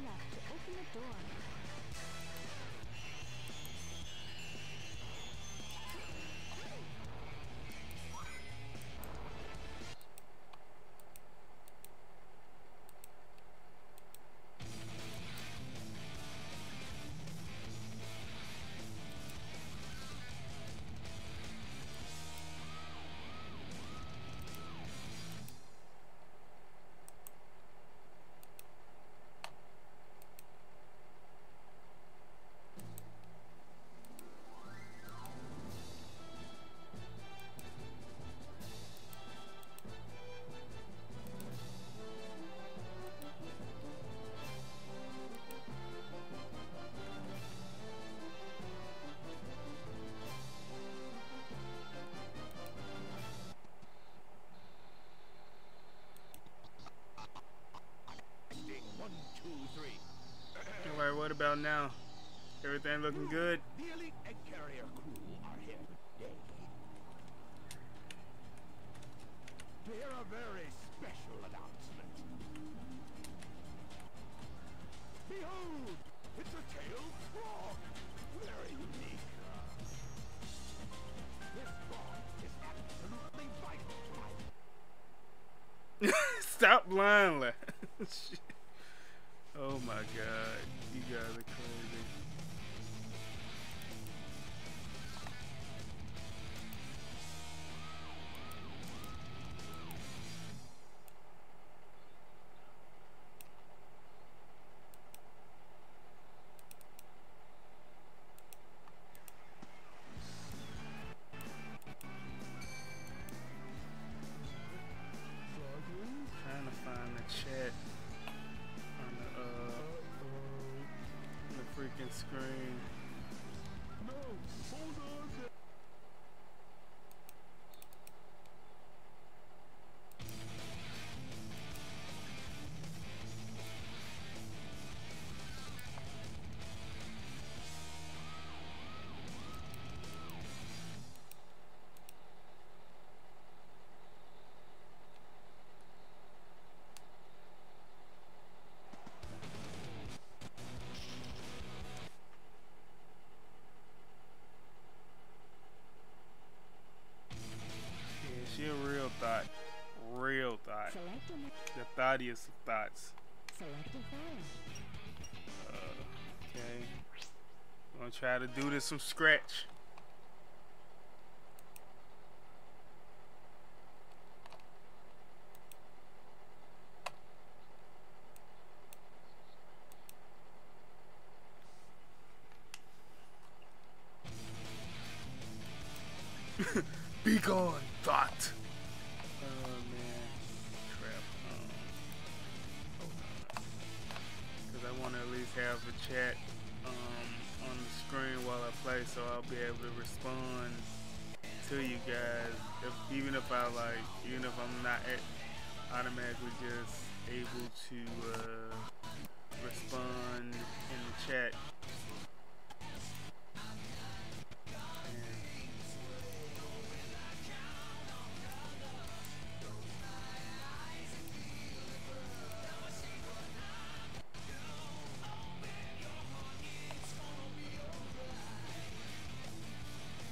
left to open the door. Alright, what about now? Everything looking good? The elite egg carrier crew are here today. To hear a very special announcement. Behold! It's a tailed frog! Very unique. This frog is absolutely vital to life. Stop lying. Shit. Oh my god, you guys are crazy. Trying to find the chat on the freaking screen. No, hold on. She a real thought. Real thought. The thoughtiest of thoughts. Select a file. Okay. I'm gonna try to do this from scratch. Be gone, thought. Oh man, crap. Because I want to at least have the chat on the screen while I play, so I'll be able to respond to you guys. Even if I'm not automatically just able to respond in the chat.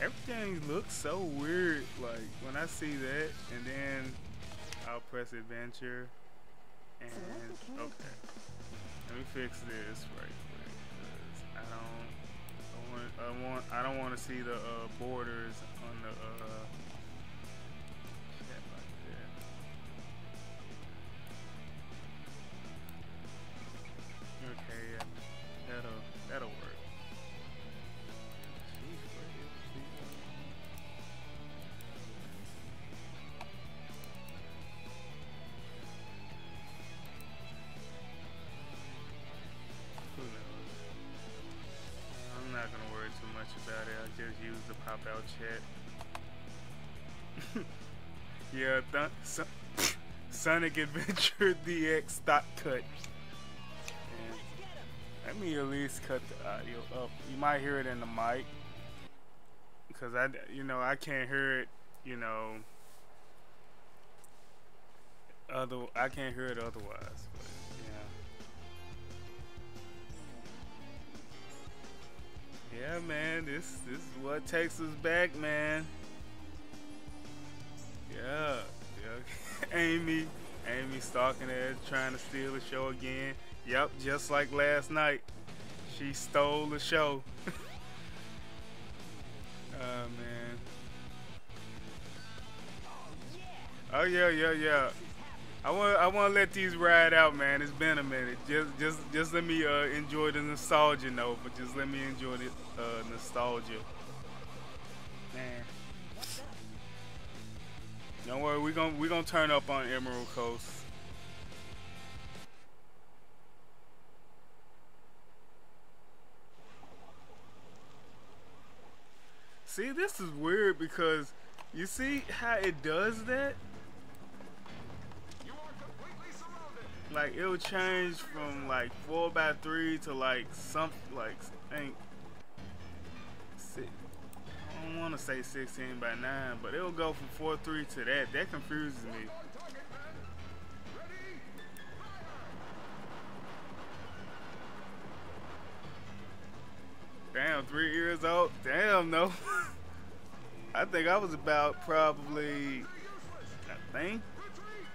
Everything looks so weird, like when I see that, and then I'll press adventure, and okay, let me fix this right quick, because I don't want to see the borders on the chat like that. Okay, yeah, that'll work. I'm not gonna worry too much about it. I'll just use the pop out chat. Yeah, Sonic Adventure DX stock cut. And let me at least cut the audio up. You might hear it in the mic, because I can't hear it. I can't hear it otherwise. But yeah. this is what takes us back, man. Yeah. Amy stalking us, trying to steal the show again. Yep, just like last night. She stole the show. Oh man. Oh yeah. I want to let these ride out, man. It's been a minute. Just let me enjoy the nostalgia, no, but just let me enjoy the nostalgia. Man. Don't worry, we gonna turn up on Emerald Coast. See, this is weird because you see how it does that? Like it'll change from like 4x3 to like something like I don't want to say 16x9, but it'll go from 4-3 to that. That confuses me. Damn, 3 years old. Damn, no. I think I was about probably, I think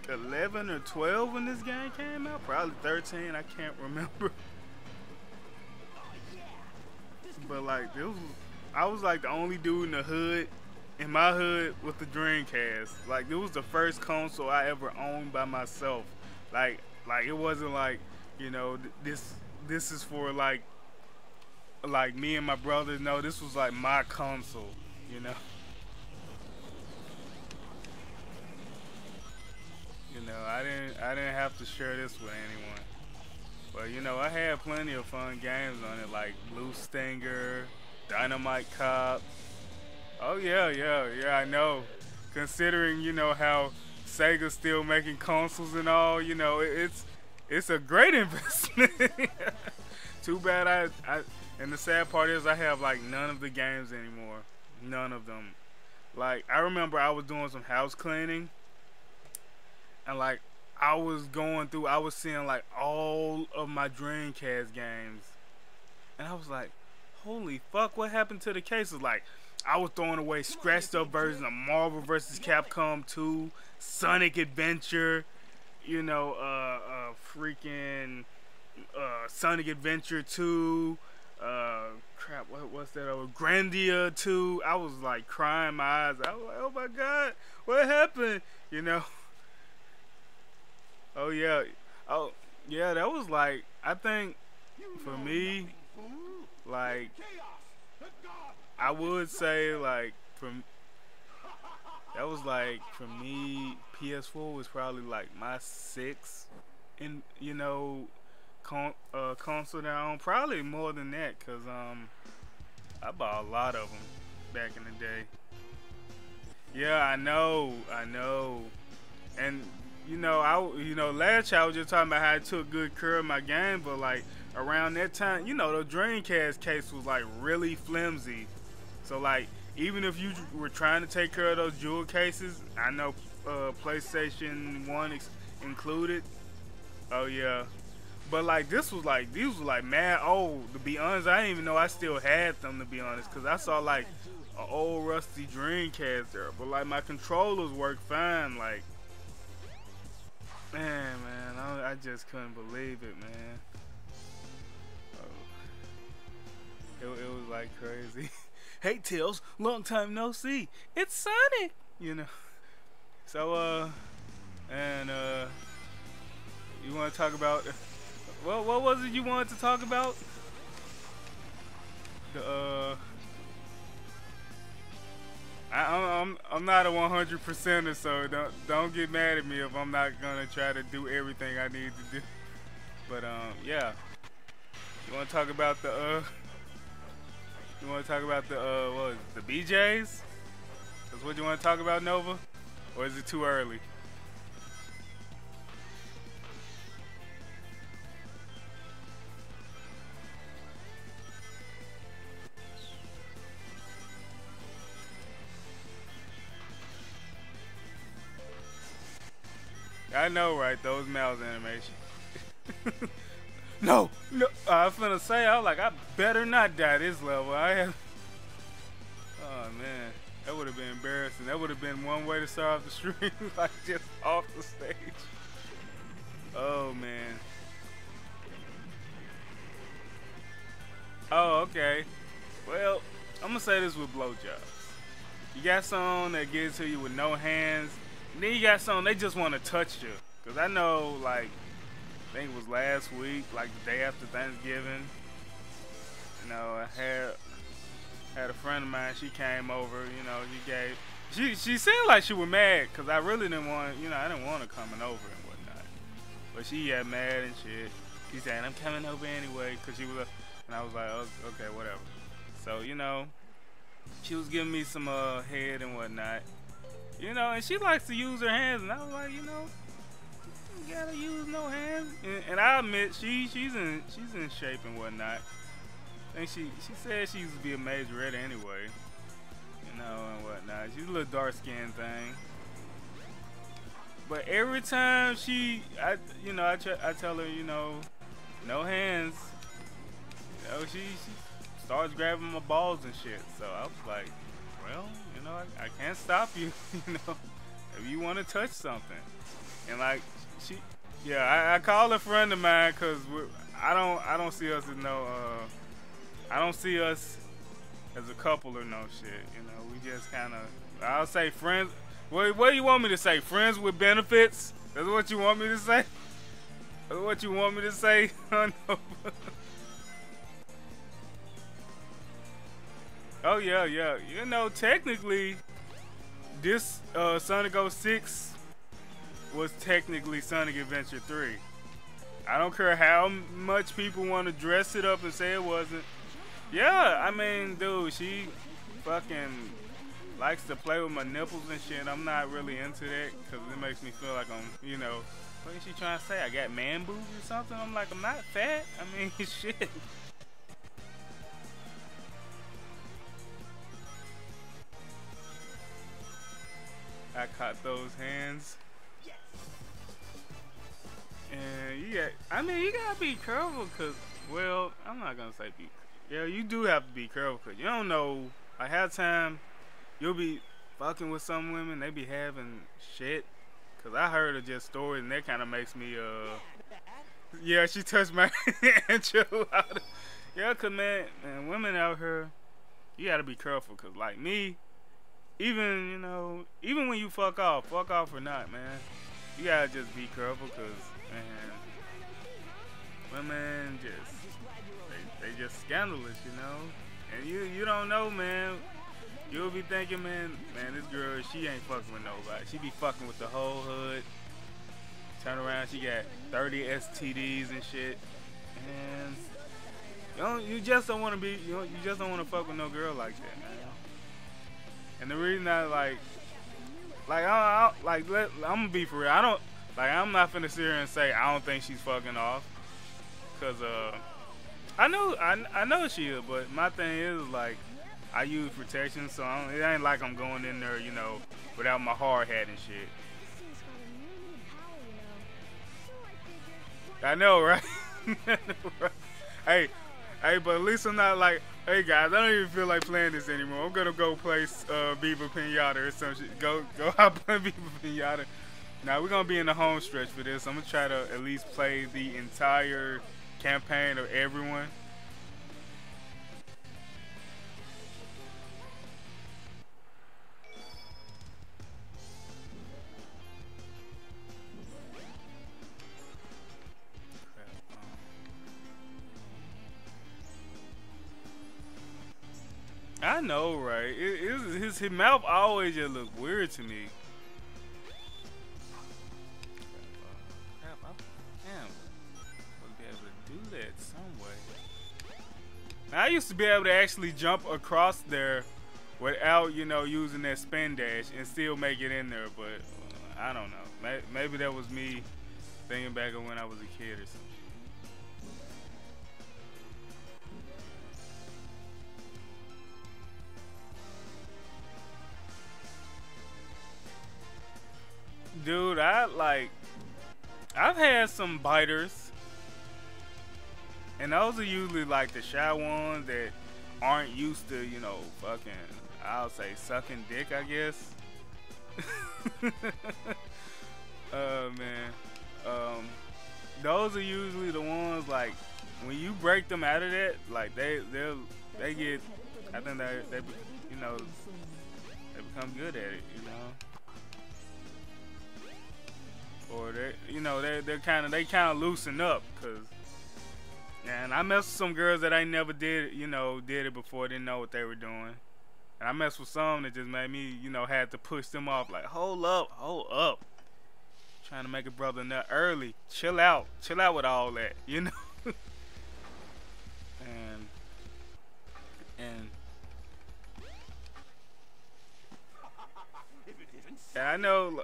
11 or 12 when this game came out. Probably 13. I can't remember. But like, I was like the only dude in the hood, in my hood, with the Dreamcast. Like, it was the first console I ever owned by myself. Like it wasn't like, you know, this is for like me and my brothers. No, this was like my console, you know. You know, I didn't have to share this with anyone. But you know, I had plenty of fun games on it, like Blue Stinger, Dynamite Cop. Oh yeah, I know. Considering, you know, how Sega's still making consoles and all, you know, it's a great investment. Too bad I and the sad part is I have like none of the games anymore. None of them. Like, I remember I was doing some house cleaning, and like I was seeing like all of my Dreamcast games, and I was like, holy fuck, what happened to the cases? Like, I was throwing away scratched up versions of Marvel vs. Capcom 2, Sonic Adventure, you know, freaking Sonic Adventure 2, crap, what's that? Grandia 2. I was like crying my eyes. I was like, oh my god, what happened? You know. Oh yeah, that was like, I think for me, like, I would say like that was like, for me, PS4 was probably like my 6th in, you know, console that I own. Probably more than that, cause I bought a lot of them back in the day. Yeah, I know, and you know, last year I was just talking about how I took good care of my game, but like around that time, you know, the Dreamcast case was like really flimsy. So like, even if you were trying to take care of those jewel cases, I know PlayStation 1 included. Oh yeah. But like, these was like mad old. To be honest, I didn't even know I still had them, to be honest, because I saw like an old rusty Dreamcast there. But like, my controllers work fine. Like, man, I just couldn't believe it, man. It was like crazy. Hey Tails, long time no see. It's Sonic, you know. So and you want to talk about, well, what was it you wanted to talk about? The I'm not a 100%er, so don't get mad at me if I'm not gonna try to do everything I need to do. But yeah. You want to talk about the what is it, the BJs? That's what you want to talk about, Nova? Or is it too early? I know, right? Those mouse animations. No. I was finna say, I was like, I better not die this level. Oh man, that would have been embarrassing. That would have been one way to start off the stream, like just off the stage. Oh man. Oh, okay. Well, I'm gonna say this with blowjobs. You got some that get it to you with no hands, and then you got some they just want to touch you. Cause I know, like, I think it was last week, like the day after Thanksgiving. You know, I had a friend of mine. She came over. You know, she seemed like she was mad, cause I really didn't want, you know, I didn't want her coming over and whatnot. But she got mad and shit. She said, "I'm coming over anyway," cause she was. And I was like, oh, okay, whatever. So, you know, she was giving me some head and whatnot. You know, and she likes to use her hands. And I was like, you know, you gotta use no hands. And I admit, she's in shape and whatnot. I think she said she used to be a majorette anyway. You know, and whatnot. She's a little dark-skinned thing. But every time I tell her, you know, no hands. You know, she starts grabbing my balls and shit. So I was like, well, you know, I can't stop you, you know, if you want to touch something. And like, I call a friend of mine because I don't see us as I don't see us as a couple or no shit. You know, we just kind of, I'll say friends. What do you want me to say? Friends with benefits? That's what you want me to say? That's what you want me to say? Oh yeah. You know, technically, this Sonic 06 was technically Sonic Adventure 3. I don't care how much people want to dress it up and say it wasn't. Yeah, I mean, dude, she fucking likes to play with my nipples and shit. I'm not really into that because it makes me feel like I'm, you know, what is she trying to say? I got man boobs or something? I'm like, I'm not fat. I mean, shit. I caught those hands. And you gotta be careful, cause, well, I'm not gonna say you do have to be careful, cause you don't know, like, half the time, you'll be fucking with some women, they be having shit, cause I heard of just stories, and that kind of makes me, yeah, she touched my intro out. Yeah, cause man, women out here, you gotta be careful, cause like me, even, you know, even when you fuck off or not, man, you gotta just be careful, cause, man, women they just scandalous, you know, and you don't know, man. You'll be thinking, man, this girl, she ain't fucking with nobody. She be fucking with the whole hood. Turn around, she got 30 STDs and shit, and you just don't want to fuck with no girl like that, man. And the reason I'm gonna be for real. I'm not finna sit here and say I don't think she's fucking off, cause I know she is, but my thing is, like, I use protection, so it ain't like I'm going in there, you know, without my hard hat and shit. I know, right? Hey, but at least I'm not like, hey guys, I don't even feel like playing this anymore. I'm gonna go play Beaver Pinata or some shit. Go hop on Beaver Pinata. Now we're gonna be in the home stretch for this. I'm gonna try to at least play the entire campaign of everyone. I know, right? His mouth always just look weird to me. Damn, I'll be able to do that some way. Now, I used to be able to actually jump across there without, you know, using that spin dash and still make it in there, but I don't know. Maybe that was me thinking back of when I was a kid or something. Dude, I've had some biters, and those are usually like the shy ones that aren't used to, you know, fucking I'll say sucking dick, I guess. Man, those are usually the ones like when you break them out of that, like they get, I think they you know, they become good at it, you know. Or they, you know, they kind of loosen up, cause, and I messed with some girls that I never did it before, didn't know what they were doing, and I messed with some that just made me, you know, had to push them off, like hold up, trying to make a brother nut early, chill out with all that, you know, and I know.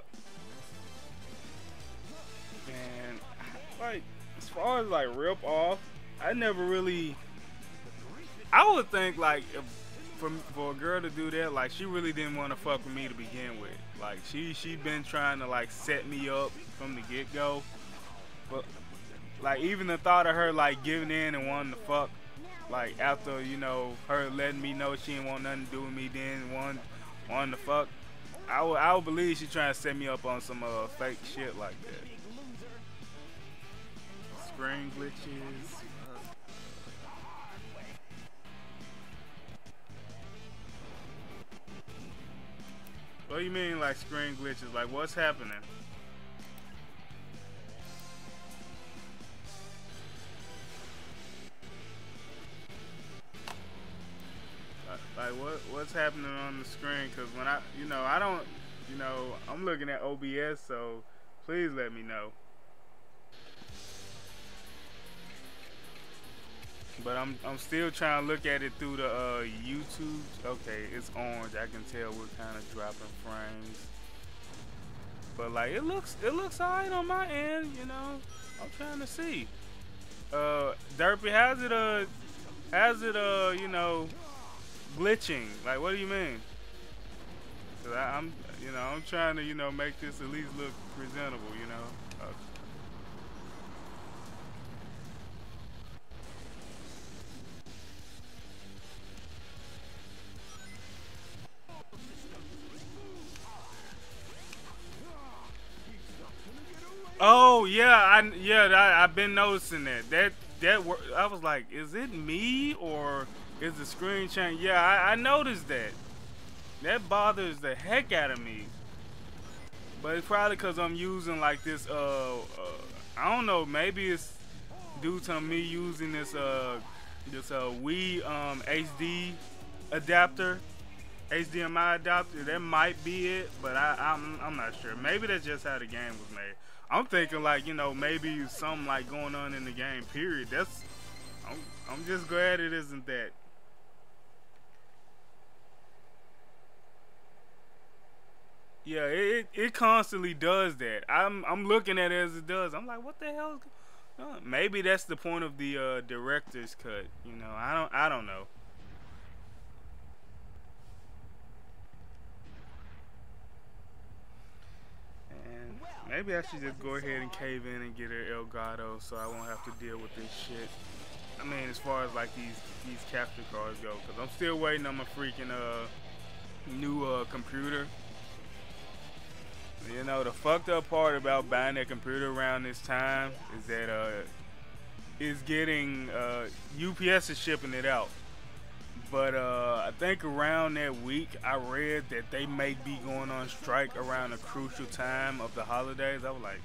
And like, as far as like rip off, I never really. I would think like if for a girl to do that, like she really didn't want to fuck with me to begin with. Like she been trying to like set me up from the get go. But like even the thought of her like giving in and wanting to fuck, like after, you know, her letting me know she didn't want nothing to do with me, then wanting to fuck, I would believe she trying to set me up on some fake shit like that. Screen glitches. What do you mean like screen glitches? Like what's happening? Like what's happening on the screen? Cause when I don't, I'm looking at OBS, so please let me know. But I'm still trying to look at it through the YouTube. Okay, it's orange. I can tell we're kind of dropping frames. But like it looks alright on my end, you know. I'm trying to see. Derpy, how's it glitching? Like what do you mean? Cause I'm trying to make this at least look presentable, you know. Oh yeah, I've been noticing that. I was like, is it me or is the screen change? Yeah, I noticed that. That bothers the heck out of me. But it's probably because I'm using like this. I don't know. Maybe it's due to me using this Wii HD adapter. HDMI adapter, that might be it, but I'm not sure. Maybe that's just how the game was made. I'm thinking like, maybe something like going on in the game, period. I'm just glad it isn't that. Yeah, it constantly does that. I'm looking at it as it does. I'm like, what the hell is going on? Maybe that's the point of the director's cut, I don't know. Maybe I should just go ahead and cave in and get her Elgato so I won't have to deal with this shit. I mean, as far as like these capture cards go, because I'm still waiting on my freaking new computer. The fucked up part about buying that computer around this time is that it's getting UPS is shipping it out. But I think around that week, I read that they may be going on strike around a crucial time of the holidays. I was like,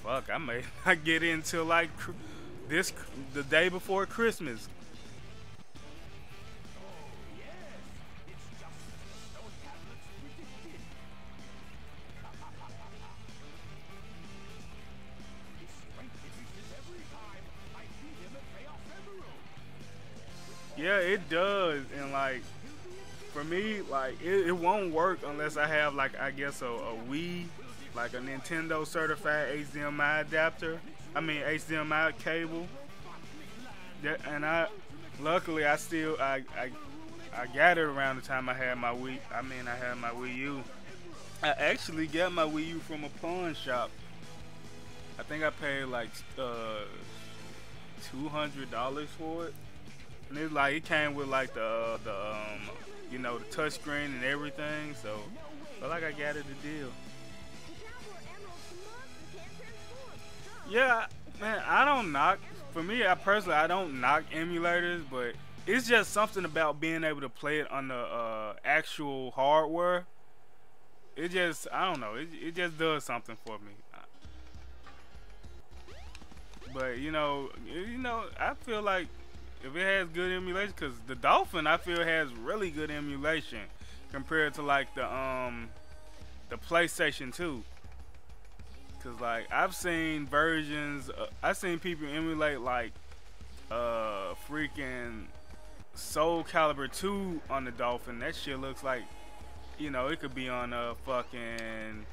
fuck, I may not get in till like the day before Christmas. Yeah, it does, and like for me, like it won't work unless I have like I guess a Wii, like a Nintendo certified HDMI adapter. I mean HDMI cable. And luckily I got it around the time I had my Wii. I had my Wii U. I actually got my Wii U from a pawn shop. I think I paid like $200 for it. And it's like it came with like you know, the touch screen and everything. So I feel like I got it a deal. Yeah, man, I don't knock. For me, I personally, I don't knock emulators, but it's just something about being able to play it on the actual hardware. It just, I don't know, it just does something for me. But you know, I feel like if it has good emulation, because the Dolphin, I feel has really good emulation compared to like the PlayStation 2. Cause like I've seen versions, I've seen people emulate like freaking Soul Calibur 2 on the Dolphin. That shit looks like, you know, it could be on a fucking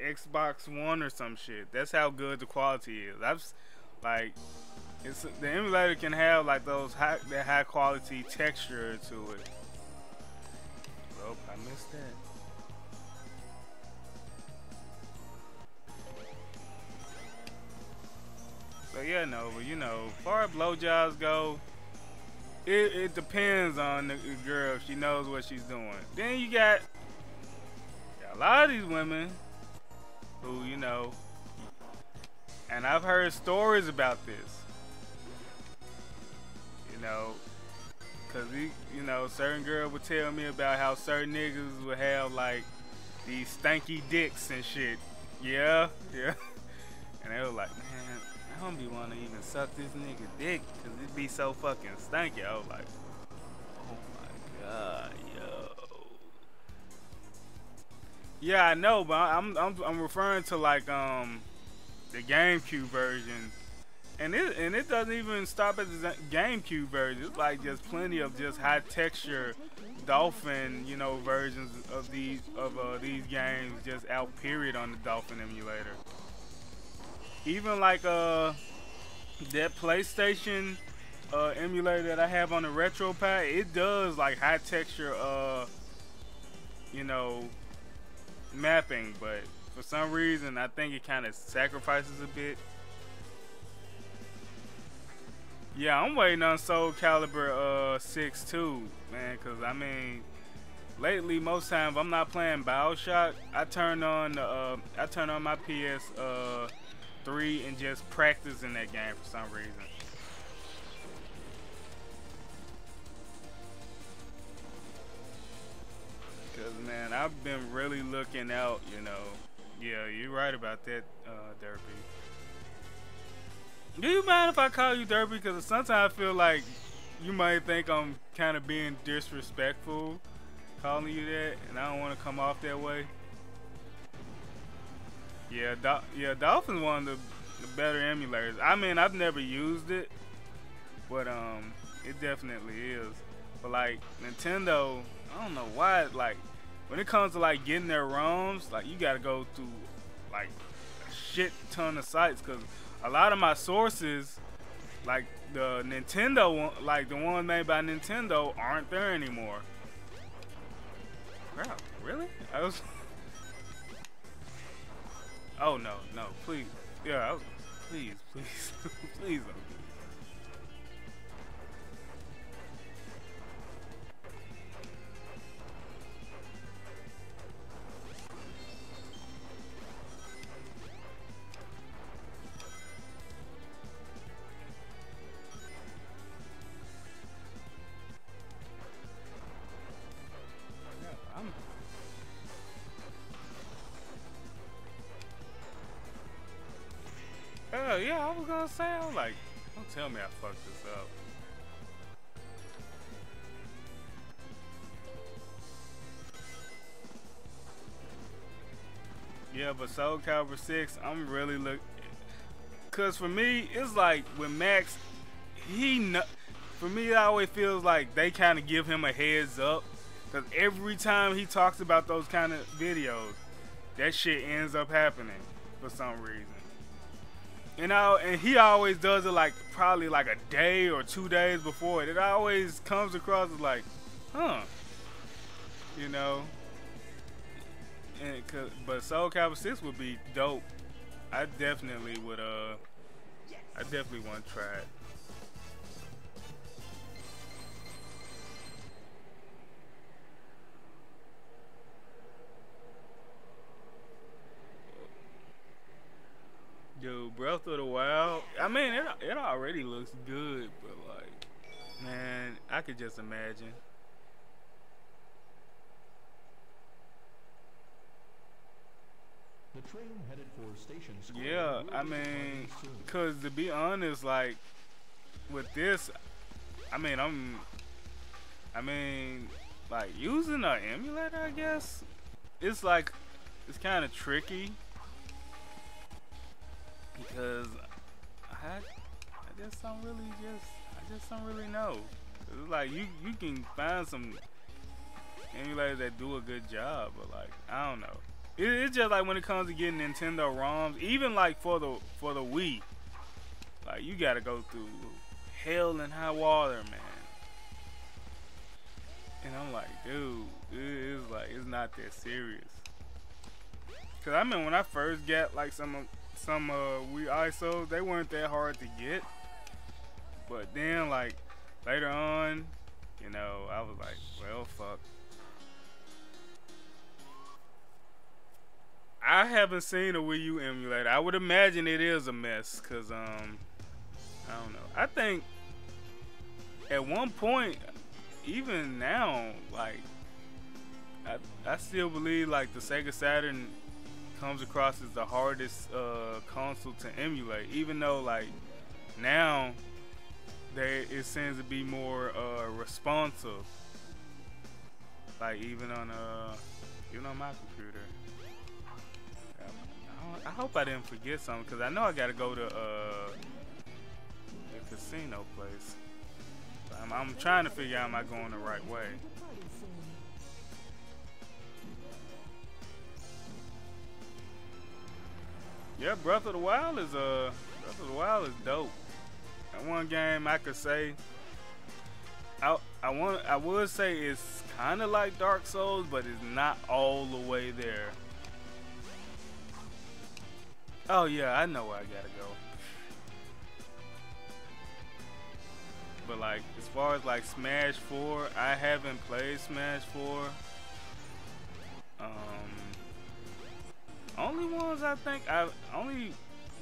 Xbox One or some shit. That's how good the quality is. Like, it's the emulator can have like that high quality texture to it. Oh, I missed that. So yeah, no, but you know, as far as blowjobs go, it depends on the girl if she knows what she's doing. Then you got a lot of these women who, you know, and I've heard stories about this, you know, cause you know, certain girls would tell me about how certain niggas would have like these stanky dicks and shit. Yeah, yeah, and they were like, man, I don't be wanting to even suck this nigga dick cause it be so fucking stanky. I was like, oh my god, yo. Yeah, I know, but I'm referring to like the GameCube version, and it doesn't even stop at the GameCube version. It's like just plenty of just high texture Dolphin, you know, versions of these games just out period on the Dolphin emulator. Even like that PlayStation emulator that I have on the RetroPad, it does like high texture you know, mapping, but for some reason I think it kind of sacrifices a bit. Yeah, I'm waiting on Soul Calibur 6 too, man, cause I mean, lately most times I'm not playing BioShock. I turn on my PS 3 and just practice in that game for some reason. Cause man, I've been really looking out, you know. Yeah, you're right about that, Derpy. Do you mind if I call you Derpy? Cause sometimes I feel like you might think I'm kind of being disrespectful calling you that, and I don't want to come off that way. Yeah, Dolphin's one of the better emulators. I mean, I've never used it, but it definitely is. But like Nintendo, I don't know why. Like when it comes to like getting their ROMs, like you gotta go through like a shit ton of sites, cause a lot of my sources, like the Nintendo one, like the ones made by Nintendo, aren't there anymore. Crap, really? I was. Oh no, please. Yeah, please, please don't. Yeah, I was gonna say, I was like, don't tell me I fucked this up. Yeah, but Soul Calibur 6, I'm really cause for me, it's like with Max, for me, it always feels like they kind of give him a heads up, cause every time he talks about those kind of videos, that shit ends up happening for some reason. And he always does it like probably like a day or 2 days before it. It always comes across as like, huh, you know. But Soul Calibur 6 would be dope. I definitely would I definitely want to try it. Dude, Breath of the Wild, I mean, it already looks good, but like, man, I could just imagine. The train headed for Station Square. Yeah, I mean, cause to be honest, like with this, I mean, like using an emulator, I guess it's like it's kind of tricky because I just don't really I just don't really know. It's like you can find some emulators that do a good job, but like I don't know. It's just like when it comes to getting Nintendo ROMs, even like for the Wii, like you gotta go through hell and high water, man. And I'm like, dude, it's not that serious. Cause I mean, when I first got like some Wii ISOs, they weren't that hard to get. But then like later on, you know, I was like, well, fuck. I haven't seen a Wii U emulator. I would imagine it is a mess, cause I don't know. I think at one point, even now, like I still believe like the Sega Saturn comes across as the hardest console to emulate. Even though like now it seems to be more responsive. Like even on my computer. I hope I didn't forget something, because I know I gotta go to the casino place. I'm trying to figure out, am I going the right way? Yeah, Breath of the Wild is dope. That one game I could say I would say it's kind of like Dark Souls, but it's not all the way there. Oh yeah, I know where I gotta go. But like, as far as like Smash 4, I haven't played Smash 4. Only ones only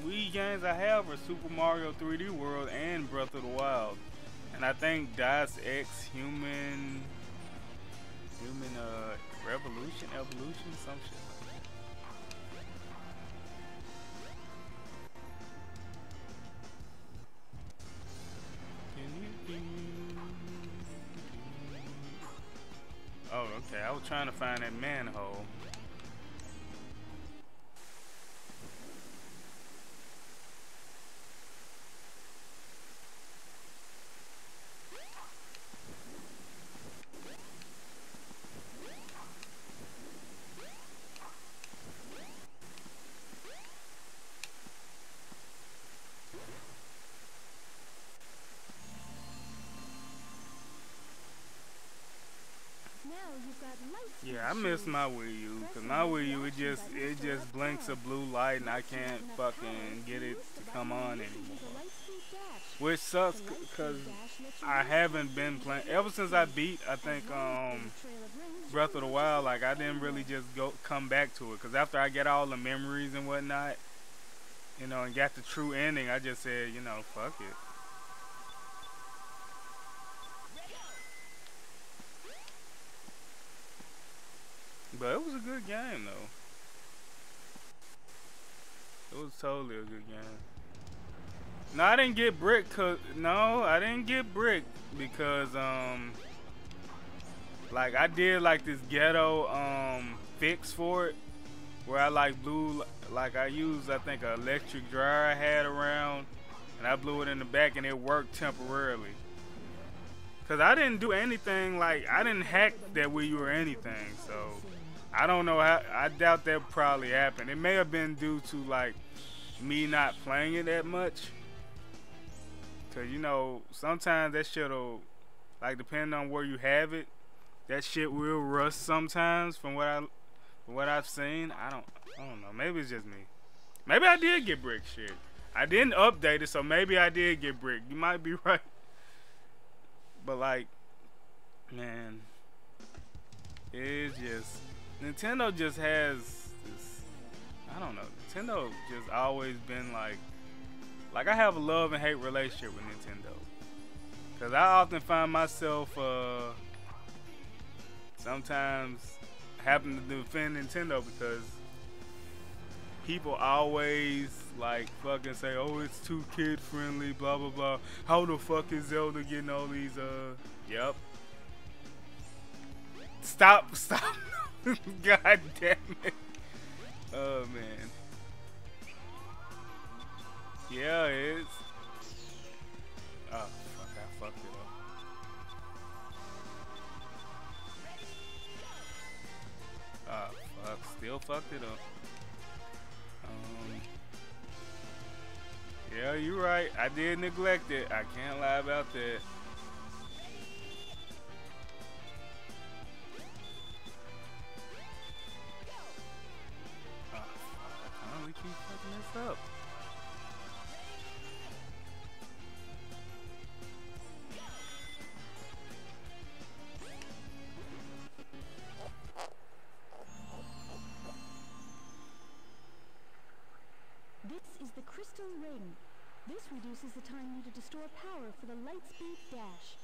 Wii games I have are Super Mario 3D World and Breath of the Wild. And I think Deus Ex Human Evolution, some shit. Oh, okay. I was trying to find that manhole. Yeah, I miss my Wii U, cause my Wii U it just blinks a blue light and I can't fucking get it to come on anymore. Which sucks, cause I haven't been playing ever since I beat I think Breath of the Wild. Like I didn't really just come back to it, cause after I get all the memories and whatnot, you know, and got the true ending, I just said, you know, fuck it. But it was a good game though. It was totally a good game. No, I didn't get brick because like I did like this ghetto fix for it where I like blew, like I used I think an electric dryer I had around and I blew it in the back and it worked temporarily. Cause I didn't do anything, like I didn't hack that Wii U or anything, so I don't know how. I doubt that probably happened. It may have been due to like me not playing it that much. Cause you know sometimes that shit'll, like depending on where you have it, that shit will rust sometimes. From what I've seen, I don't know. Maybe it's just me. Maybe I did get brick shit. I didn't update it, so maybe I did get bricked. You might be right. But like, man, it's just Nintendo just has this. I don't know. Nintendo just always been like I have a love and hate relationship with Nintendo. Cause I often find myself sometimes having to defend Nintendo because people always like fucking say, oh, it's too kid friendly, blah blah blah. How the fuck is Zelda getting all these yep. Stop. God damn it. Oh man. Yeah, it's oh fuck, I fucked it up. Oh fuck, still fucked it up. Yeah, you're right. I did neglect it. I can't lie about that. Oh, fuck. We keep fucking this up. This is the crystal ring. This reduces the time needed to store power for the Lightspeed Dash.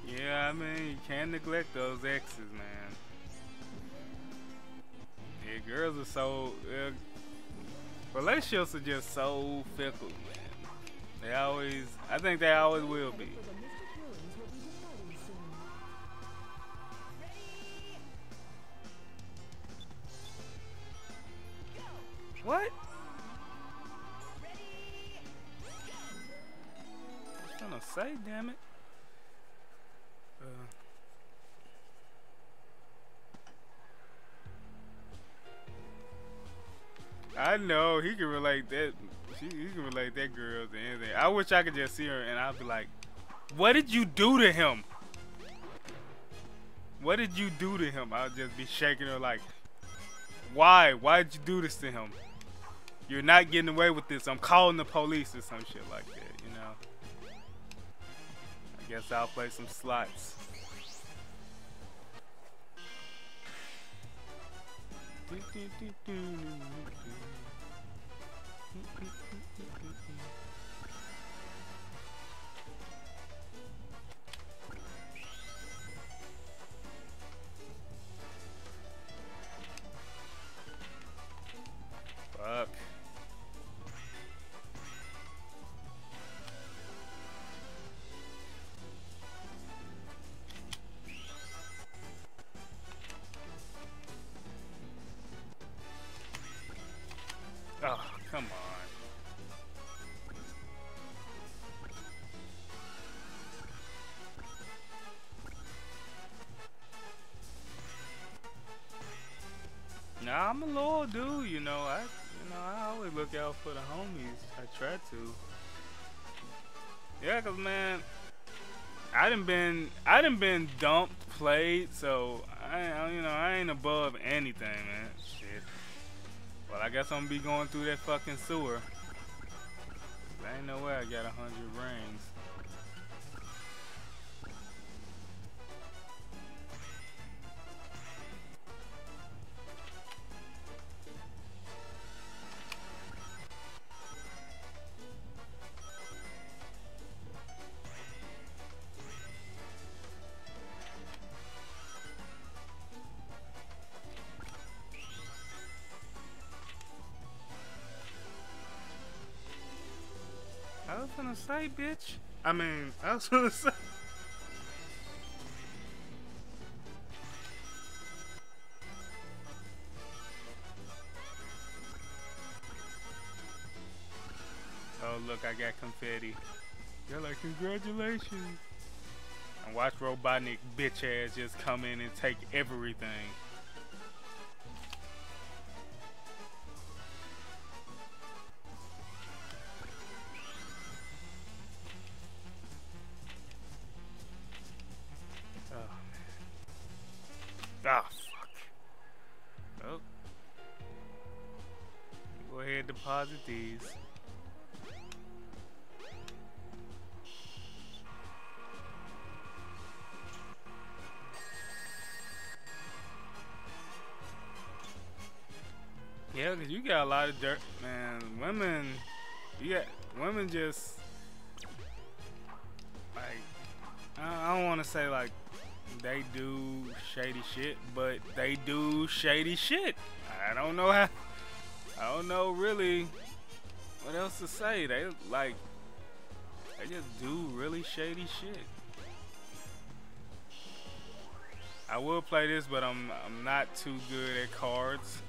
Yeah, I mean, you can't neglect those X's, man. Yeah, girls are so... relationships are just so fickle, man. They always... I think they always will be. For the Mystic Ruins will be departing soon. What? I was gonna say, damn it. I know he can relate that. He can relate that girl to anything. I wish I could just see her and I'd be like, "What did you do to him? What did you do to him?" I'll just be shaking her like, "Why? Why did you do this to him? You're not getting away with this. I'm calling the police," or some shit like that, you know. I guess I'll play some slots. Fuck. Oh, come on. Nah, I'm a loyal dude, you know. I always look out for the homies. I try to. Yeah, cause man, I done been dumped, played, so I ain't above anything, man. Shit. Well, I guess I'm gonna be going through that fucking sewer. There ain't no way I got 100 rings. I was gonna say, bitch. I was gonna say. Oh, look, I got confetti. They're like, congratulations. And watch Robotnik bitch ass just come in and take everything. Ah, fuck. deposit these. Yeah, cause you got a lot of dirt, man. Women, you got women just like I don't want to say like they do shady shit, but they do shady shit. I don't know how. I don't know really what else to say. They just do really shady shit. I will play this, but I'm not too good at cards.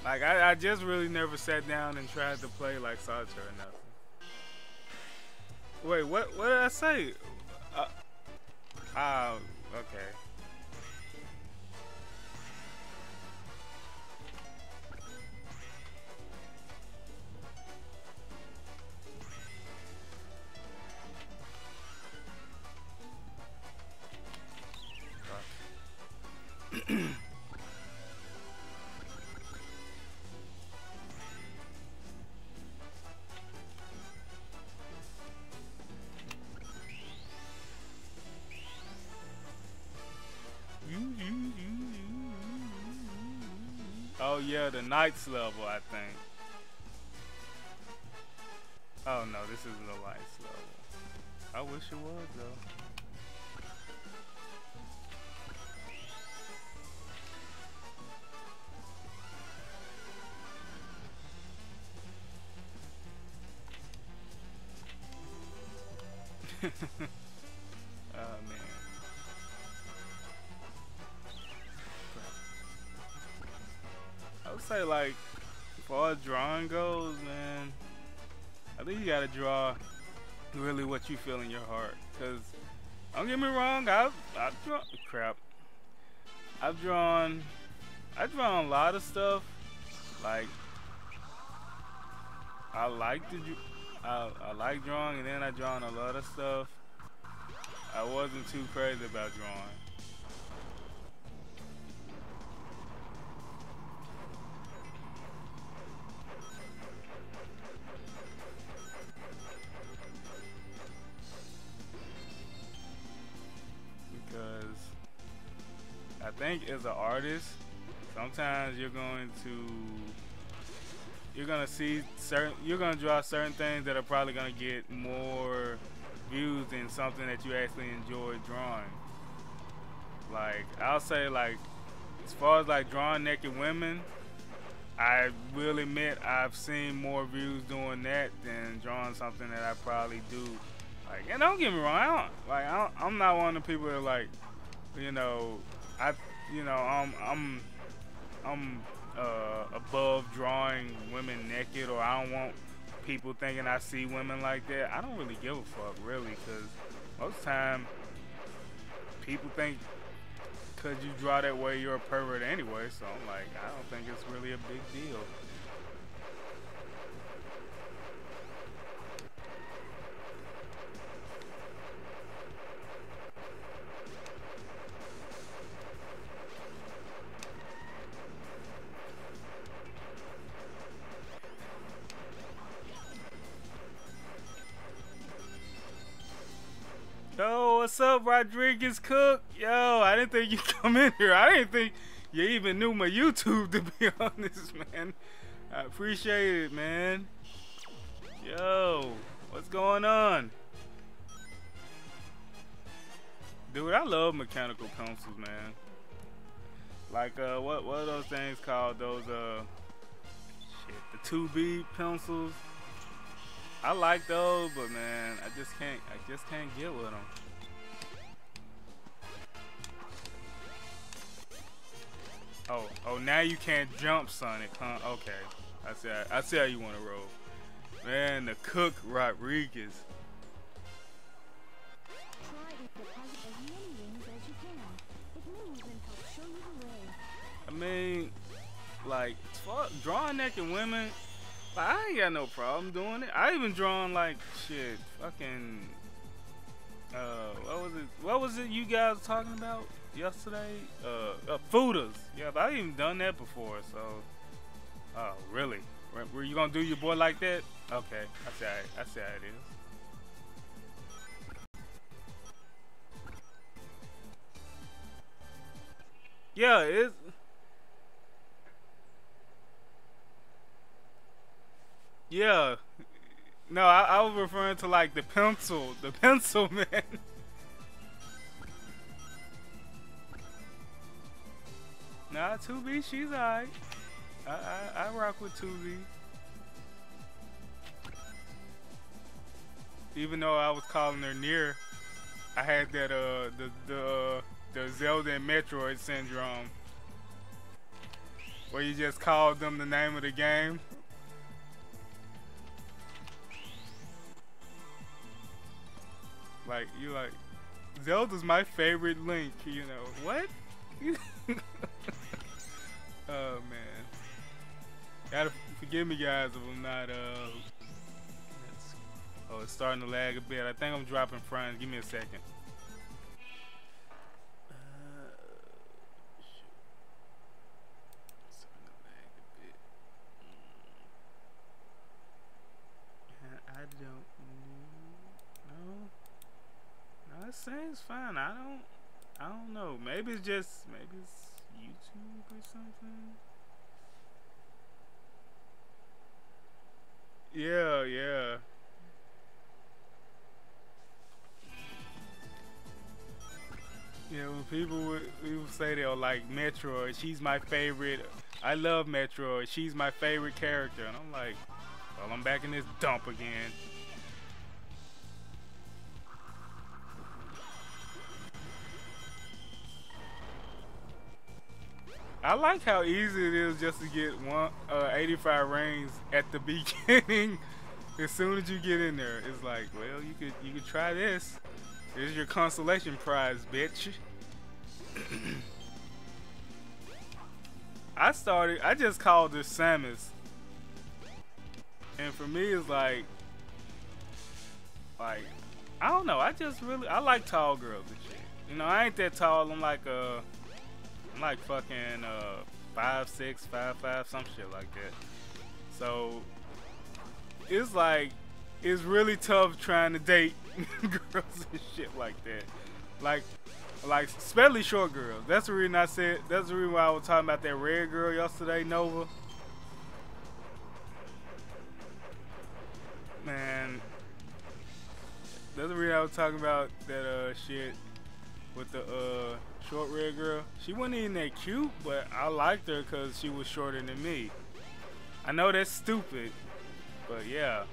Like I just really never sat down and tried to play like solitaire or nothing. Wait, what did I say? Okay. Oh yeah, the Knights level, I think. Oh no, this is the Lights level. I wish it was though. Oh man. I would say like, as far as drawing goes, man, I think you gotta draw really what you feel in your heart. Cause don't get me wrong, I've drawn crap. I've drawn a lot of stuff. Like I like drawing, and then I drawn a lot of stuff. I wasn't too crazy about drawing. Because I think as an artist, sometimes you're gonna draw certain things that are probably gonna get more views than something that you actually enjoy drawing. Like I'll say, like as far as like drawing naked women, I will admit I've seen more views doing that than drawing something that I probably do. Like, and don't get me wrong, I'm not one of the people that like, you know, I'm above drawing women naked, or I don't want people thinking I see women like that. I don't really give a fuck, really, because most of the time people think because you draw that way you're a pervert anyway, so I'm like, I don't think it's really a big deal. Yo, what's up, Rodriguez Cook? Yo, I didn't think you'd come in here. I didn't think you even knew my YouTube, to be honest, man. I appreciate it, man. Yo, what's going on? Dude, I love mechanical pencils, man. Like, what are those things called? Those, the 2B pencils. I like those, but man, I just can't get with them. Oh, now you can't jump, Sonic, huh? Okay, I see how you want to roll. Man, the Cook Rodriguez. Try to deposit as many rings as you can. It moves and helps show you the way. I mean, like, drawing naked women, like, I ain't got no problem doing it. I even drawn like shit, fucking. What was it you guys talking about yesterday? Fudas. Yeah, but I even done that before. So, Oh, really? Were you gonna do your boy like that? Okay, I see how it is. Yeah, it's. Yeah. No, I was referring to like the pencil man. Nah, 2B, she's alright. I rock with 2B. Even though I was calling her near, I had that the Zelda and Metroid syndrome, where you just called them the name of the game. Like you like Zelda's my favorite Link, you know what? Oh man, gotta forgive me guys if I'm not oh, it's starting to lag a bit. I think I'm dropping frames. Give me a second. Starting to lag a bit. I don't know. No, it seems fine. I don't know. Maybe it's YouTube or something. Yeah. Yeah, when people say they'll like Metroid, she's my favorite. I love Metroid. She's my favorite character, and I'm like, well, I'm back in this dump again. I like how easy it is just to get 85 rings at the beginning. As soon as you get in there, it's like, well, you could try this. Here's your consolation prize, bitch. I just called this Samus. And for me, it's like, I don't know. I like tall girls and shit. You know, I ain't that tall. I'm like fucking 5'6", 5'5", some shit like that. So it's like, it's really tough trying to date girls and shit like that. Like especially short girls. That's the reason that's the reason why I was talking about that red girl yesterday, Nova. Man, that's the reason I was talking about that shit with the short red girl. She wasn't even that cute, but I liked her because she was shorter than me. I know that's stupid, but yeah.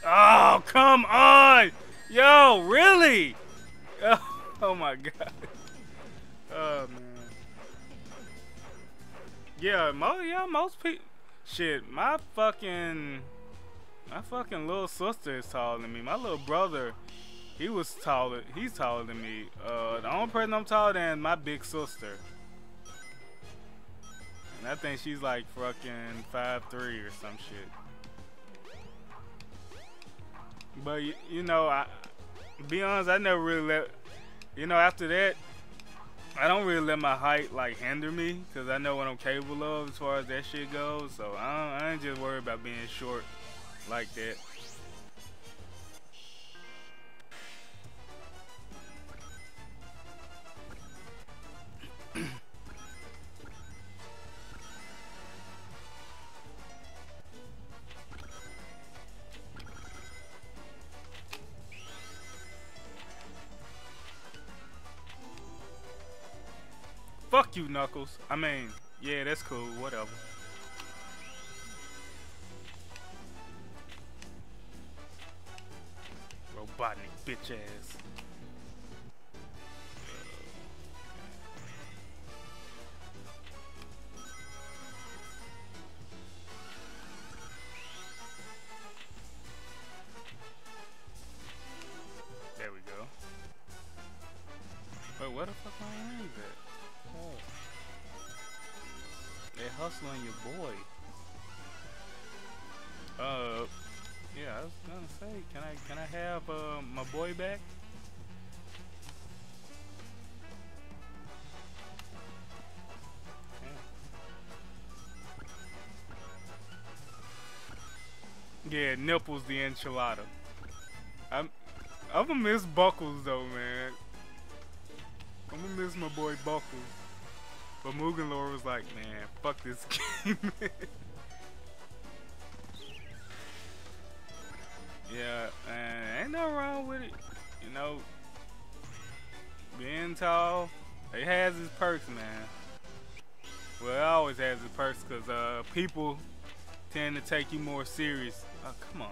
Oh, come on! Yo, really? Oh my god. Oh man. Yeah, most people. Shit, my fucking little sister is taller than me. My little brother, he's taller than me. The only person I'm taller than is my big sister. And I think she's like fucking 5'3" or some shit. But you know, be honest, I never really let, after that, I don't really let my height like hinder me, because I know what I'm capable of as far as that shit goes. So I ain't just worried about being short like that. Fuck you, Knuckles. I mean, yeah, that's cool. Whatever. Robotnik bitch ass. There we go. Wait, where the fuck my rings at? Oh. They hustling your boy. Yeah, I was gonna say, can I have my boy back? Yeah, Nipples the enchilada. I'm gonna miss Buckles though, man. I'm gonna miss my boy Buckles. But Mugen Lord was like, man, fuck this game. Yeah, and ain't nothing wrong with it. You know, being tall, it has its perks, man. Well, it always has its perks because people tend to take you more serious. Oh, come on.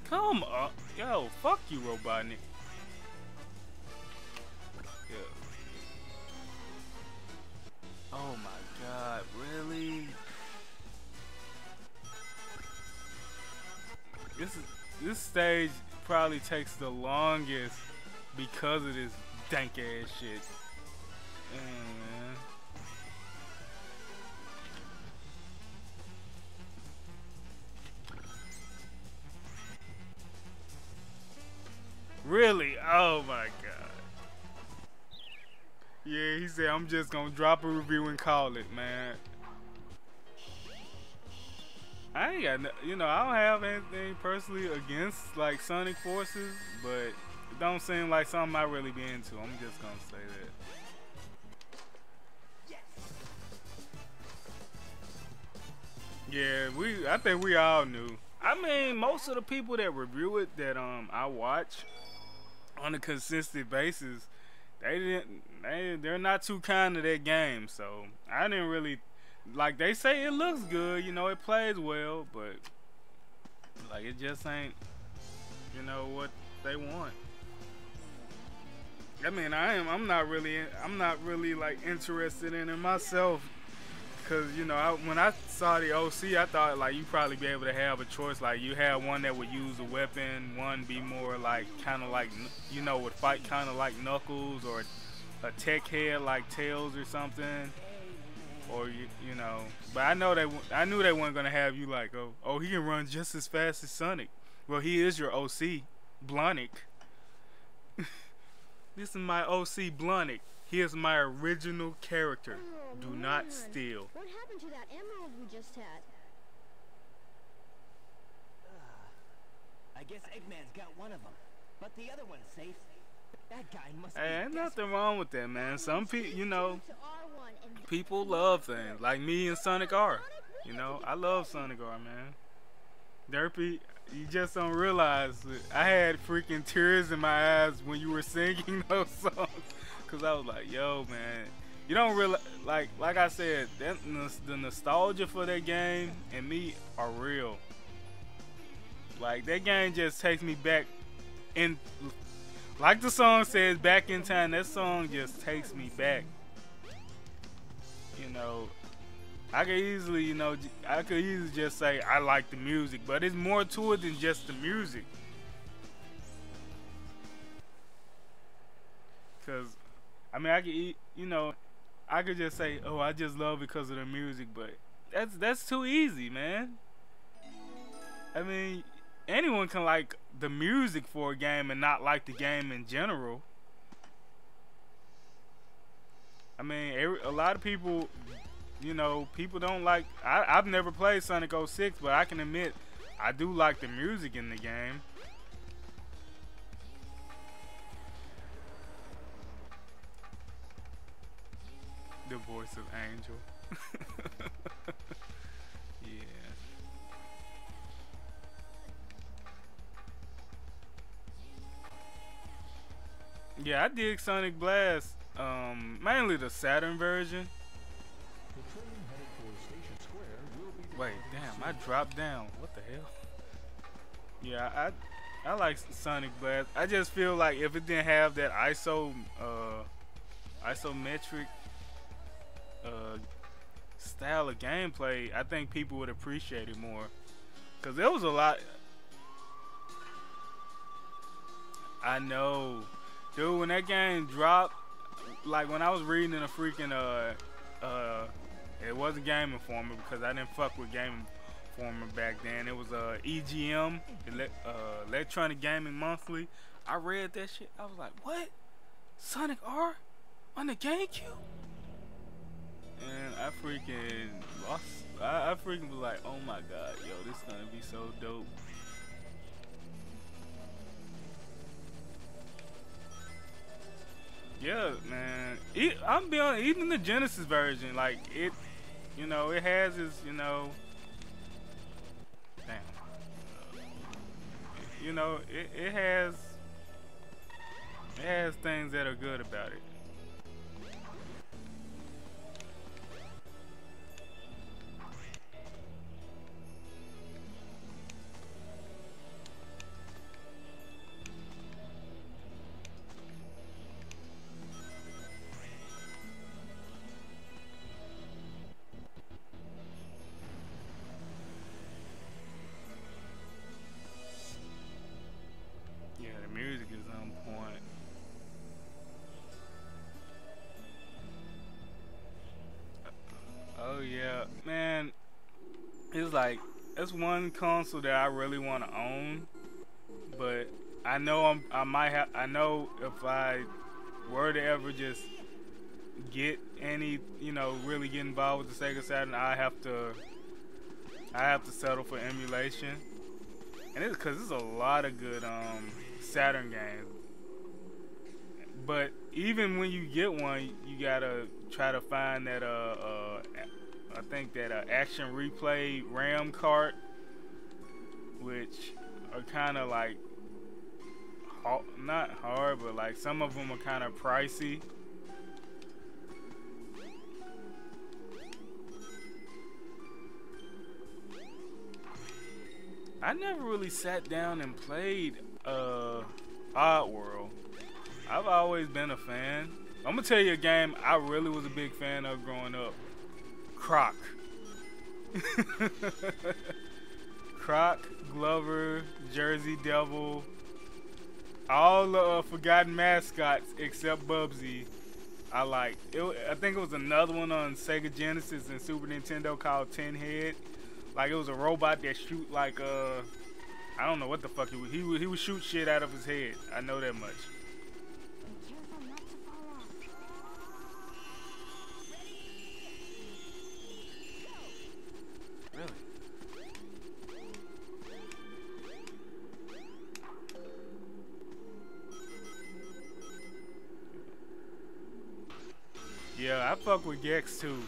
Come up. Yo, fuck you, Robotnik. Yeah. Oh my god, really? This stage probably takes the longest because of this dank ass shit. Man. Really? Oh my god. Yeah, he said I'm just gonna drop a review and call it, man. I ain't got no, you know, I don't have anything personally against like Sonic Forces, but it don't seem like something I really be into. I'm just gonna say that. Yeah, I think we all knew. I mean, most of the people that review it that I watch on a consistent basis, they're not too kind to that game, so I didn't really. Like, they say it looks good, you know, it plays well, but like it just ain't, you know, what they want. I mean, I'm not really like interested in it myself, cause you know, when I saw the OC, I thought like you probably be able to have a choice, like you have one that would use a weapon, one be more like kind of like, you know, would fight kind of like Knuckles, or a tech head like Tails or something. Or you know, but I knew they weren't gonna have you like, oh, he can run just as fast as Sonic. Well, he is your OC, Blonic. This is my OC, Blonic. He is my original character. Do not steal. What happened to that emerald we just had? I guess Eggman's got one of them, but the other one's safe. That guy must be Hey, ain't nothing wrong with that, man. Some people, you know, people love things like me and Sonic R. You know, I love Sonic R, man. Derpy, you just don't realize that I had freaking tears in my eyes when you were singing those songs, cause I was like, yo, man, you don't realize, like I said, the nostalgia for that game and me are real. Like that game just takes me back in. Like the song says, back in time, that song just takes me back. You know, I could easily just say I like the music, but it's more to it than just the music. Cause, I mean, I could just say, oh, I just love it because of the music, but that's too easy, man. I mean, anyone can like the music for a game and not like the game in general. I mean, a lot of people, you know, people don't like. I've never played Sonic 06, but I can admit I do like the music in the game. The voice of Angel. Yeah. Yeah, I dig Sonic Blast, mainly the Saturn version. Wait, damn, I dropped down. What the hell? Yeah, I like Sonic Blast. I just feel like if it didn't have that isometric style of gameplay, I think people would appreciate it more. Cause there was a lot. I know. Dude, when that game dropped, like when I was reading in a freaking it wasn't Game Informer because I didn't fuck with Game platformer back then. It was EGM, Electronic Gaming Monthly. I read that shit. I was like, what? Sonic R on the GameCube? And I freaking lost. I freaking was like, oh my god, yo, this is gonna be so dope. Yeah, man. I'm being honest, even the Genesis version, like it, you know, it has its, you know, damn, you know, it has things that are good about it. Yeah, the music is on point. Oh yeah, man. It's like that's one console that I really want to own, but I know I might have. I know if I were to ever just get any, you know, really get involved with the Sega Saturn, I have to settle for emulation, and it's because there's a lot of good Saturn games. But even when you get one, you gotta try to find that I think that Action Replay RAM cart, which are kind of like not hard, but like some of them are kind of pricey. I never really sat down and played Oddworld. I've always been a fan. I'm gonna tell you a game I really was a big fan of growing up. Croc. Croc, Glover, Jersey Devil, all the forgotten mascots except Bubsy. I liked. I think it was another one on Sega Genesis and Super Nintendo called Tin Head. Like it was a robot that shoot like I don't know what the fuck he would. He would shoot shit out of his head. I know that much. Be careful not to fall off. Really? Yeah, I fuck with Gex too.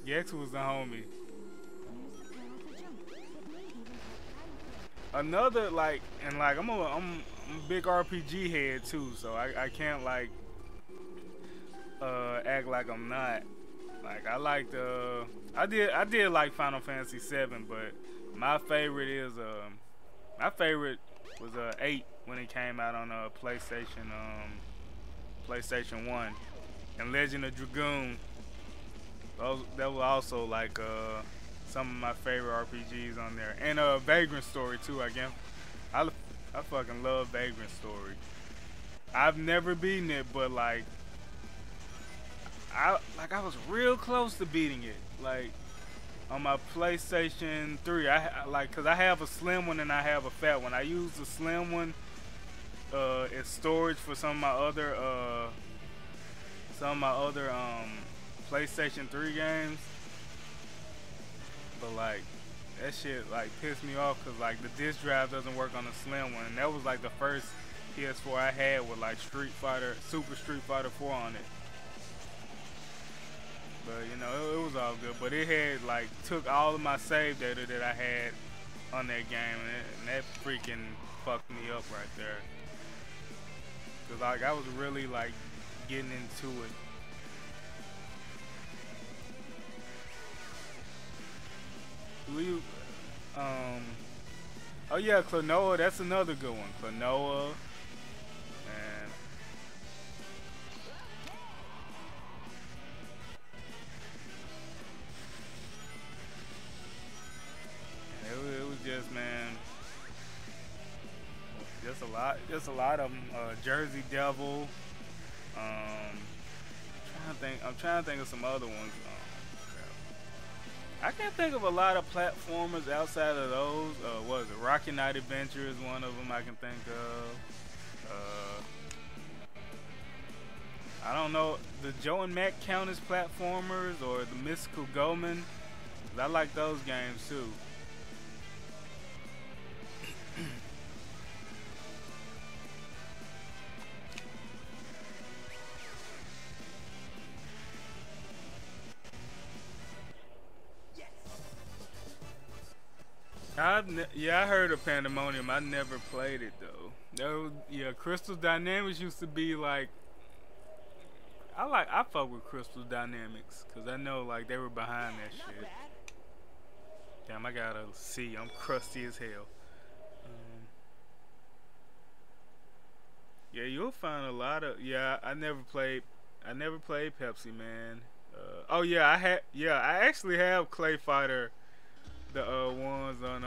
Gex was the homie. Use the pedal to jump. It may even help guide you. Another like, and like I'm a big RPG head too, so I can't like act like I'm not. Like I liked I did like Final Fantasy 7, but my favorite is was 8 when it came out on PlayStation 1, and Legend of Dragoon. That was also like some of my favorite RPGs on there, and Vagrant Story too. Again, I fucking love Vagrant Story. I've never beaten it, but like I was real close to beating it. Like on my PlayStation 3, cause I have a slim one and I have a fat one. I use the slim one as storage for some of my other PlayStation 3 games. But like that shit like pissed me off because like the disc drive doesn't work on the slim one, and that was like the first PS4 I had with like Super Street Fighter 4 on it. But you know, it was all good. But it had like took all of my save data that I had on that game, and that freaking fucked me up right there. Cause like I was really like getting into it. Oh yeah, Klonoa, that's another good one. Klonoa, and it was just, man, just a lot of them. Jersey Devil. I'm trying to think of some other ones. I can't think of a lot of platformers outside of those. What is it? Rocky Knight Adventure is one of them I can think of. I don't know. The Joe and Mac count as platformers, or the Mystical Goldman. I like those games too. I heard of Pandemonium. I never played it though. Yeah, Crystal Dynamics used to be like. I fuck with Crystal Dynamics because I know like they were behind that shit. Damn, I gotta see. I'm crusty as hell. Yeah, you'll find a lot of. Yeah, I never played Pepsi Man. Oh yeah, I actually have Clay Fighter. The ones on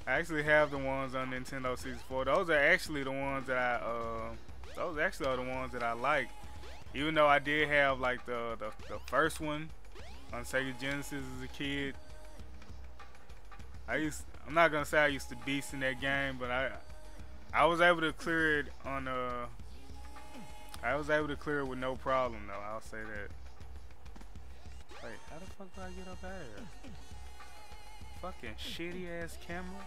I actually have the ones on Nintendo 64. Those are actually the ones that those actually are the ones that I like. Even though I did have like the first one on Sega Genesis as a kid. I'm not gonna say I used to beast in that game, but I was able to clear it on I was able to clear it with no problem though. I'll say that. Wait, how the fuck do I get up out of here? Fucking shitty ass camera.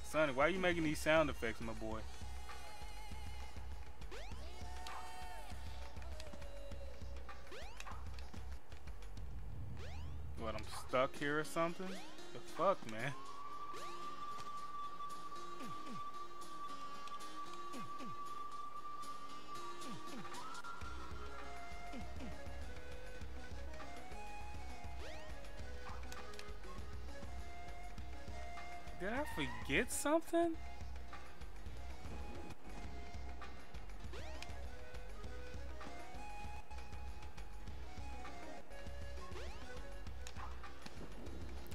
Sonic, why are you making these sound effects, my boy? What, I'm stuck here or something? The fuck, man? Did I forget something?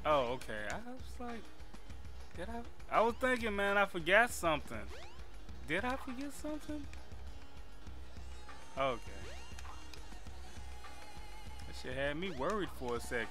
Oh, okay. I was like, I was thinking, man, I forgot something. Did I forget something? Okay. That shit had me worried for a second.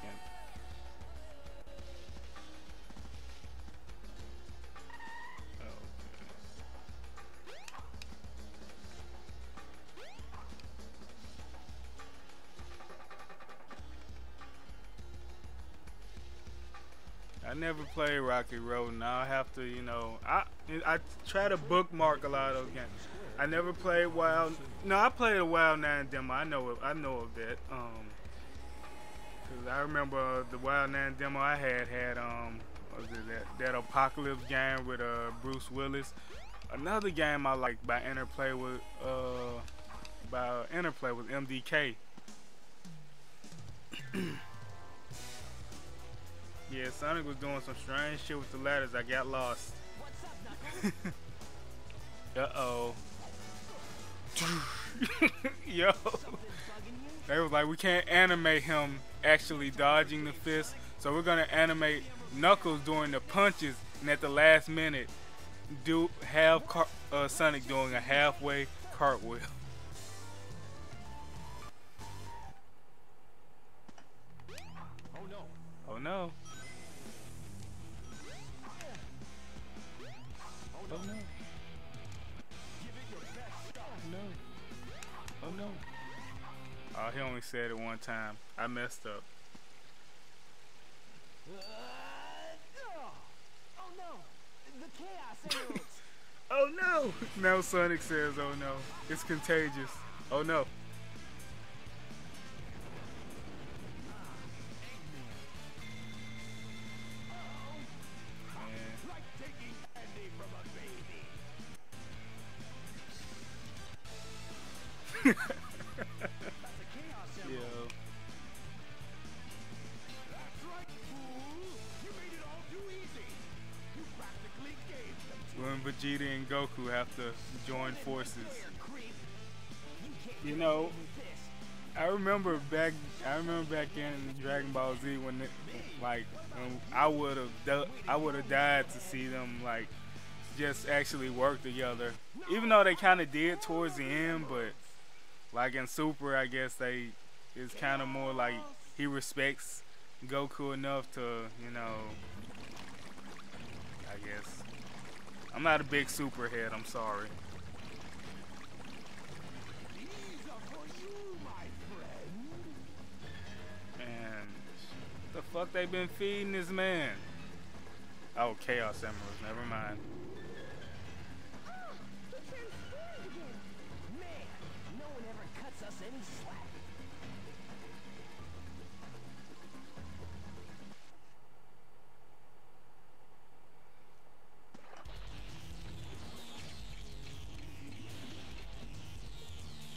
I never played Rocky Road, and I'll have to, you know, I try to bookmark a lot of those games. I never played Wild. No, I played a Wild 9 demo. I know of that. Cause I remember the Wild 9 demo I had what was it, that Apocalypse game with Bruce Willis. Another game I liked by Interplay was MDK. Yeah, Sonic was doing some strange shit with the ladders. I got lost. Uh-oh. Yo. They was like, we can't animate him actually dodging the fist, so we're gonna animate Knuckles doing the punches, and at the last minute, have Sonic doing a halfway cartwheel. Oh no. Oh no. Oh no. No. Oh no. Oh, he only said it one time. I messed up. Oh no. The chaos emeralds. Oh no. Now Sonic says, oh no. It's contagious. Oh no. Yo. When Vegeta and Goku have to join forces. You know, I remember back in Dragon Ball Z when I would have died to see them like just actually work together. Even though they kind of did towards the end, but Like in Super, I guess it's kind of more like he respects Goku enough to, you know, I guess. I'm not a big Super head, I'm sorry. These are for you, my friend. Man, what the fuck they been feeding this man? Oh, Chaos Emeralds, never mind. Ah! He transformed again! Man, no one ever cuts us any slack.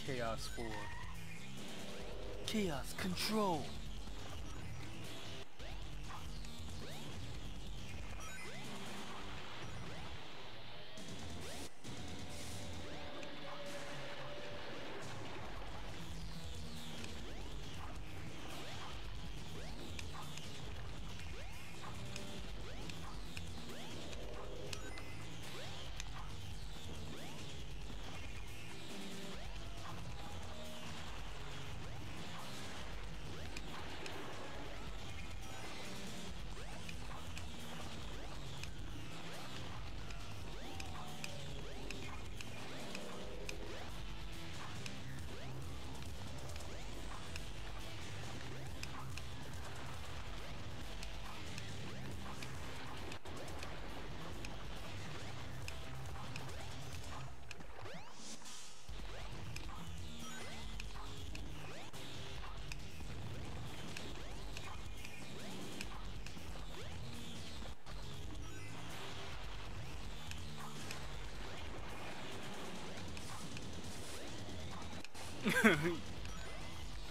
Chaos 4. Chaos Control.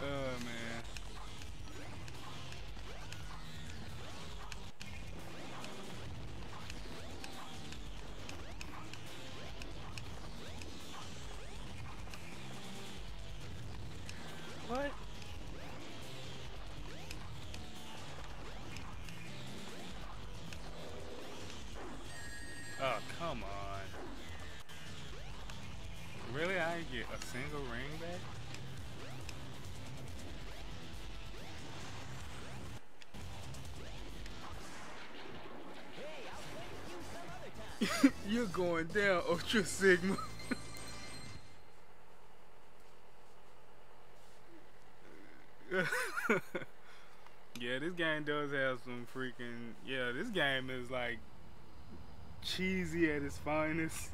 Oh man. What? Oh, come on. Really? I get a single ring back? Hey, I'll play with you some other time. You're going down, Ultra Sigma. Yeah, this game does have some freaking... Yeah, this game is like cheesy at its finest.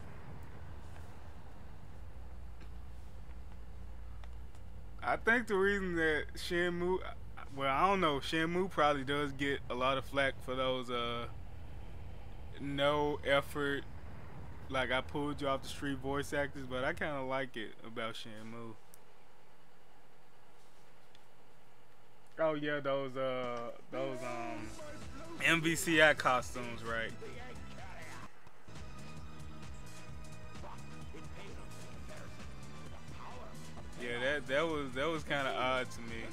I think the reason that Shenmue... Well, I don't know. Shenmue probably does get a lot of flack for those no effort, like I pulled you off the street voice actors, but I kind of like it about Shenmue. Oh yeah, those MVCI costumes, right? Yeah, that was kind of odd to me.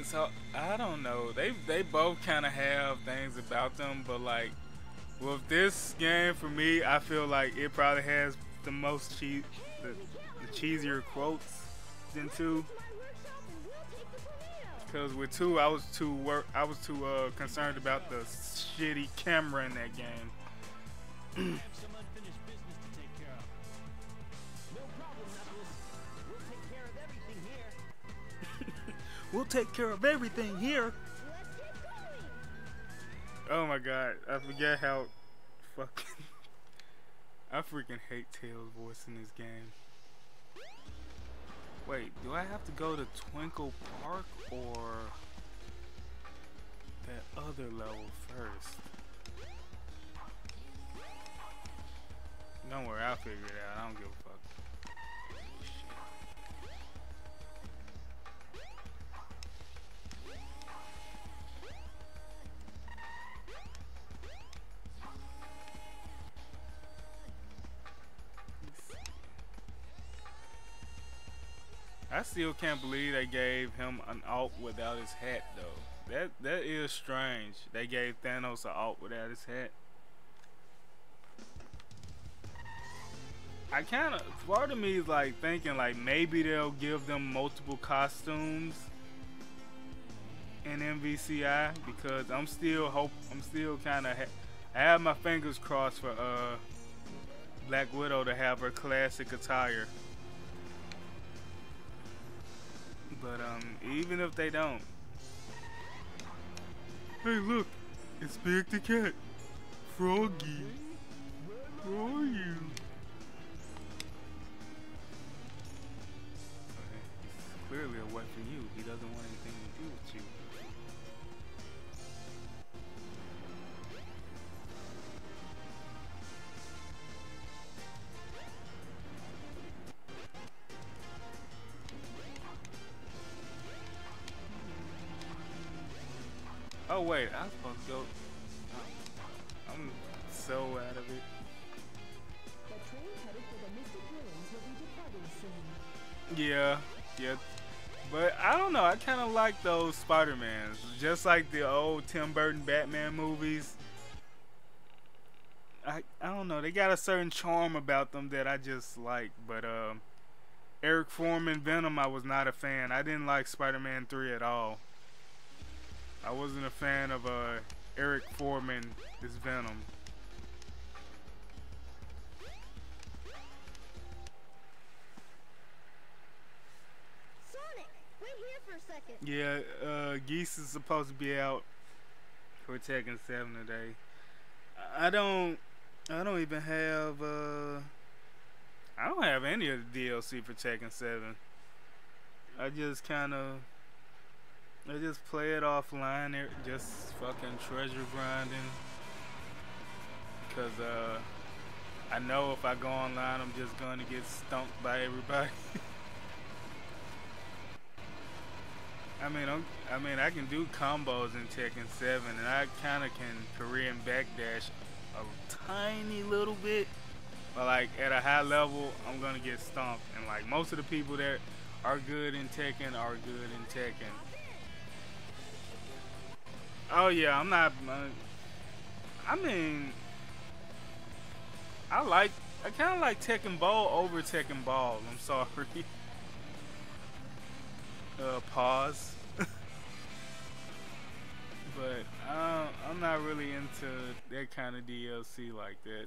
So I don't know. They both kind of have things about them, but like with this game, for me, I feel like it probably has the most the cheesier quotes than 2. Cause with 2, I was too concerned about the shitty camera in that game. I have some unfinished business to take care of. No problem, Knuckles. We'll take care of everything here. We'll take care of everything here. Let's get going! Oh my god, I forget how fucking... I freaking hate Tails' voice in this game. Wait, do I have to go to Twinkle Park or that other level first? Don't worry, I'll figure it out. I don't give a fuck. I still can't believe they gave him an alt without his hat though. That is strange. They gave Thanos an alt without his hat. I kind of, part of me is like thinking like maybe they'll give them multiple costumes in MVCI, because I'm still kind of I have my fingers crossed for Black Widow to have her classic attire. But even if they don't, hey look, it's Big the Cat, Froggy, where are you? Okay, he's clearly away from you. He doesn't want anything to do with you. Oh wait, I'm supposed to go. I'm so out of it. The train headed for the Mystic Ruins will be departing soon. Yeah, yeah. But I don't know, I kind of like those Spider-Mans. Just like the old Tim Burton Batman movies. I don't know, they got a certain charm about them that I just like. But Eric Foreman Venom, I was not a fan. I didn't like Spider-Man 3 at all. I wasn't a fan of Eric Foreman as Venom. Sonic, wait here for a second. Yeah, Geese is supposed to be out for Tekken 7 today. I don't even have I don't have any of the DLC for Tekken 7. I just play it offline, just fucking treasure grinding. Cause I know if I go online, I'm just gonna get stumped by everybody. I mean, I can do combos in Tekken 7, and I kind of can Korean backdash a tiny little bit, but like at a high level, I'm gonna get stomped. And like most of the people that are good in Tekken are good in Tekken. Oh yeah, I'm not. I mean, I kind of like Tekken Ball over Tekken Ball. I'm sorry. Pause. But I'm not really into that kind of DLC like that.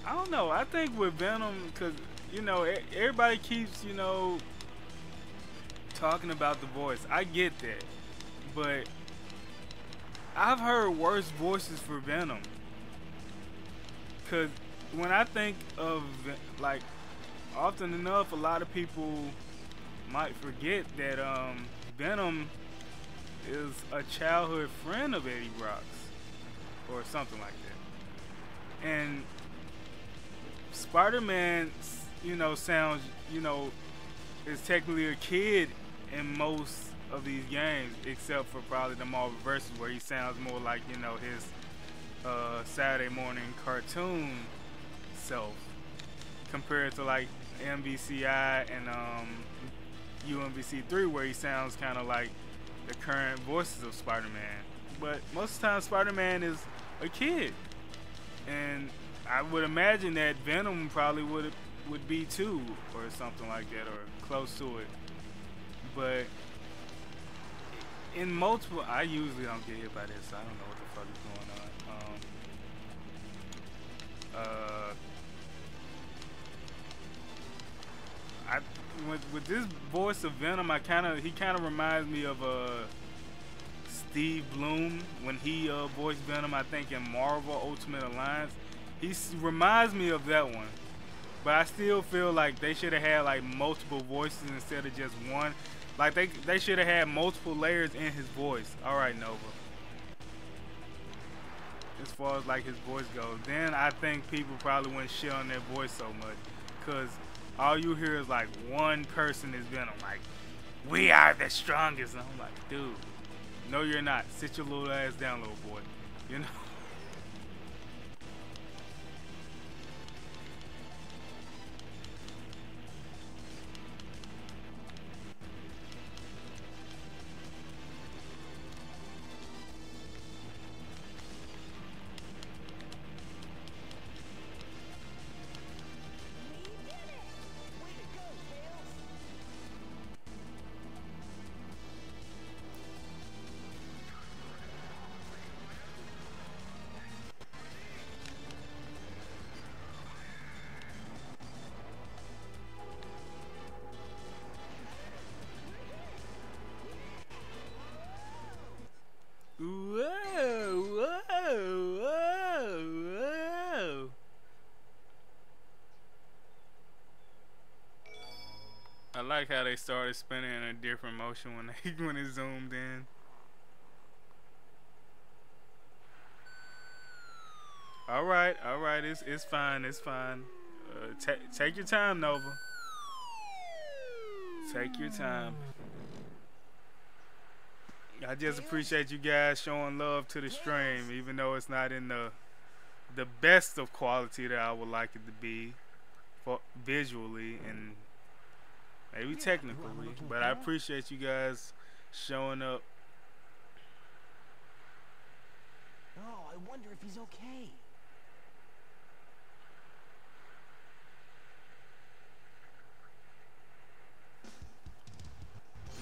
I don't know. I think with Venom, cause you know everybody keeps talking about the voice. I get that, but I've heard worse voices for Venom. Cause when I think of like, often enough, a lot of people might forget that Venom is a childhood friend of Eddie Brock's, or something like that. And Spider-Man, sounds, is technically a kid in most of these games, except for probably the Marvel vs. where he sounds more like, his Saturday morning cartoon self, compared to like MVCI and UMVC 3, where he sounds kind of like the current voices of Spider-Man. But most of the time, Spider-Man is a kid, and I would imagine that Venom probably would be too, or something like that, or close to it. But in multiple, I usually don't get hit by this, so I don't know what the fuck is going on. With this voice of Venom, he kind of reminds me of Steve Bloom when he voiced Venom, I think in Marvel Ultimate Alliance. He reminds me of that one, but I still feel like they should have had like multiple voices instead of just one. Like they should have had multiple layers in his voice. All right, Nova. As far as like his voice goes, then I think people probably wouldn't shit on their voice so much, cause all you hear is like one person is Venom, like, we are the strongest. And I'm like, dude, no you're not. Sit your little ass down, little boy. You know? like how they started spinning in a different motion when they when it zoomed in. All right, it's fine, it's fine. Take your time, Nova. Take your time. I just appreciate you guys showing love to the stream, even though it's not in the best of quality that I would like it to be, for visually and maybe technically. But I appreciate you guys showing up. Oh, I wonder if he's okay.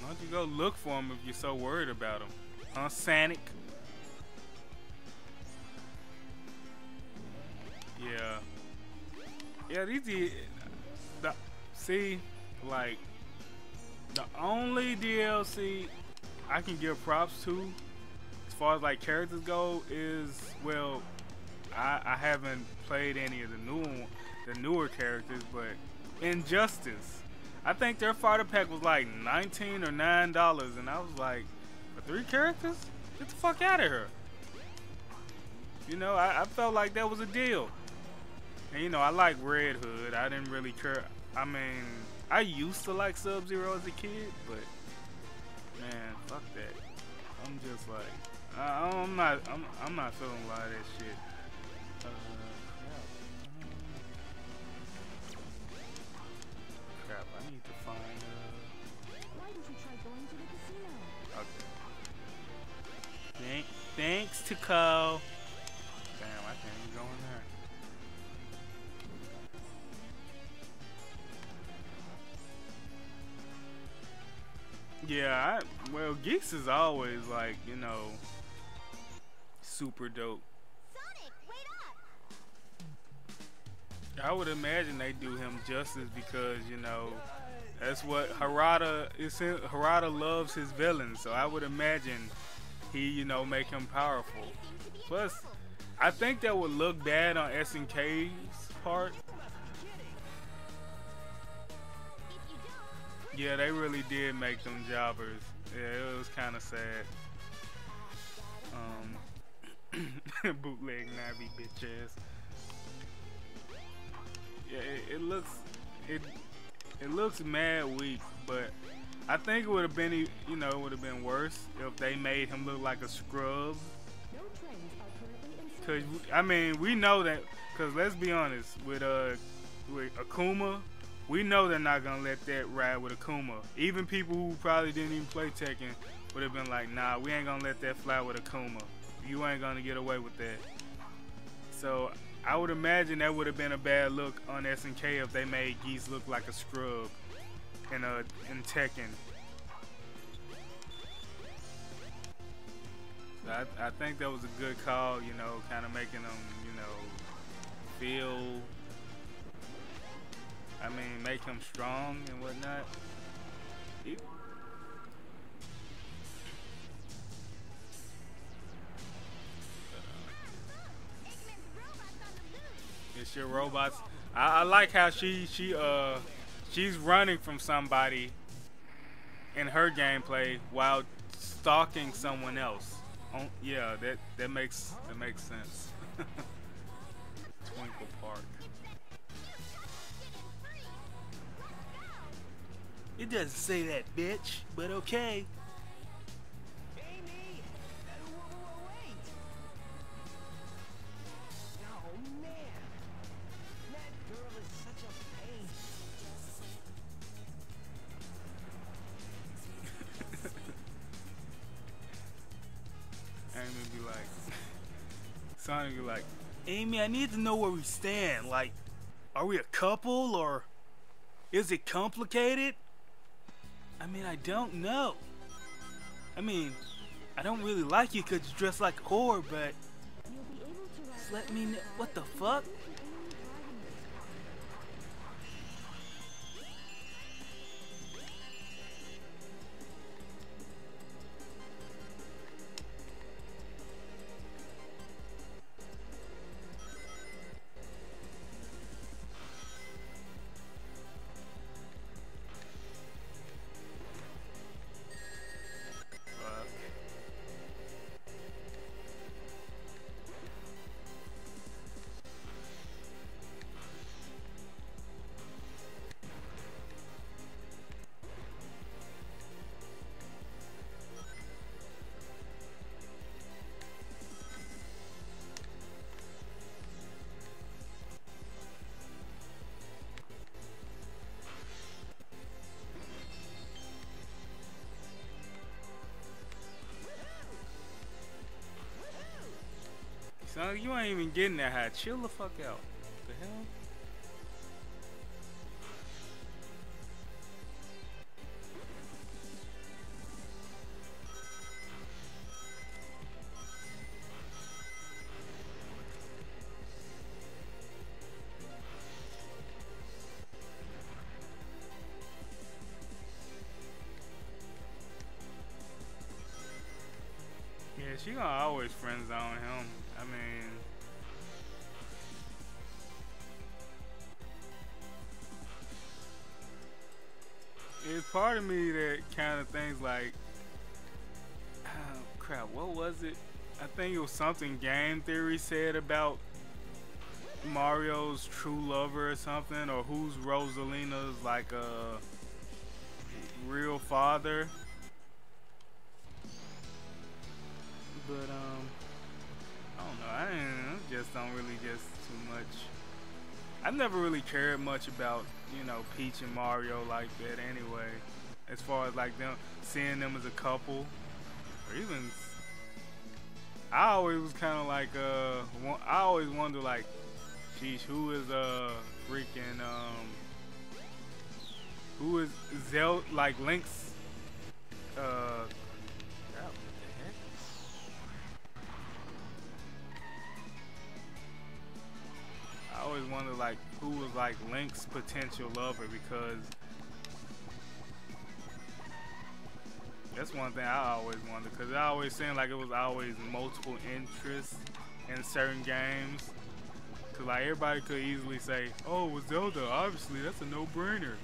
Why don't you go look for him if you're so worried about him? Huh, SANIC? Yeah. Yeah, see, like, the only DLC I can give props to, as far as like characters go, is, well, I haven't played any of the newer characters, but Injustice. I think their fighter pack was like $19 or $9, and I was like, for 3 characters? Get the fuck out of here. You know, I felt like that was a deal. And you know, I like Red Hood. I didn't really care. I mean, I used to like Sub-Zero as a kid, but man, fuck that. I'm just like, I'm not feeling a lot of that shit. Crap, I need to find. Why didn't you try going to the casino? Okay. Thanks to Cole. Damn, I can't even go in there. Yeah, well, Geeks is always like, you know, super dope. Sonic, wait up! I would imagine they do him justice because, you know, that's what Harada is. Harada loves his villains, so I would imagine he, you know, make him powerful. Plus, I think that would look bad on SNK's part. Yeah, they really did make them jobbers. Yeah, it was kind of sad. Bootleg Navi bitch ass. Yeah, it looks mad weak, but I think it would have been, you know, it would have been worse if they made him look like a scrub. Cause I mean, we know that. Cause let's be honest, with Akuma, we know they're not gonna let that ride with Akuma. Even people who probably didn't even play Tekken would have been like, nah, we ain't gonna let that fly with Akuma. You ain't gonna get away with that. So I would imagine that would have been a bad look on SNK if they made Geese look like a scrub in Tekken. So I think that was a good call, you know, kind of making them, you know, feel, I mean, make him strong and whatnot. It's your robots. I like how she's running from somebody in her gameplay while stalking someone else. Yeah, that makes sense. Twinkle Park. It doesn't say that, bitch, but okay. Amy! Wait! Oh, man! That girl is such a pain. Amy be like, Sonic be like, Amy, I need to know where we stand. Like, are we a couple or is it complicated? I mean, I don't know. I mean, I don't really like you because you dress like a whore, but just let me know. What the fuck? So you ain't even getting that high. Chill the fuck out. The hell? Yeah, she gonna always friend zone him. I mean, it's part of me that kind of thinks like, oh, crap, what was it? I think it was something Game Theory said about Mario's true lover or something, or who's Rosalina's like a real father. But I don't know. I just don't really just too much. I never really cared much about, you know, Peach and Mario like that anyway. As far as like them seeing them as a couple, or even I always was kind of like I always wonder like, geez, who is freaking who is Zelda, like Link's I always wonder like who was like Link's potential lover, because that's one thing I always wonder, because it always seemed like it was always multiple interests in certain games. Cause like everybody could easily say, oh, with Zelda, obviously that's a no-brainer.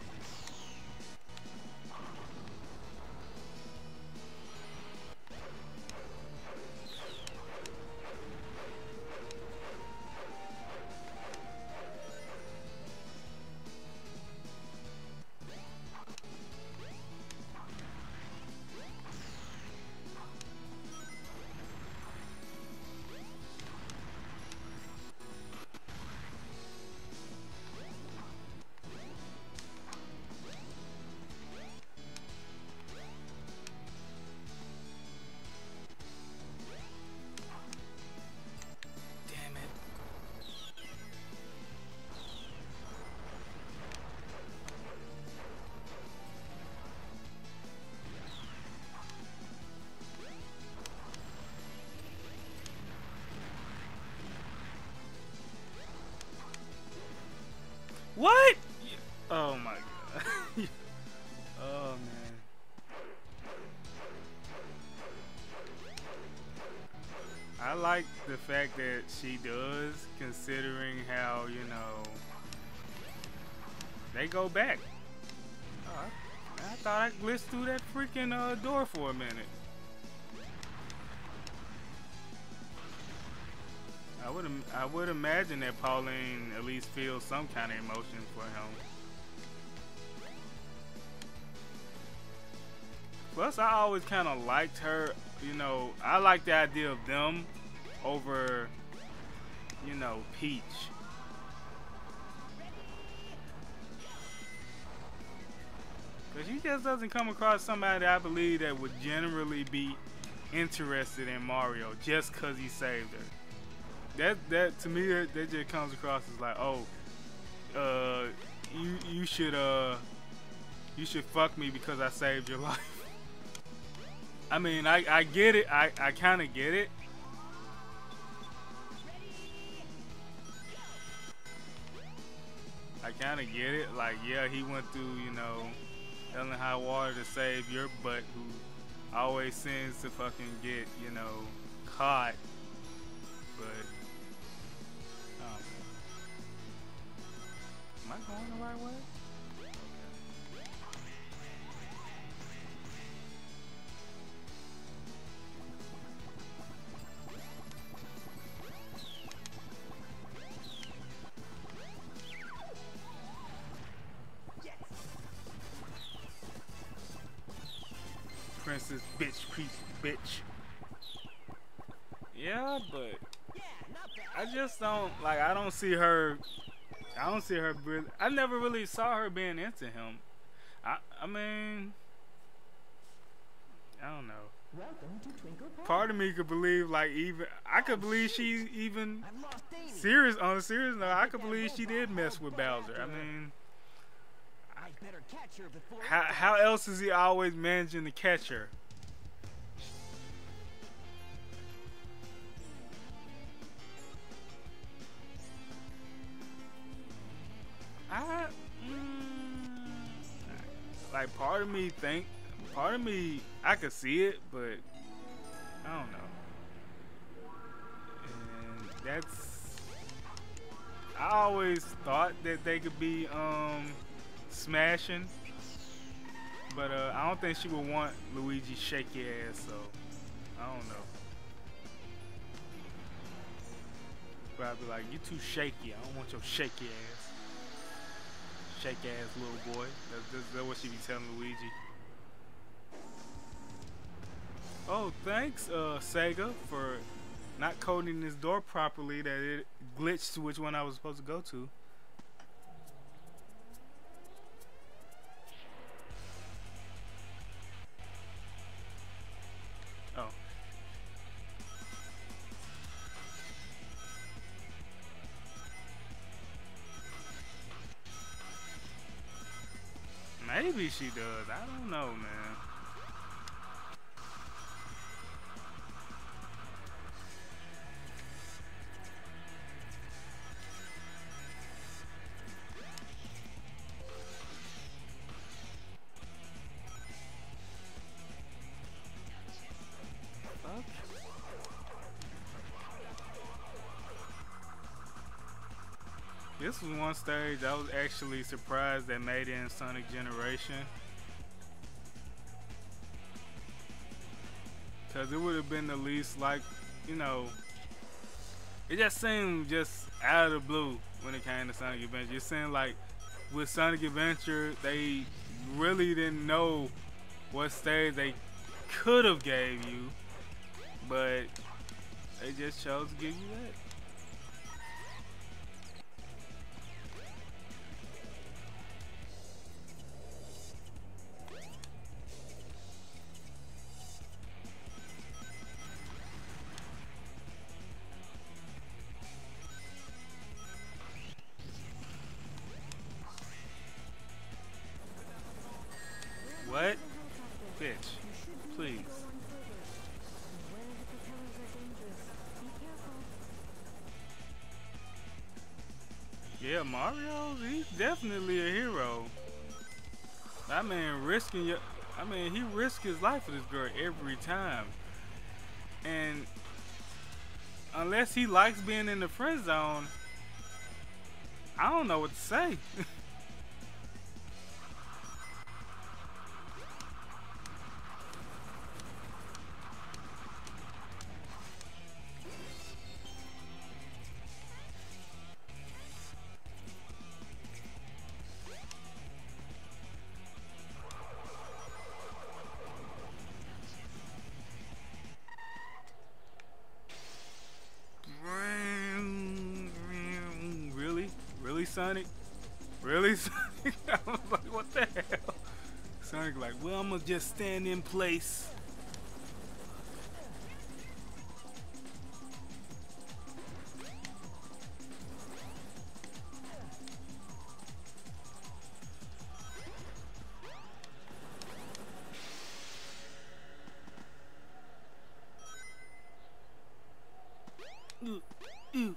What? Oh my god. Oh man. I like the fact that she does, considering how, you know, they go back. Oh, I thought I glitched through that freaking door for a minute. I would imagine that Pauline at least feels some kind of emotion for him. Plus, I always kind of liked her. You know, I like the idea of them over, you know, Peach. Because she just doesn't come across somebody I believe that would generally be interested in Mario just because he saved her. That to me, that just comes across as like, oh, you should fuck me because I saved your life. I mean, I get it. I kind of get it. I kind of get it. Like, yeah, he went through, you know, hell and high water to save your butt, who always seems to fucking get, you know, caught. But am I going the right way? Princess bitch, bitch. Yeah, but I just don't like. I don't see her. I don't see her. I never really saw her being into him. I mean, I don't know. Welcome to Twinkle Park. Part of me could believe, like, even I could believe she even I've lost Amy. serious on a serious note. I could believe she did mess with Bowser. I mean, I better catch her before. how else is he always managing to catch her? Like, part of me I could see it, but I don't know. And I always thought that they could be smashing, but I don't think she would want Luigi's shaky ass, so I don't know. Probably like, you too shaky. I don't want your shaky ass. Shake ass little boy. That's what she be telling Luigi. Oh, thanks, Sega, for not coding this door properly, that it glitched to which one I was supposed to go to. Oh. Maybe she does. I don't know, man. Fuck. This was one stage I was actually surprised that made it in Sonic Generation. Cause it would have been the least, like, you know, it just seemed just out of the blue when it came to Sonic Adventure. It seemed like with Sonic Adventure, they really didn't know what stage they could have gave you, but they just chose to give you that. What? Bitch. Please. Yeah, Mario, he's definitely a hero. I mean, he risked his life for this girl every time. And unless he likes being in the friend zone, I don't know what to say. Sonic? Really, Sonic? I was like, what the hell? Sonic like, well, I'm gonna just stand in place. Oof.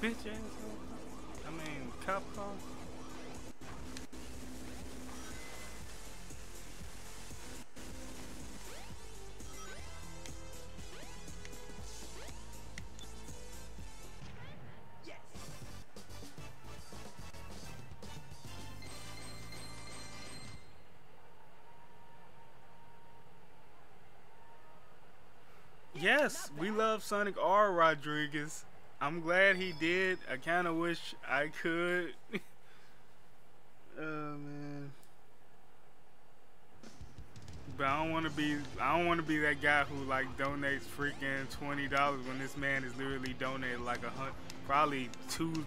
Bitch asshole. I mean, cop car. Yes, we love Sonic R. Rodriguez. I'm glad he did. I kind of wish I could. Oh man. But I don't want to be that guy who like donates freaking $20 when this man is literally donated like probably $200,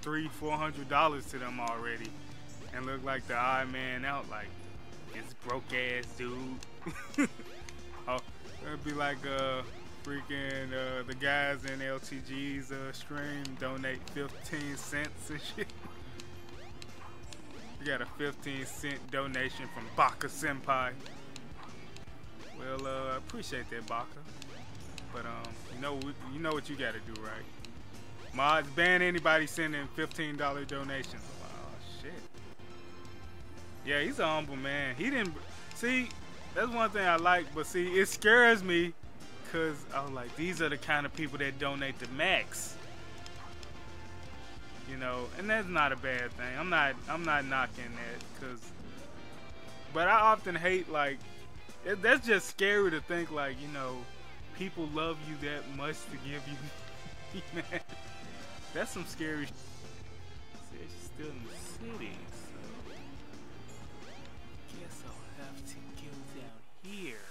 $300, $400 to them already, and look like the odd man out, like this broke ass dude. Oh, it'd be like freaking the guys in LTG's stream donate 15 cents and shit. We got a 15-cent donation from Baka-Senpai. Well, I appreciate that, Baka. But you know what you gotta do, right? Mods, ban anybody sending $15 donations. Oh shit. Yeah, he's a humble man. He didn't see. That's one thing I like, but see, it scares me, cause I was like, these are the kind of people that donate to Max. You know, and that's not a bad thing. I'm not knocking that, cause. But I often hate like. That's just scary to think, like, you know, people love you that much to give you. Man, that's some scary shit. See, she's still in the city, so guess I'll have to go down here.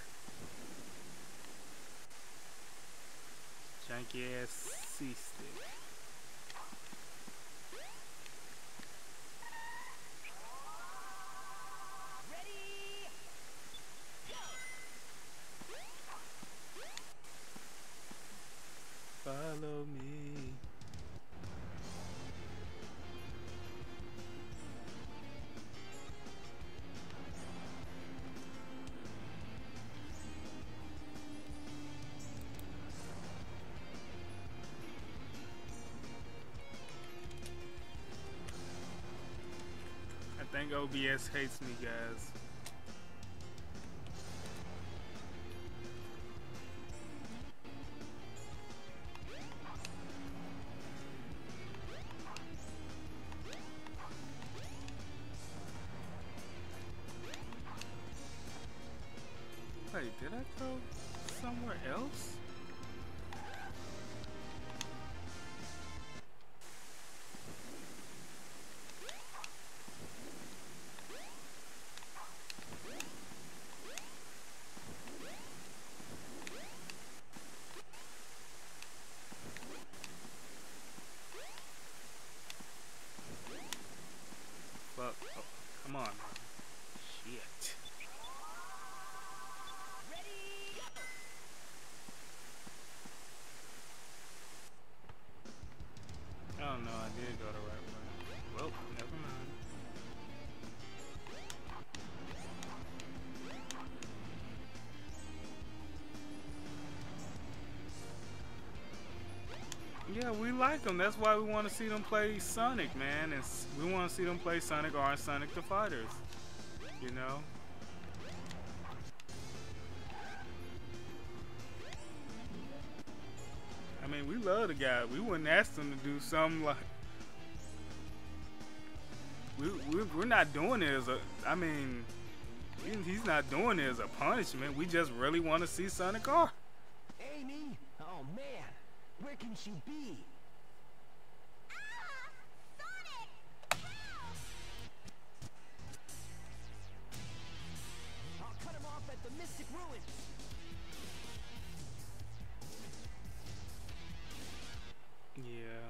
Janky ass C-stick. Follow me. I think OBS hates me, guys. Wait, did I go somewhere else? Fuck. Oh, come on. Shit. Oh no, I did go the right way. Well, never mind. Yeah, we like them. That's why we want to see them play Sonic, man. And we want to see them play Sonic or Sonic the Fighters. You know? I mean, we love the guy. We wouldn't ask him to do something like... We're not doing it as a... I mean, he's not doing it as a punishment. We just really want to see Sonic R. Amy? Oh man, where can she be? Sonic! I'll cut him off at the Mystic Ruins. Yeah,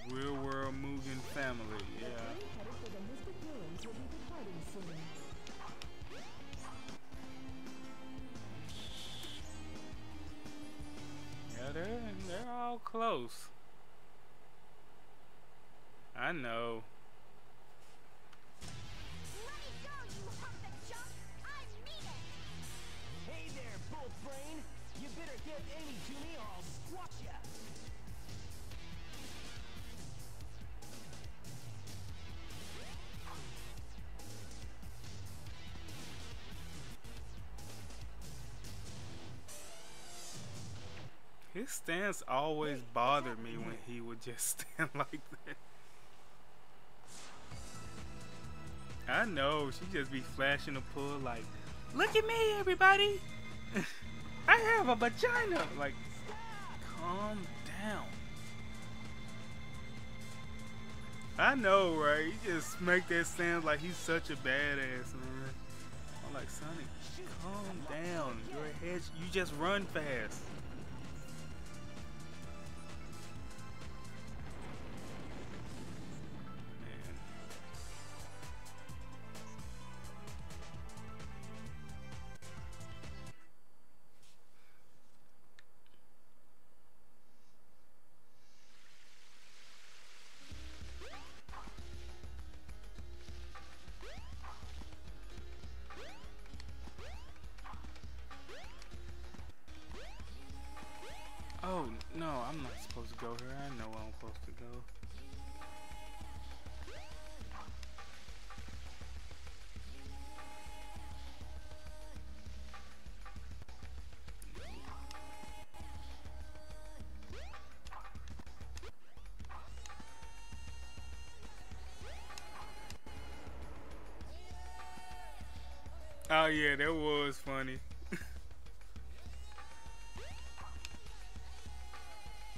the real world Mugen family, yeah. Headed for the Mystic Ruins will be departing soon. Yeah, they're all close. I know. Let it go, you hump and chump! I mean it! Hey there, Bull Brain. You better get Amy to me or I'll squash ya. His stance always bothered me when he would just stand like that. I know, she just be flashing a pull like, look at me everybody! I have a vagina! Like, calm down. I know, right? He just make that sound like he's such a badass, man. I'm like, Sonic, calm down. You're a hedge. You just run fast. Man. Oh, no, I'm not supposed to go here. I know where I'm supposed to go. Oh, yeah, that was funny.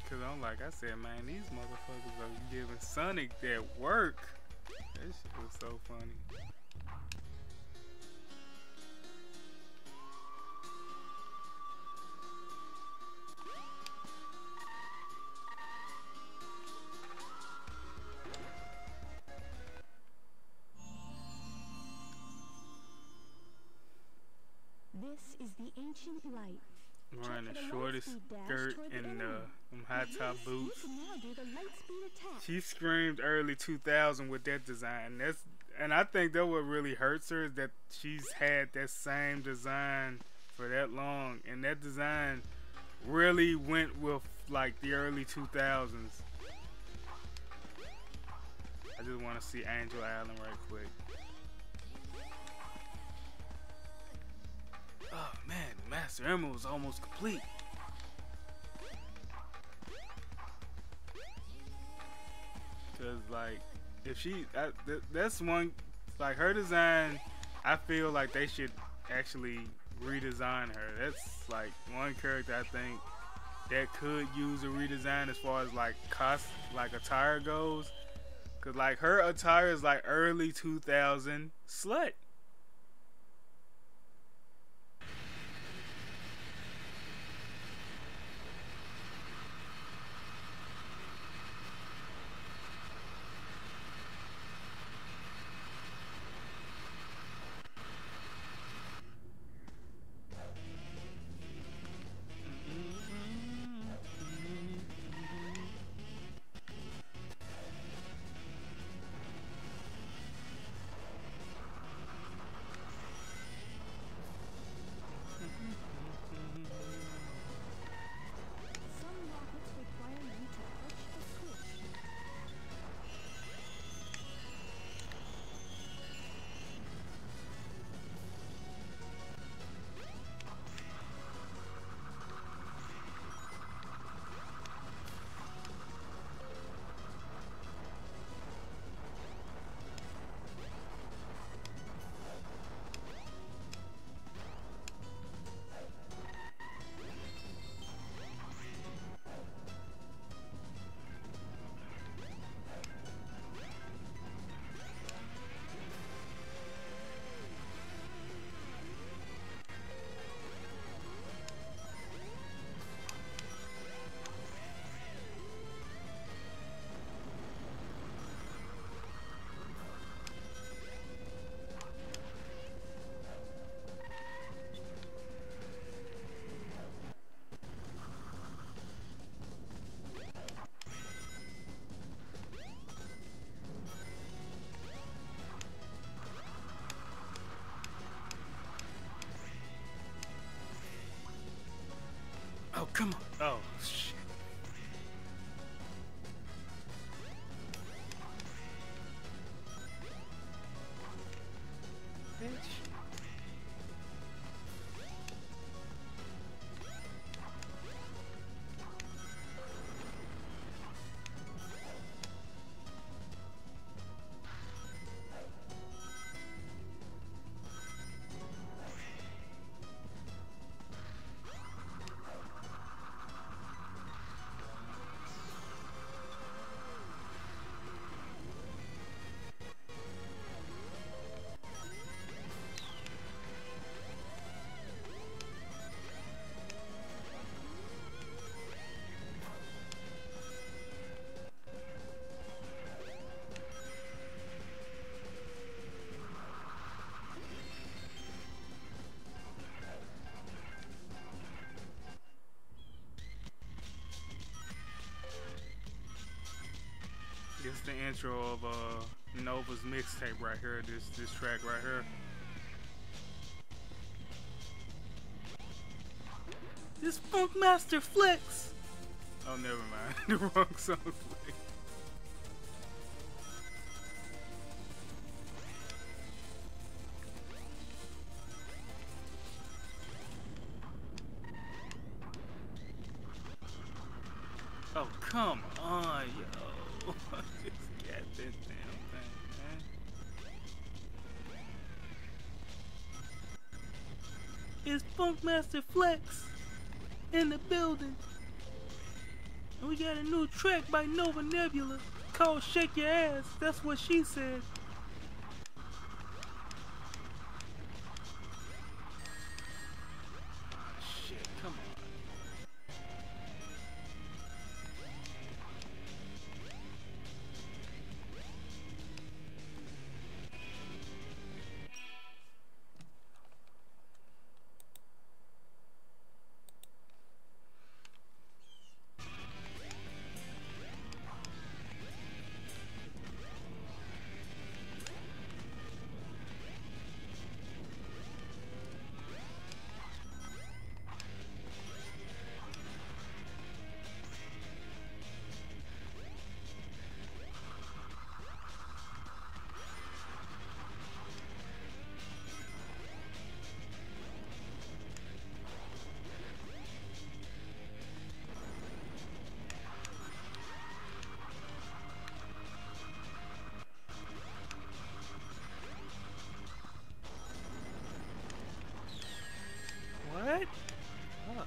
Cause I'm like I said, man, these motherfuckers are giving Sonic that work. That shit was so funny. This is the ancient light. Wearing the shortest skirt and them high top boots. She screamed early 2000 with that design. And I think that what really hurts her is that she's had that same design for that long, and that design really went with like the early 2000s. I just want to see Angel Island right quick. Oh man, Master Emerald is almost complete. Cause like, if she, that's one, like her design, I feel like they should actually redesign her. That's like one character I think that could use a redesign as far as like like attire goes. Cause like her attire is like early 2000 slut. Oh, come on. Oh, shit. Bitch. It's the intro of Nova's mixtape right here. This track right here. This Funkmaster Flex. Oh, never mind. The wrong song. Oh, come on, yo. Just got this damn thing, man. It's Funkmaster Flex in the building. And we got a new track by Nova Nebula called Shake Your Ass. That's what she said. Shit, come on. What? Fuck.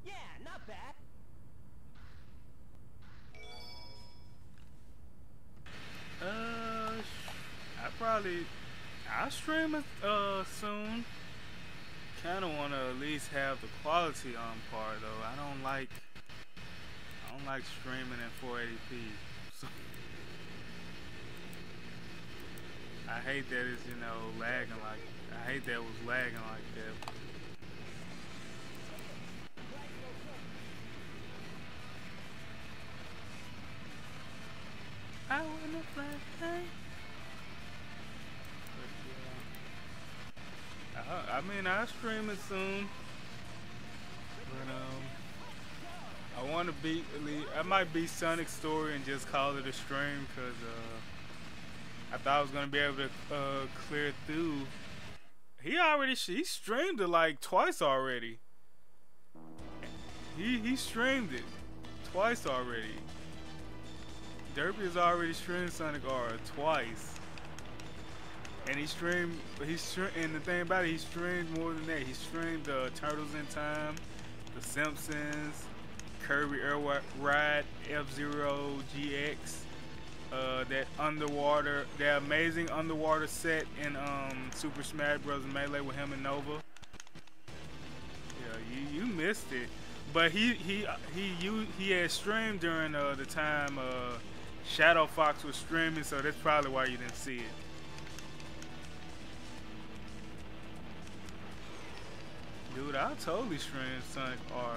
Yeah, not bad. I'll stream it soon. Kinda wanna at least have the quality on par though. I don't like streaming in 480p. So I hate that it's, lagging like, I hate that it was lagging like that. I wanna fly high. I mean, I'll stream it soon. But, I want to beat, I might beat Sonic's story and just call it a stream, because I thought I was going to be able to clear through. He streamed it like twice already. He streamed it twice already. Derpy has already streamed Sonic R twice. And he streamed, and the thing about it, he streamed more than that. He streamed Turtles in Time, The Simpsons, Kirby Air Ride, F-Zero GX, that amazing underwater set in Super Smash Bros. Melee with him and Nova. Yeah, you missed it. But he had streamed during the time Shadow Fox was streaming, so that's probably why you didn't see it. Dude, I'll totally stream Sonic R.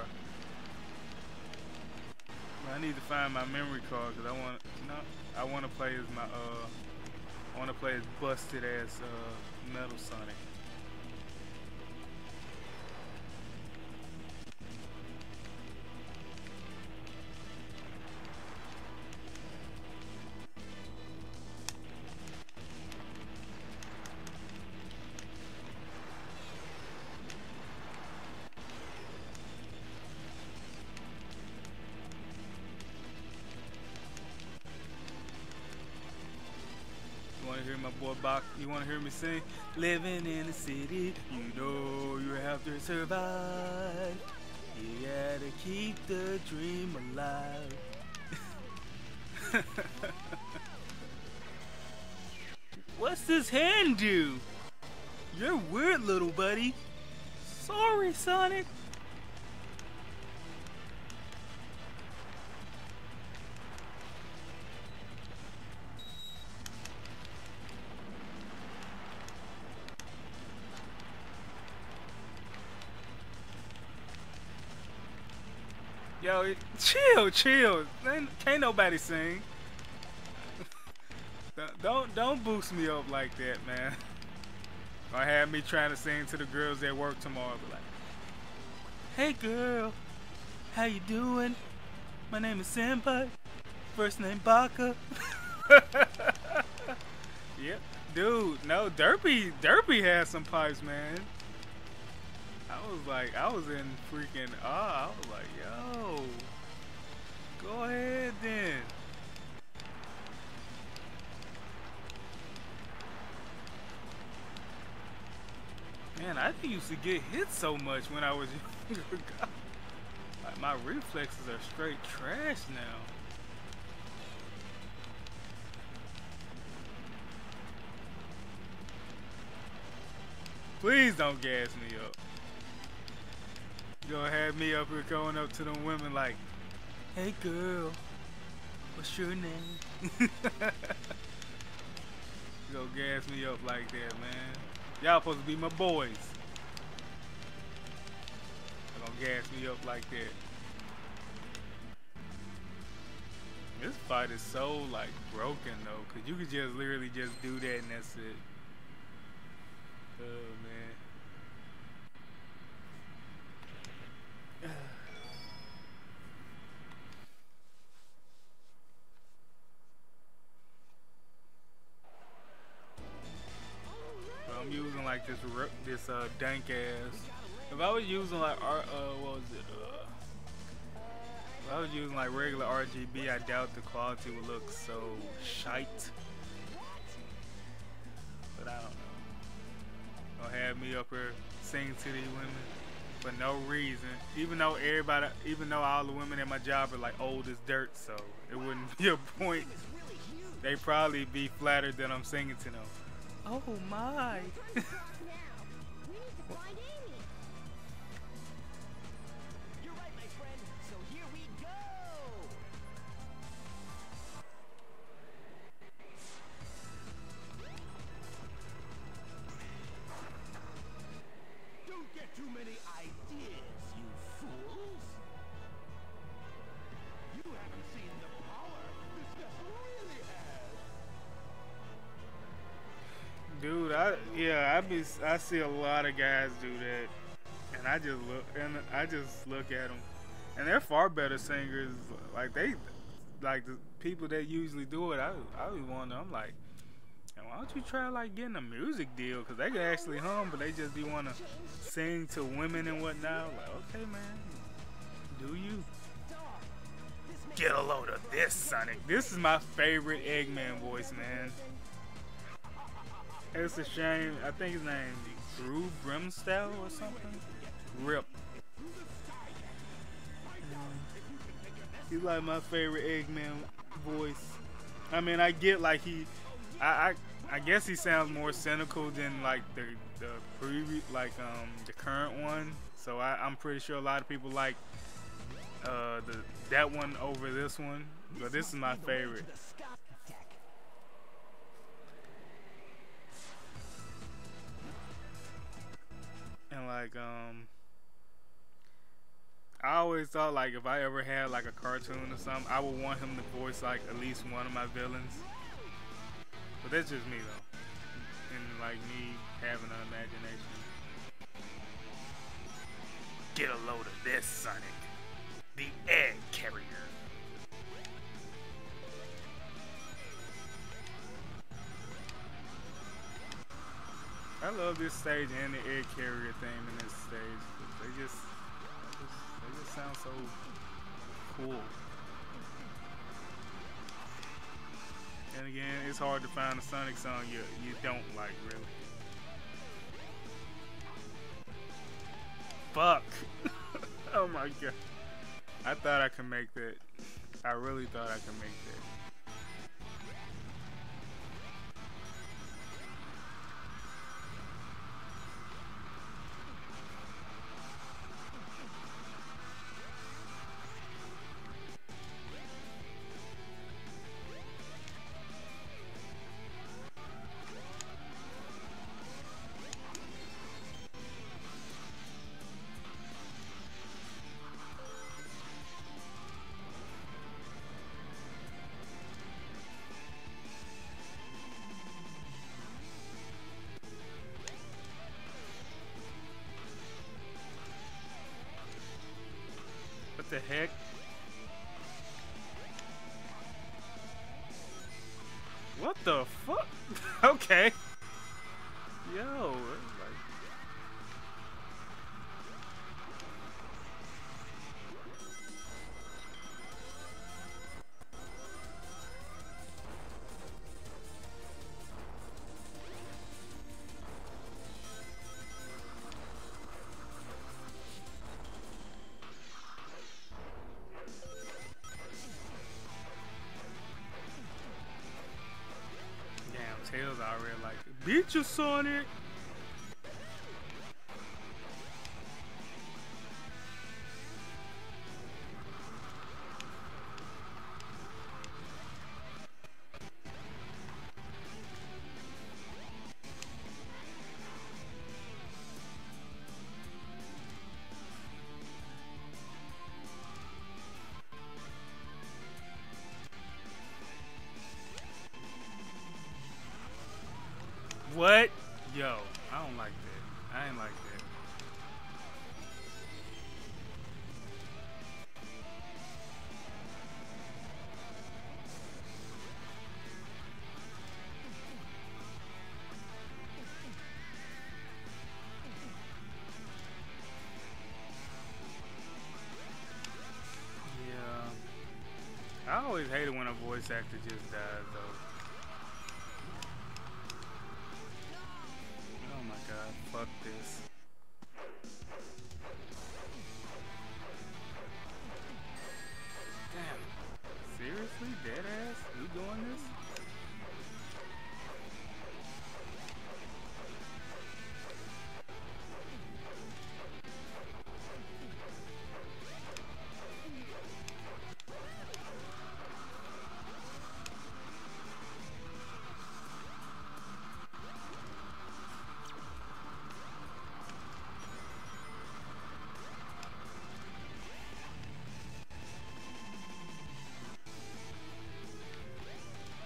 But I need to find my memory card because I want to play as I want to play as busted ass Metal Sonic. You wanna hear my boy Baka? You wanna hear me sing? Living in the city, you know you You have to survive. You gotta keep the dream alive. What's this hand do? You're weird, little buddy. Sorry, Sonic. Yo, chill. Can't nobody sing. Don't boost me up like that, man. Or have me trying to sing to the girls at work tomorrow. Be like, hey girl, how you doing? My name is Senpai. First name Baka. Yep, dude. No, Derpy has some pipes, man. I was in freaking awe. I was like, yo, go ahead then. Man, I didn't used to get hit so much when I was younger. Like, my reflexes are straight trash now. Please don't gas me up. You're gonna have me up here going up to them women like, hey girl, what's your name? You gonna gas me up like that, man. Y'all supposed to be my boys. You're gonna gas me up like that. This fight is so like broken though, cause you could just literally just do that and that's it. Oh man. I'm using like this dank ass. If I was using like what was it? If I was using like regular RGB, I doubt the quality would look so shite. But I don't know. Gonna have me up here singing to these women for no reason. Even though all the women at my job are like old as dirt, so it wouldn't be a point. They probably be flattered that I'm singing to them. Oh my. You're right, my friend. So here we go. Don't get too many ideas, you fools. You haven't seen the power this vessel really has. Dude, I see a lot of guys do that, and I just look at them, and they're far better singers. Like the people that usually do it. I was wondering. I'm like, why don't you try like getting a music deal? Cause they can actually hum, but they just be wanna sing to women and whatnot. Like, okay, man, do you? Get a load of this, Sonic. This is my favorite Eggman voice, man. It's a shame. I think his name is Drew Brimstell or something. Rip. He's like my favorite Eggman voice. I mean, I get like I guess he sounds more cynical than like the previous, like the current one. So I'm pretty sure a lot of people like that one over this one. But this is my favorite. And like I always thought like if I ever had like a cartoon or something, I would want him to voice like at least one of my villains. But that's just me though. And like me having an imagination. Get a load of this, Sonic. The egg carrier. I love this stage and the egg carrier theme in this stage. They just sound so cool. And again, it's hard to find a Sonic song you don't like, really. Fuck. Oh my god. I thought I could make that. I really thought I could make that. What the heck? What the fuck? Okay. Yo, it's like... Tails already like, beat you, Sonic. What? Yo, I don't like that. I ain't like that. Yeah. I always hate it when a voice actor just dies, though. Oh my god, fuck this. Damn. Seriously? Deadass? You doing this?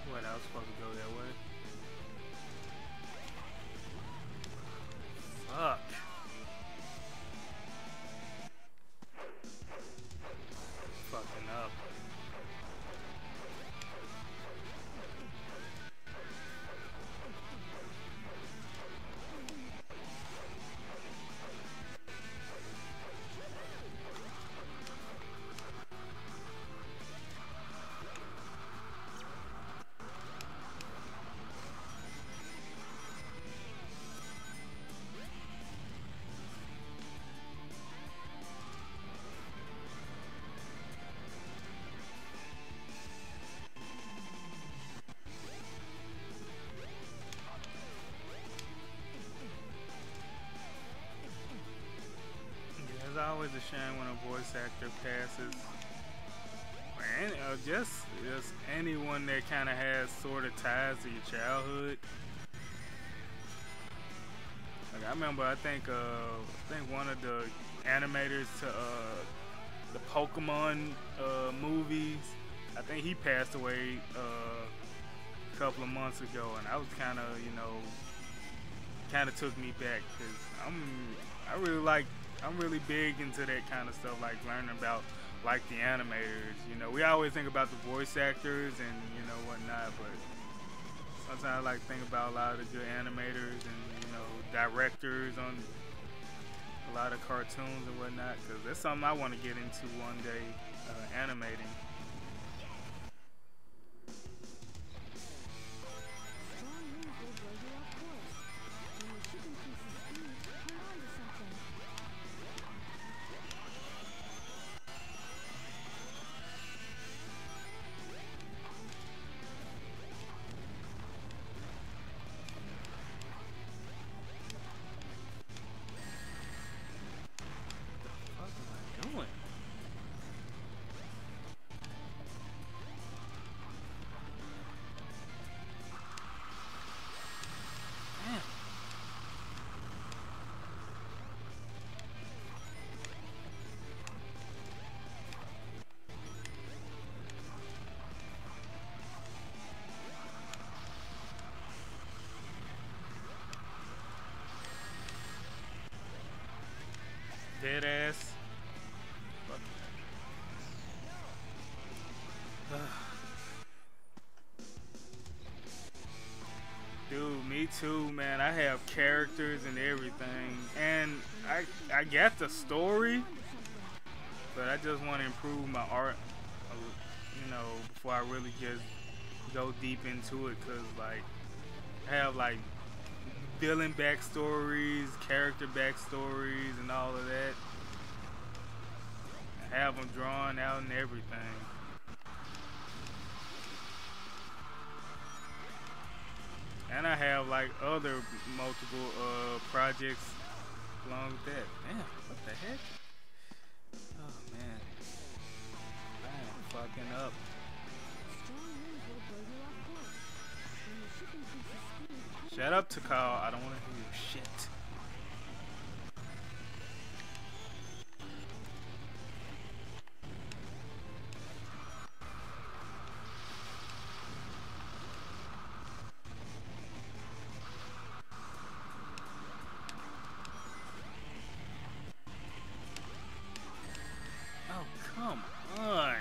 What, I was supposed to go that way? Fuck. Fucking up. It's always a shame when a voice actor passes. And just anyone that kind of has sort of ties to your childhood. Like I remember, I think one of the animators to the Pokemon movies, I think he passed away a couple of months ago, and I was kind of took me back because I'm really big into that kind of stuff, like learning about like the animators. You know, we always think about the voice actors and whatnot, but sometimes I like to think about a lot of the good animators and directors on a lot of cartoons and whatnot, because that's something I want to get into one day, animating. Dead ass. Fuck that. Dude, me too, man. I have characters and everything, and I got the story, but I just want to improve my art, you know, before I really just go deep into it. Cause like I have like villain backstories, character backstories, and all of that. I have them drawn out and everything. And I have like other multiple projects along with that. Damn, what the heck? Oh man, I am fucking up. Shut up, Takal. I don't want to hear your shit. Oh, come on.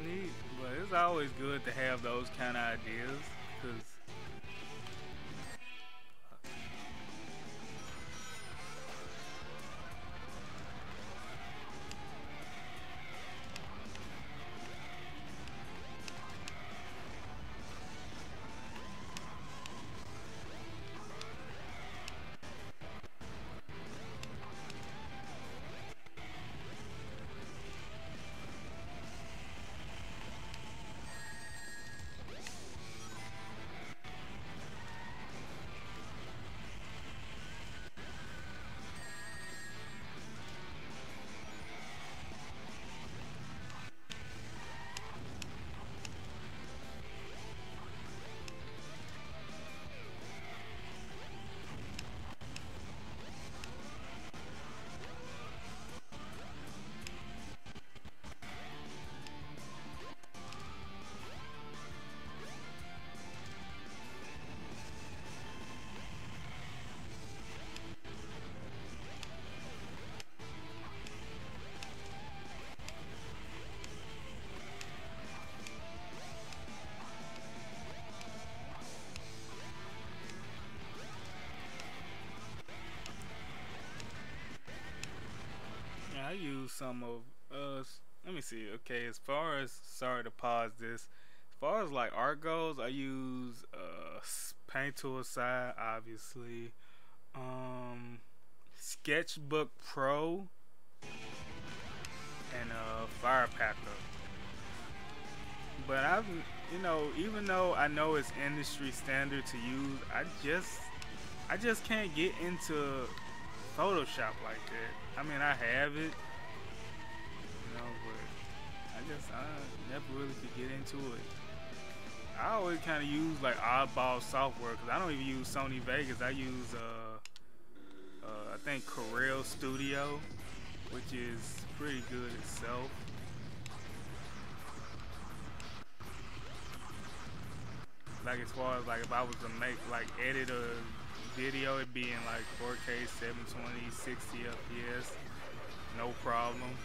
Neat, but it's always good to have those kind of ideas, because I use some of let me see. Okay, as far as, sorry to pause this, as far as like art goes, I use Paint Tool Side, obviously, Sketchbook Pro, and Firepacker. But I've, you know, even though I know it's industry standard to use, I just can't get into Photoshop like that. I mean, I have it, you know, but I never really could get into it. I always kind of use like oddball software, because I don't even use Sony Vegas. I use I think Corel Studio, which is pretty good itself. Like as far as like if I was to make like edit a video, it'd be in like 4K 720 60 FPS, no problem.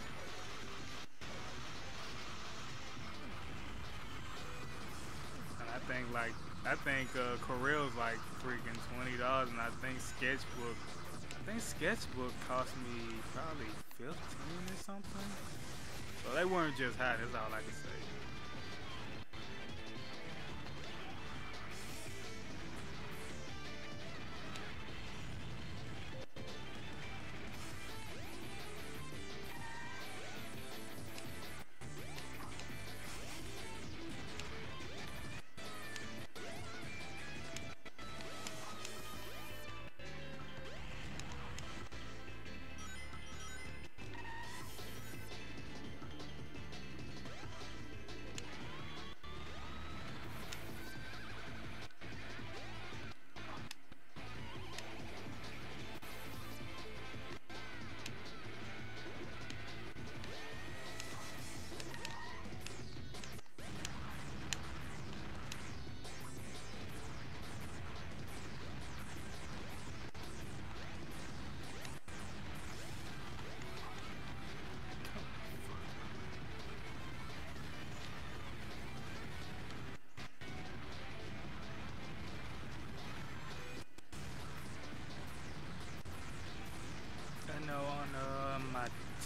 And I think Corel's like freaking $20, and I think Sketchbook cost me probably 15 or something. So they weren't just hot, that's all I can say.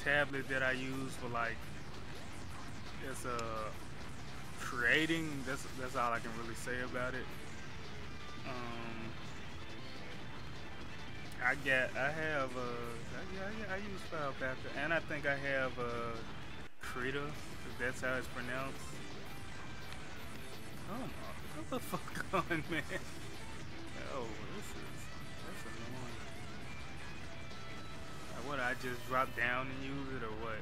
tablet that I use for like it's creating. That's all I can really say about it. I use File Factor, and I think I have Krita, if that's how it's pronounced. Oh my, what the fuck on, man? Oh, that's annoying. Like, what, I just drop down and use it, or what?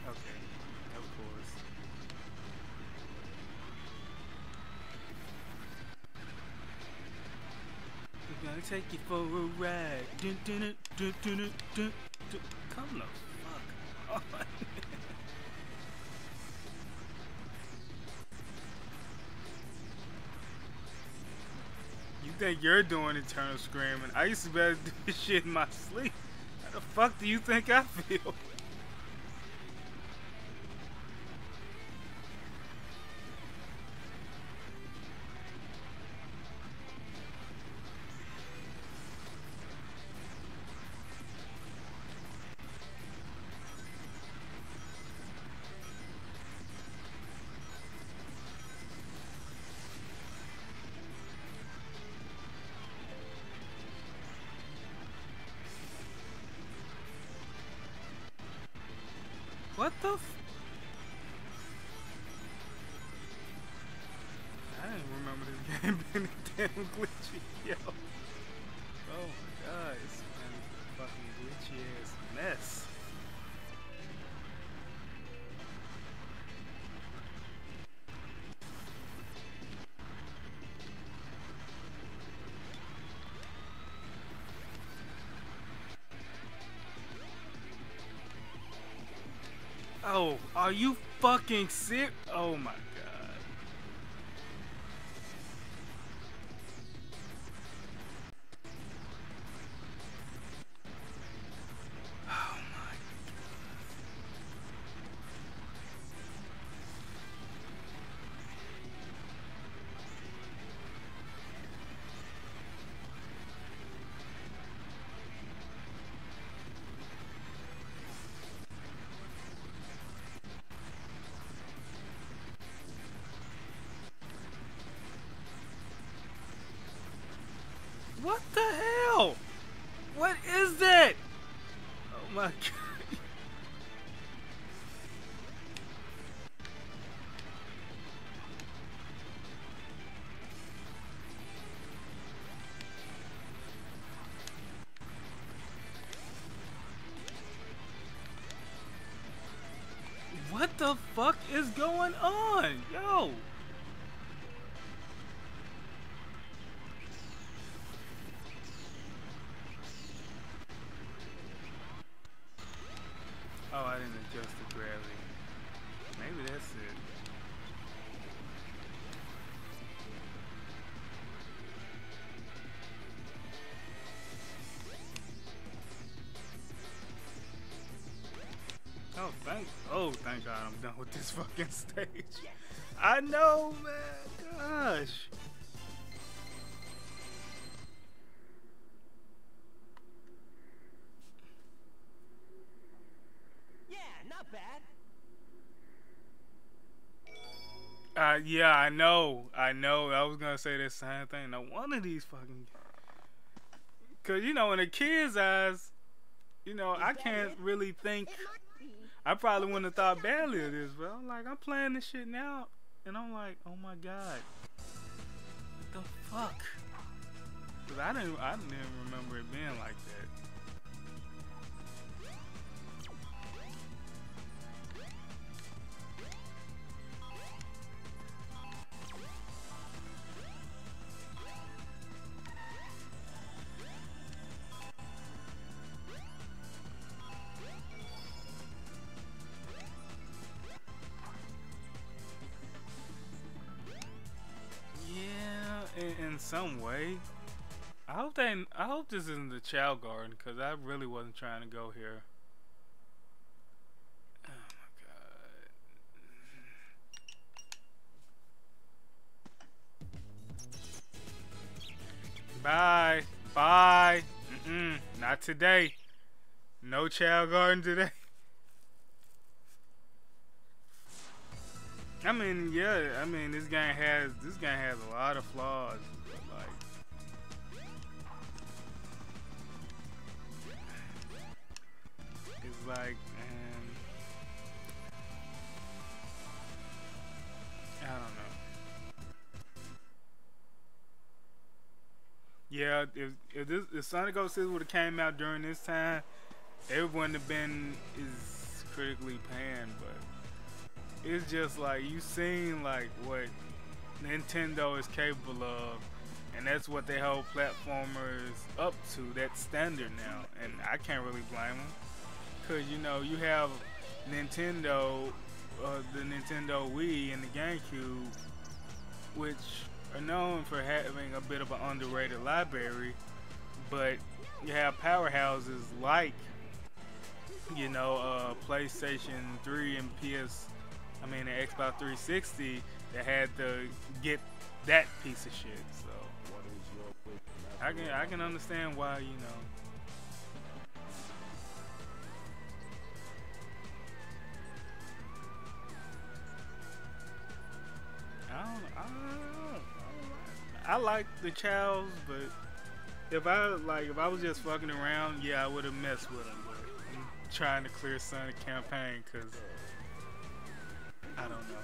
Okay, of course. We're gonna take you for a ride. Dun, dun, dun, dun, dun, dun, dun, dun. Come the fuck on. You think you're doing eternal screaming? I used to be able to do this shit in my sleep. How the fuck do you think I feel? What the f— I didn't remember this game being damn glitchy, yo. Oh my god, it's a fucking glitchy ass mess. Oh, are you fucking sick? Oh my god. Oh my What the hell? What is that? Oh my god. What the fuck is going on? Yo. Oh, I didn't adjust the gravity. Maybe that's it. Thank God I'm done with this fucking stage. I know, man. Gosh. Yeah, not bad. Yeah, I know. I was gonna say the same thing. Now, one of these fucking, cause you know, in a kid's eyes, you know, I can't really think. I probably wouldn't have thought badly of this, but I'm like, I'm playing this shit now, and I'm like, oh my god, what the fuck? Cause I didn't remember it being like that. In some way. I hope this isn't the child garden, because I really wasn't trying to go here. Oh my god. Bye. Bye. Not today. No child garden today. I mean, yeah. I mean, this game has a lot of flaws. But like, it's like, I don't know. Yeah, if Sonic 06 would have came out during this time, it wouldn't have been as critically panned. But it's just like you seen like what Nintendo is capable of, and that's what they hold platformers up to. That standard now, and I can't really blame them, cause you know you have Nintendo, the Nintendo Wii and the GameCube, which are known for having a bit of an underrated library, but you have powerhouses like, you know, PlayStation 3 and the Xbox 360 that had to get that piece of shit. So I can understand why, you know. I like the chows, but if I was just fucking around, yeah, I would have messed with them. But I'm trying to clear Sonic campaign, cause I don't know.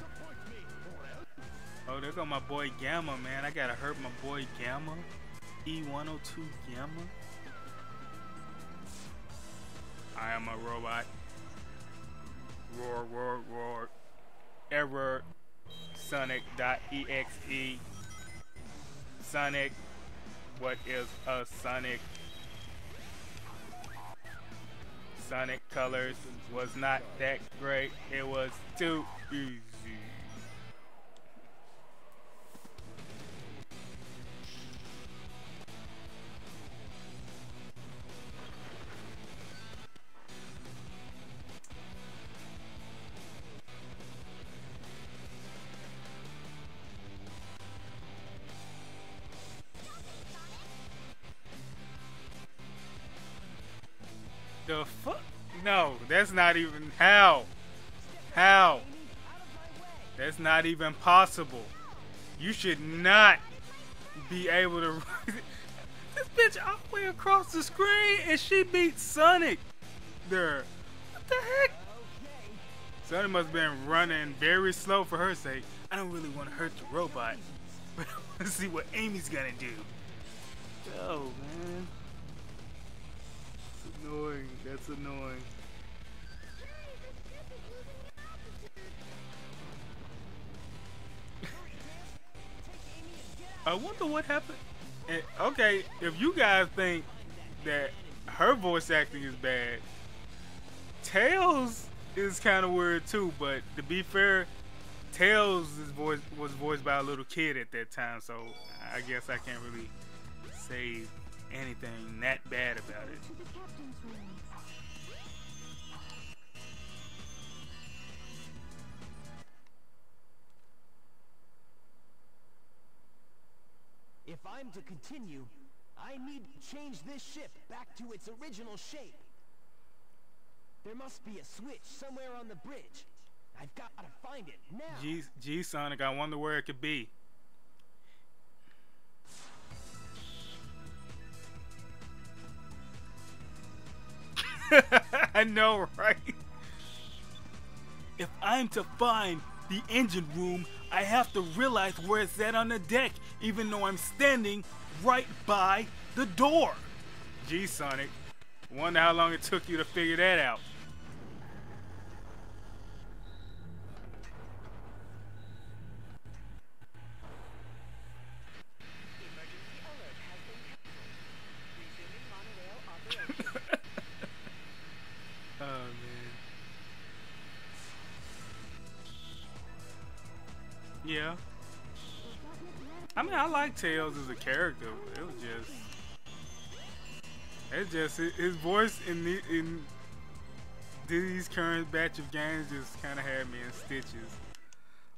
Oh, there go my boy Gamma, man. I gotta hurt my boy Gamma. E102 Gamma. I am a robot. Roar, roar, roar. Error. Sonic.exe. Sonic. What is a Sonic? Sonic Colors was not that great. It was too easy. The fuck? No, that's not even how. How? That's not even possible. You should not be able to. This bitch all the way across the screen and she beat Sonic there. What the heck? Sonic must have been running very slow for her sake. I don't really want to hurt the robot, but I want to see what Amy's gonna do. Oh, man. Annoying. That's annoying. I wonder what happened. And, okay, if you guys think that her voice acting is bad, Tails is kind of weird too. But to be fair, Tails' voice was voiced by a little kid at that time, so I guess I can't really say anything that bad about it. If I'm to continue, I need to change this ship back to its original shape. There must be a switch somewhere on the bridge. I've got to find it now. Gee, Sonic, I wonder where it could be. I know, right? If I'm to find the engine room, I have to realize where it's at on the deck, even though I'm standing right by the door. Gee, Sonic, wonder how long it took you to figure that out. Oh, man. Yeah. I mean, I like Tails as a character. It's just his voice in these current batch of games just kind of had me in stitches.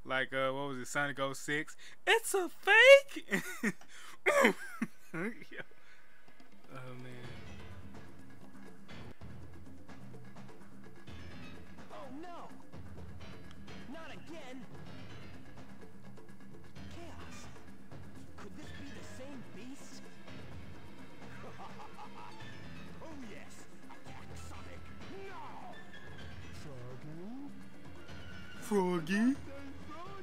Like, what was it, Sonic 06? It's a fake! Oh, man. Froggy.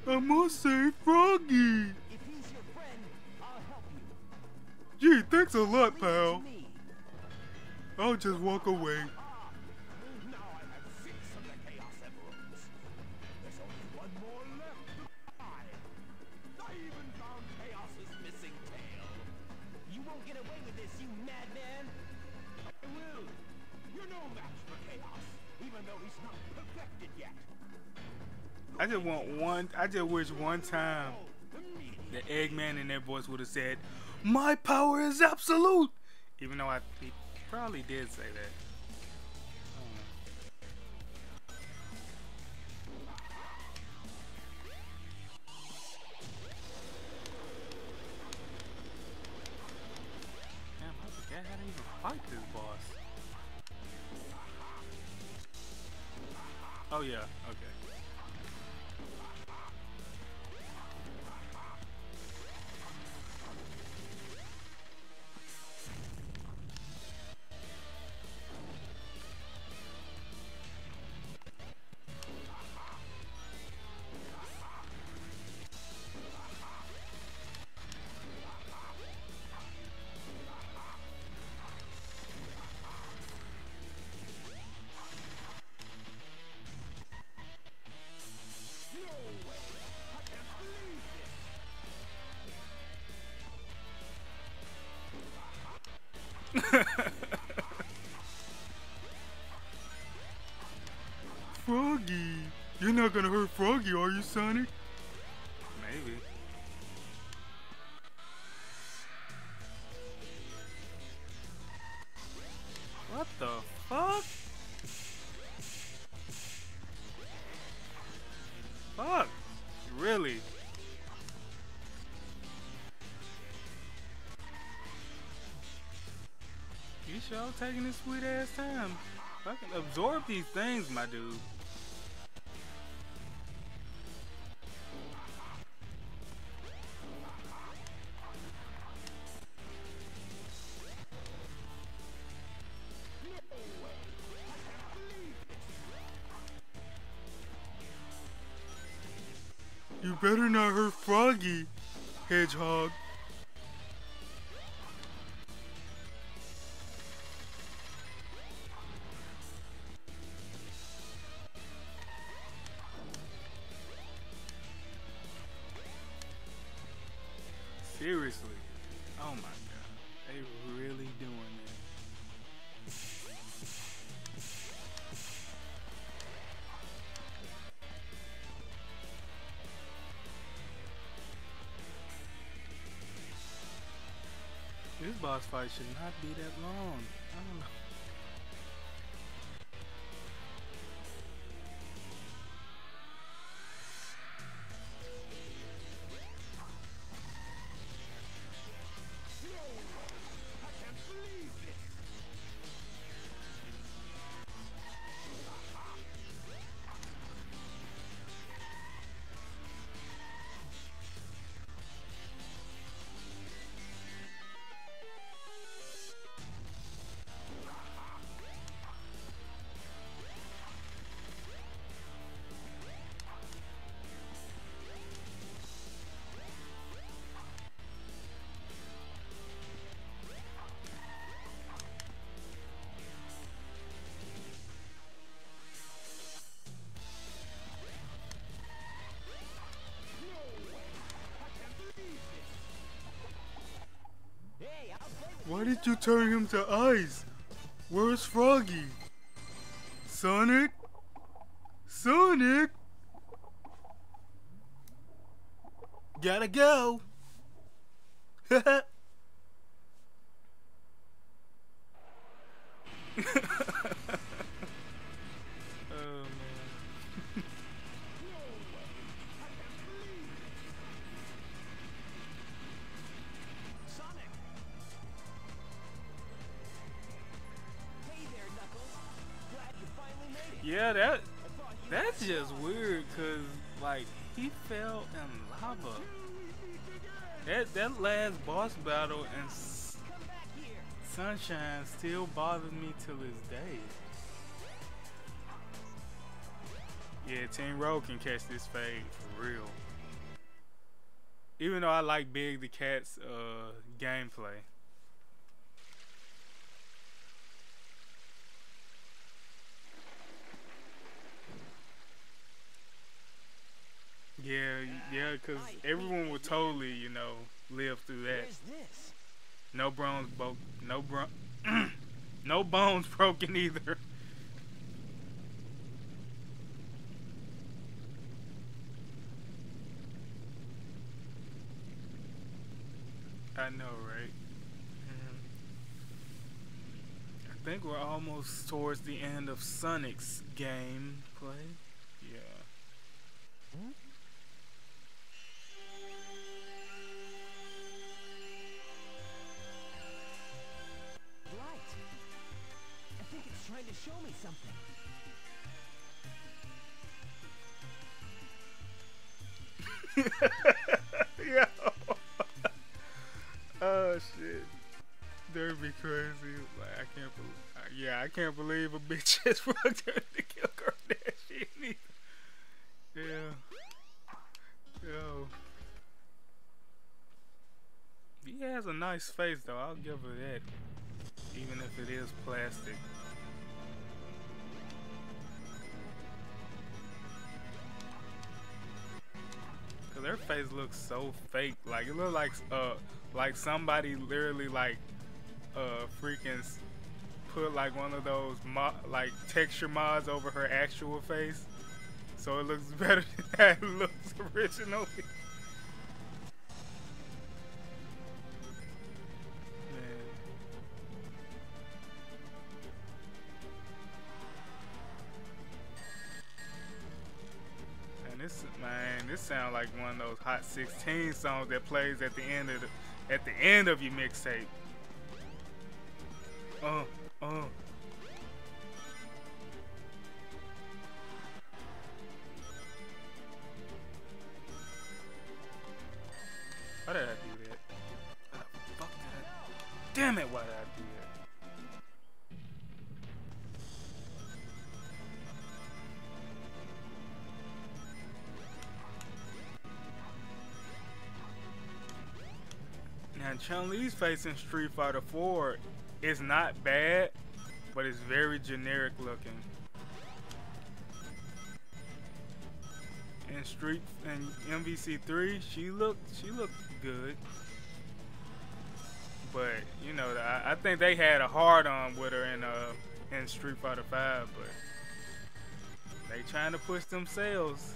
I must say Froggy. If he's your friend, I'll help you. Gee, thanks a lot, Leave it pal. to me. I'll just walk away. Now I have 6 of the Chaos Emeralds. There's only one more left to find. I even found Chaos's missing tail. You won't get away with this, you madman. I will. You're no match for Chaos, even though he's not perfected yet. I just wish one time the Eggman in that voice would have said, "My power is absolute," even though he probably did say that. Damn, I forgot how to even fight this boss. Oh yeah, okay. Froggy, you're not gonna hurt Froggy, are you, Sonic? Maybe. What the fuck? Fuck, really? You sure taking this sweet ass time. Fucking absorb these things, my dude. You better not hurt Froggy, Hedgehog. Seriously. Oh my god. They really doing that. This boss fight should not be that long. I don't know. Why did you turn him to ice? Where's Froggy? Sonic? Sonic? Gotta go. Yeah, that's just weird, cause like he fell in lava. That last boss battle in Sunshine still bothers me till this day. Yeah, Team Road can catch this fade for real. Even though I like Big the Cat's gameplay. Yeah, because everyone would totally, you know, live through that. Where's this? No no bones broken either. I know, right? I think we're almost towards the end of SANIC's gameplay. Yeah. Light. I think it's trying to show me something. Yo. Oh shit. That'd be crazy. Like I can't believe a bitch just fucked her to kill Kardashian either. Yeah. Yo. He has a nice face though, I'll give her that. Even if it is plastic. Cause her face looks so fake. Like it looks like somebody literally like freaking put like one of those like texture mods over her actual face, so it looks better than how it looks originally. This sounds like one of those Hot 16 songs that plays at the end of your mixtape. Why did I do that? Why the fuck did I? Damn it! Why did I do that? Now Chun-Li's face in Street Fighter 4 is not bad, but it's very generic looking. In MVC3, she looked good, but you know, I think they had a hard on with her in Street Fighter 5, but they trying to push them sales.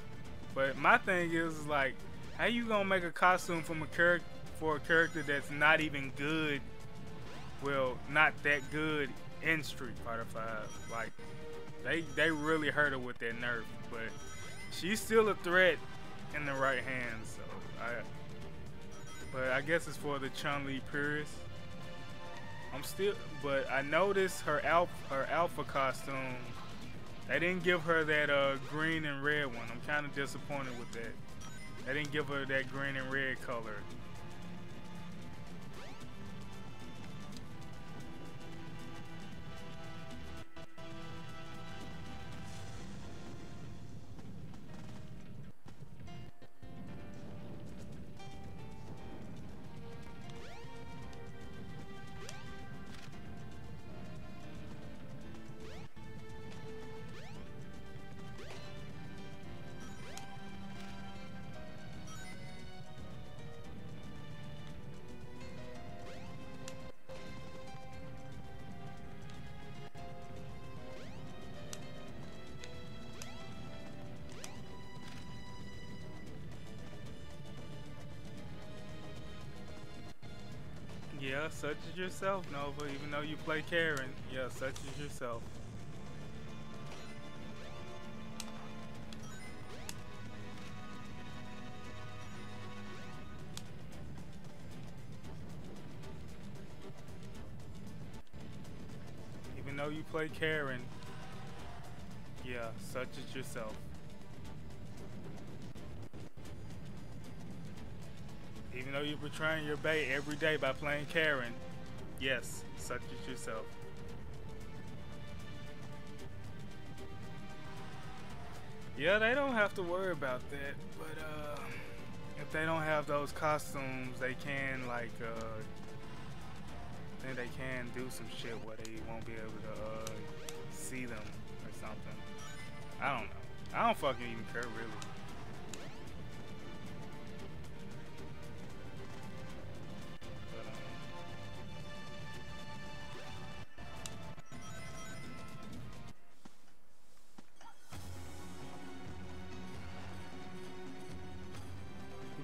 But my thing is like, how you gonna make a costume from for a character that's not even good? Well, not that good in Street Fighter 5. Like, they really hurt her with that nerf, but she's still a threat in the right hands. So but I guess it's for the Chun-Li purists. But I noticed her alpha costume. They didn't give her that green and red one. I'm kind of disappointed with that. They didn't give her that green and red color. Yeah, such as yourself, Nova. Even though you play Karen, yeah, such as yourself. Even though you play Karen, yeah, such as yourself. Even though you're betraying your bait every day by playing Karen, yes, such as yourself. Yeah, they don't have to worry about that, but if they don't have those costumes, they can like I think they can do some shit where they won't be able to see them or something. I don't know. I don't fucking even care really.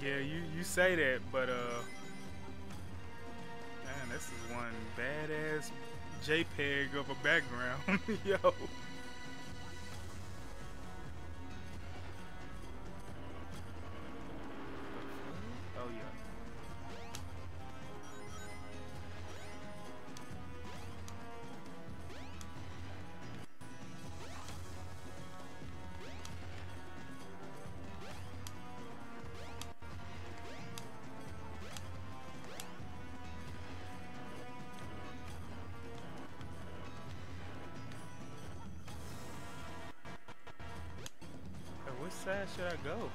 Yeah, you say that, but man, this is one badass JPEG of a background. Yo. Oh yeah. Which side should I go?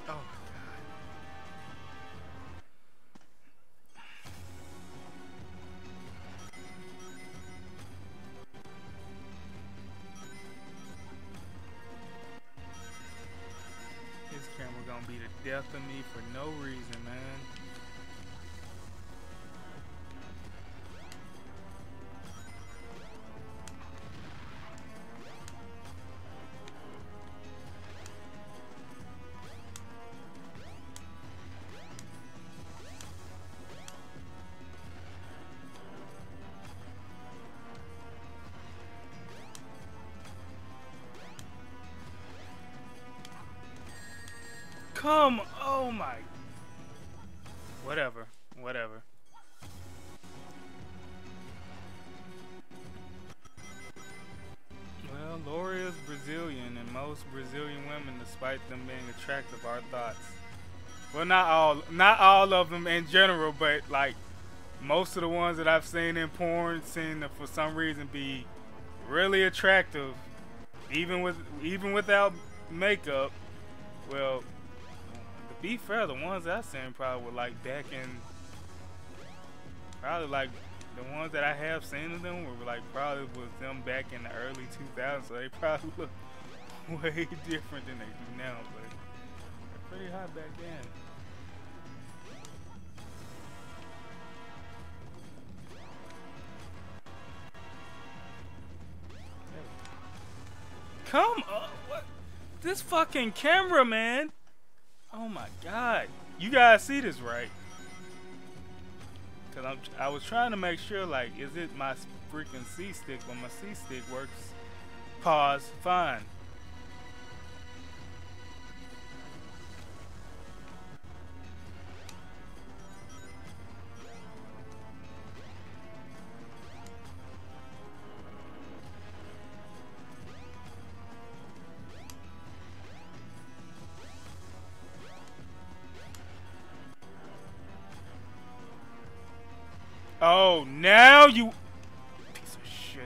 Oh my god. This camera gonna be the death of me for no reason, man. Come, oh my. Whatever, whatever. Well, Lori is Brazilian, and most Brazilian women, despite them being attractive, are thoughts. Well, not all of them in general, but like most of the ones that I've seen in porn seem to, for some reason, be really attractive, even without makeup. Well, to be fair, the ones I've seen probably were like back in, probably like the ones that I have seen of them were like probably was them back in the early 2000s, so they probably look way different than they do now, but they're pretty hot back then. Come on, what? This fucking camera, man. Oh my god. You guys see this, right? Cause I was trying to make sure, like, is it my freaking C-stick? When my C-stick works, pause, fine. Oh, now you piece of shit.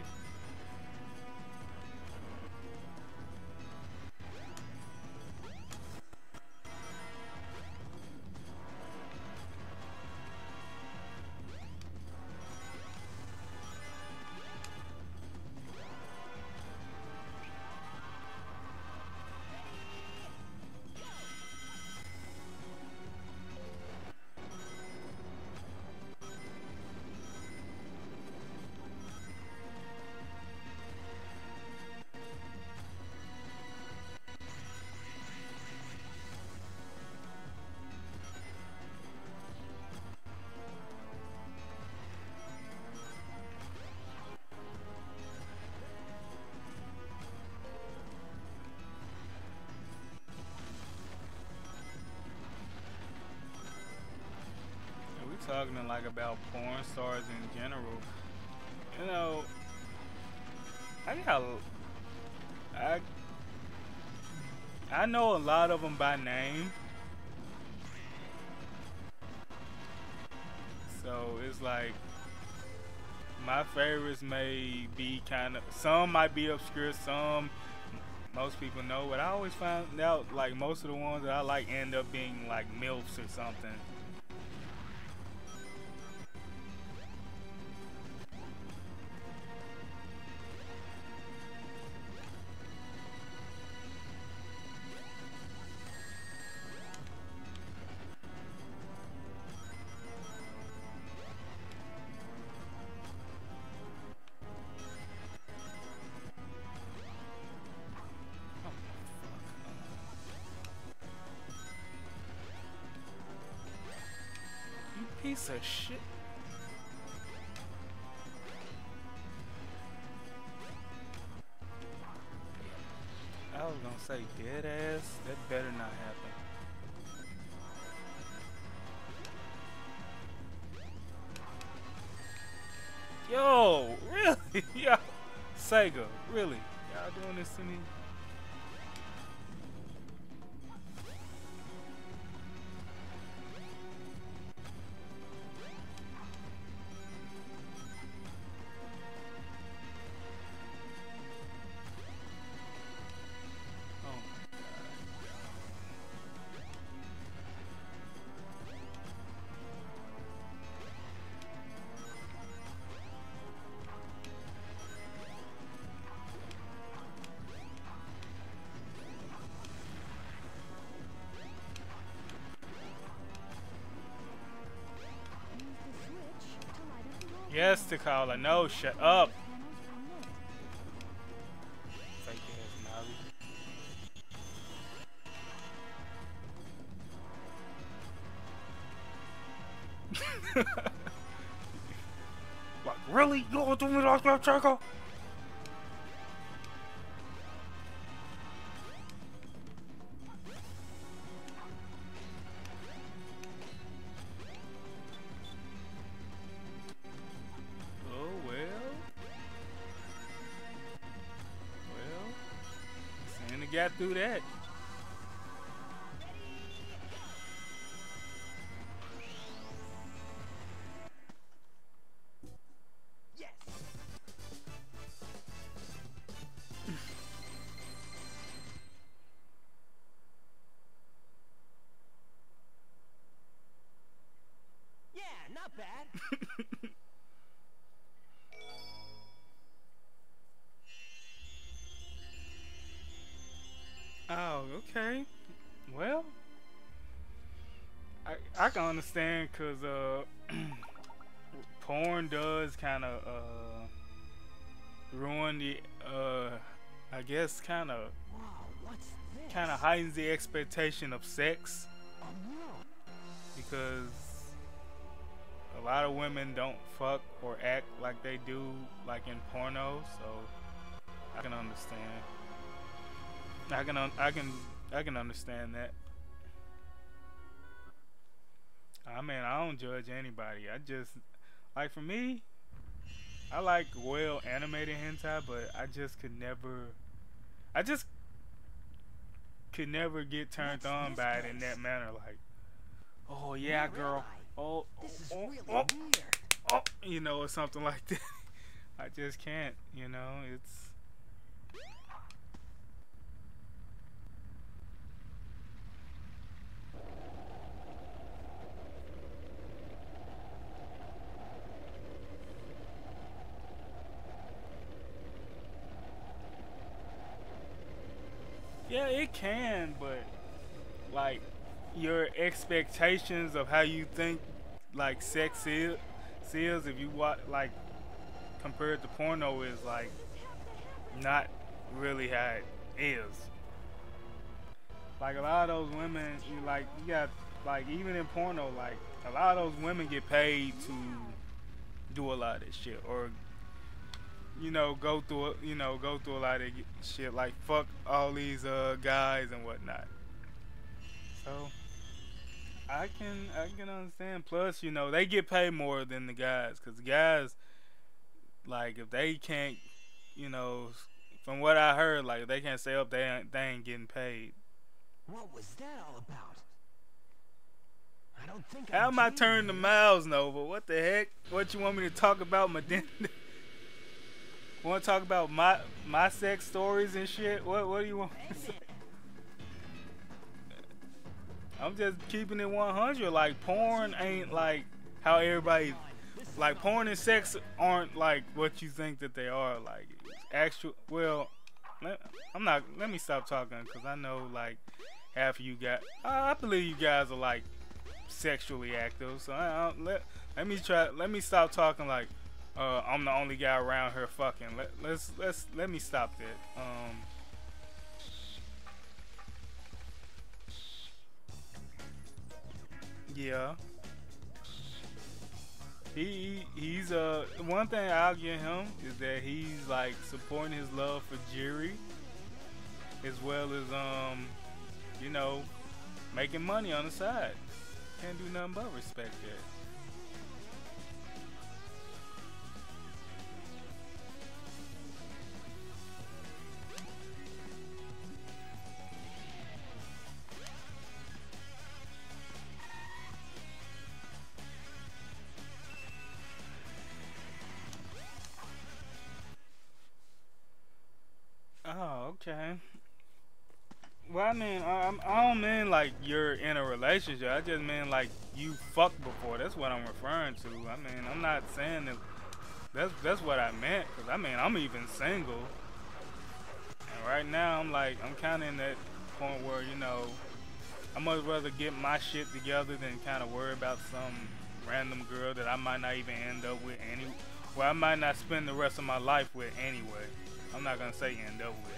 Talking like about porn stars in general, you know, I know a lot of them by name, so it's like My favorites may be kind of, some might be obscure, some most people know, but I always find out like most of the ones that I like end up being like MILFs or something. Piece of shit. I was gonna say dead ass. That better not happen. Yo, really? Yo, Sega, really? Y'all doing this to me? Yes, Takala. No, shut up. Fake ass Navi. Like, really? You gonna do me like that, Jacob? Got through that. Yes. Yeah, not bad. Oh, okay. Well, I can understand because porn does kind of ruin the I guess kind of heightens the expectation of sex, because a lot of women don't fuck or act like they do like in porno, so I can understand. I can understand that. I mean, I don't judge anybody. I just, like, for me, I like well animated hentai, but I just could never get turned on by it in that manner. Like, oh yeah, girl, oh, you know, or something like that. I just can't, you know. It's yeah, it can, but like your expectations of how you think like sex is if you watch like compared to porno is like not really how it is. Like a lot of those women, you got like even in porno, like a lot of those women get paid to do a lot of this shit, or go through a lot of shit, like fuck all these guys and whatnot. So I can understand. Plus, they get paid more than the guys, cause the guys, like, if they can't, from what I heard, like if they can't stay up, they ain't getting paid. What was that all about? I don't think How I'm am I dreaming. turning the miles, Nova? What the heck? What you want me to talk about, Madin? Want to talk about my sex stories and shit? What do you want? Hey, man. I'm just keeping it 100. Like porn ain't like how everybody like porn and sex aren't like what you think that they are. Like actual. Well, I'm not. Let me stop talking because I know like half of you guys. I believe you guys are like sexually active. So let me try. Let me stop talking like I'm the only guy around here fucking. Let me stop that. Yeah. He's one thing I'll give him is that he's like supporting his love for Jiri as well as you know, making money on the side. Can't do nothing but respect that. Oh, okay. Well, I mean, I don't mean like you're in a relationship. I just mean like you fucked before. That's what I'm referring to. I mean, I'm not saying that. That's what I meant. Cause I mean, I'm even single, and right now I'm kind of in that point where you know, I much rather get my shit together than kind of worry about some random girl that I might not even end up with well, I might not spend the rest of my life with anyway. I'm not gonna say end up with.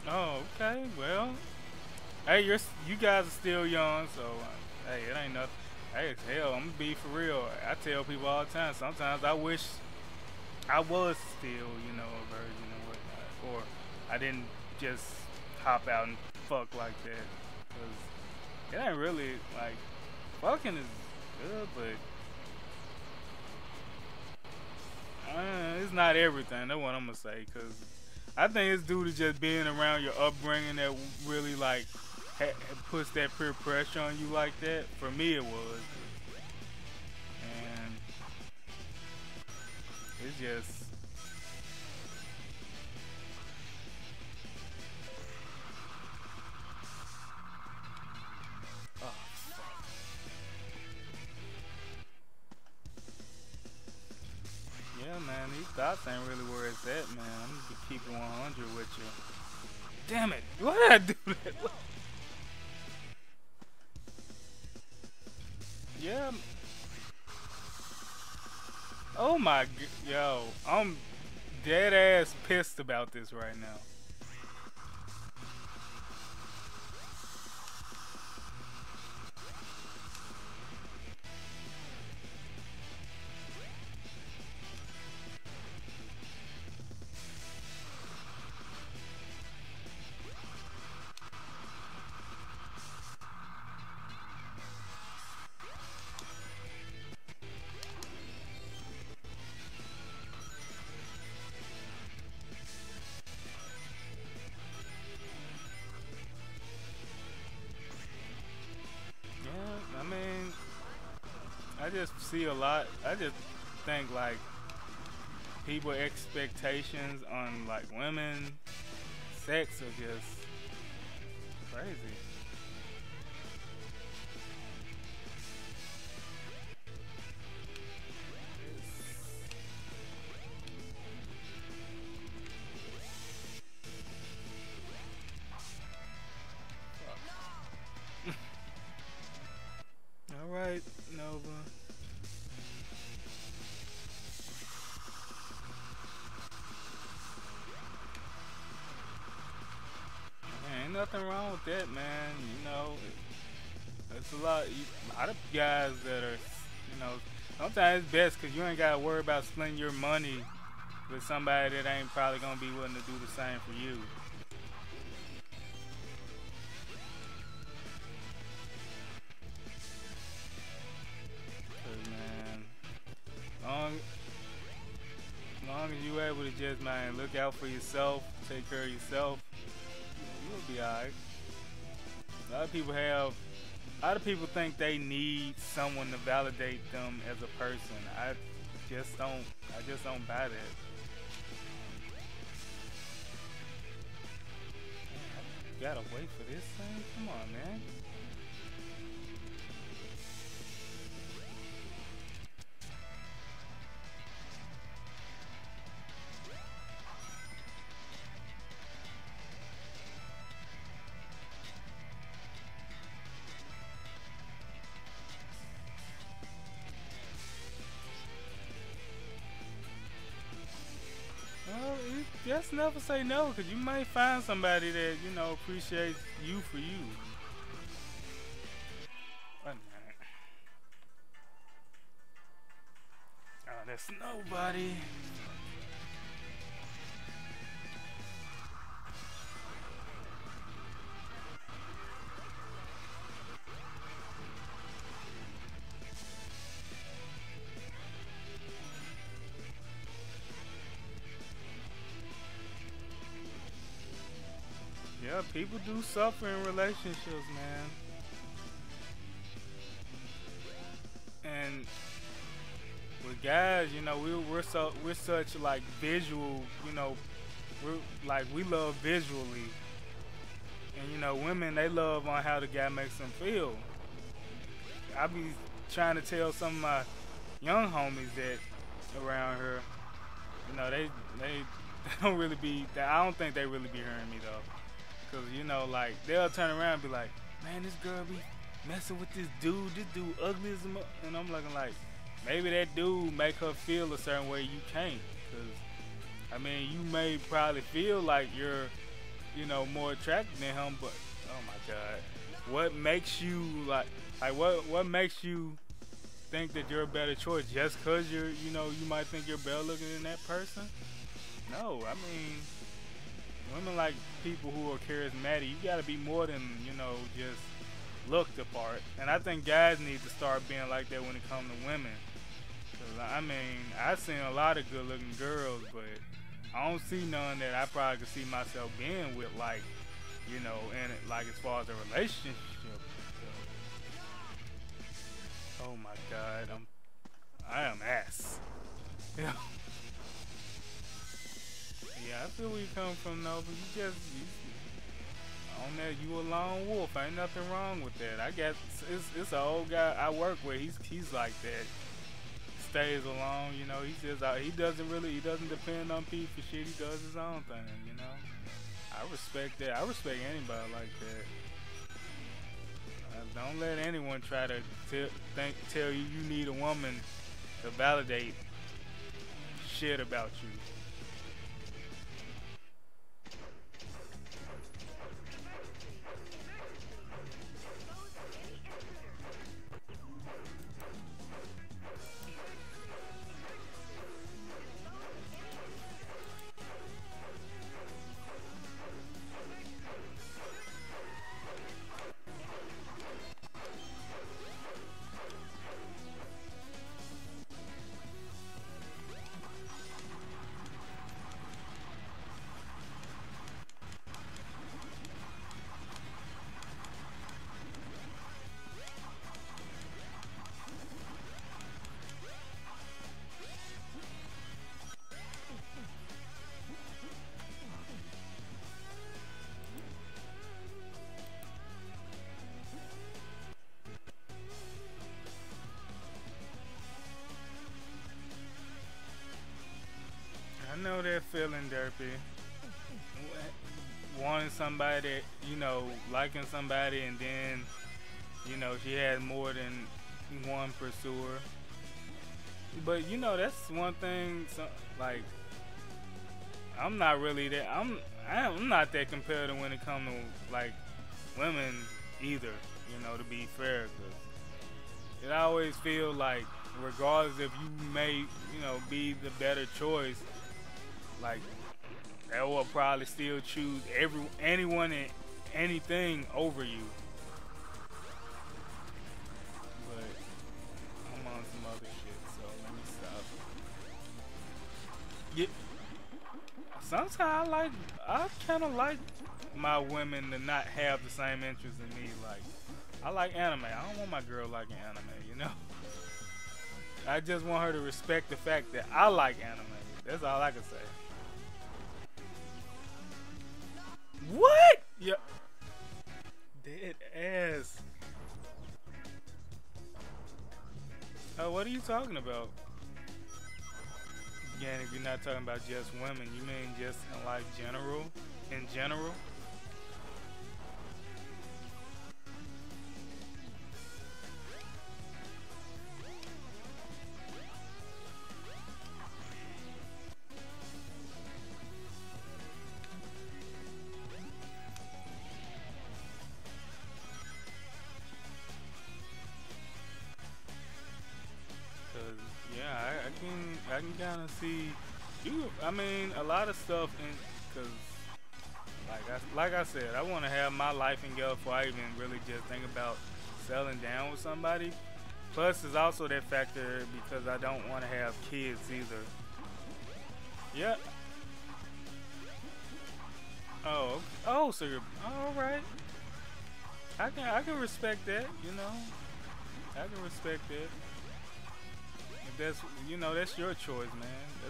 Oh, okay. Well, hey, you guys are still young, so hey, it ain't nothing. Hey, hell, I'm gonna be for real. I tell people all the time. Sometimes I wish I was still, you know, a virgin or whatnot, or I didn't just hop out and fuck like that. Cause it ain't really like fucking is good, but it's not everything. That's what I'm gonna say. Cause I think it's due to just being around your upbringing that really like puts that peer pressure on you like that. For me, it was, and it's just. Oh, fuck. Yeah, man, these thoughts ain't really where it's at, man. I'm gonna be keeping 100 with you. Damn it! Why did I do that? What? Yeah. Oh my, yo, I'm dead ass pissed about this right now. Yeah, I mean, I just see a lot. I just think like people expectations on like women, sex are just crazy. All right, Nova. Ain't nothing wrong with that, man. You know, It's a lot of guys that are, you know, sometimes it's best because you ain't got to worry about spending your money with somebody that ain't probably going to be willing to do the same for you. Cause man, long as you able to just, man, look out for yourself, take care of yourself, you'll be alright. A lot of people think they need someone to validate them as a person. I just don't buy that. Man, I gotta wait for this thing? Come on, man. Just never say no, because you might find somebody that, you know, appreciates you for you. One minute. Oh, that's nobody. Yeah, people do suffer in relationships, man. And with guys, you know, we're such like visual, you know, we love visually. And you know, women, they love on how the guy makes them feel. I be trying to tell some of my young homies that around here, you know, they don't really be, I don't think they really be hearing me though. Cause you know, like they'll turn around and be like, man, this girl be messing with this dude ugly as a and I'm looking like, maybe that dude make her feel a certain way you can't. Cause I mean, you may probably feel like you're, you know, more attractive than him, but oh my God, what makes you like what makes you think that you're a better choice just cause you're, you know, you might think you're better looking than that person? No, I mean, women like people who are charismatic. You gotta be more than, you know, just look the part. And I think guys need to start being like that when it comes to women. Cause I mean, I've seen a lot of good looking girls, but I don't see none that I probably could see myself being with, like, you know, and like as far as a relationship. So, oh my God, I am ass. Yeah. Yeah, I feel where you come from, though, but you on that, you a lone wolf. Ain't nothing wrong with that. I guess it's an old guy I work with. He's like that. Stays alone, you know. He doesn't depend on people for shit. He does his own thing, you know. I respect that. I respect anybody like that. Don't let anyone try to tell you you need a woman to validate shit about you. I know that feeling, Derpy. Wanting somebody that, you know, liking somebody and then, you know, she had more than one pursuer. But, you know, that's one thing, like, I'm not really that, I'm not that competitive when it comes to, like, women either. you know, to be fair, 'cause it always feels like, regardless if you may, you know, be the better choice, like they will probably still choose anyone and anything over you. But I'm on some other shit, so let me stop. Yeah. Sometimes I kind of like my women to not have the same interests in me. Like, I like anime. I don't want my girl liking anime, you know? I just want her to respect the fact that I like anime. That's all I can say. What? Yeah. Dead ass. Oh, what are you talking about? Again, if you're not talking about just women, you mean just in like general? In general? I can kind of see you. I mean, a lot of stuff, because like I said, I want to have my life together before I even really just think about settling down with somebody. Plus, there's also that factor because I don't want to have kids either. Yeah. Oh, so you're all right. I can respect that. You know, I can respect that. That's, you know, that's your choice, man.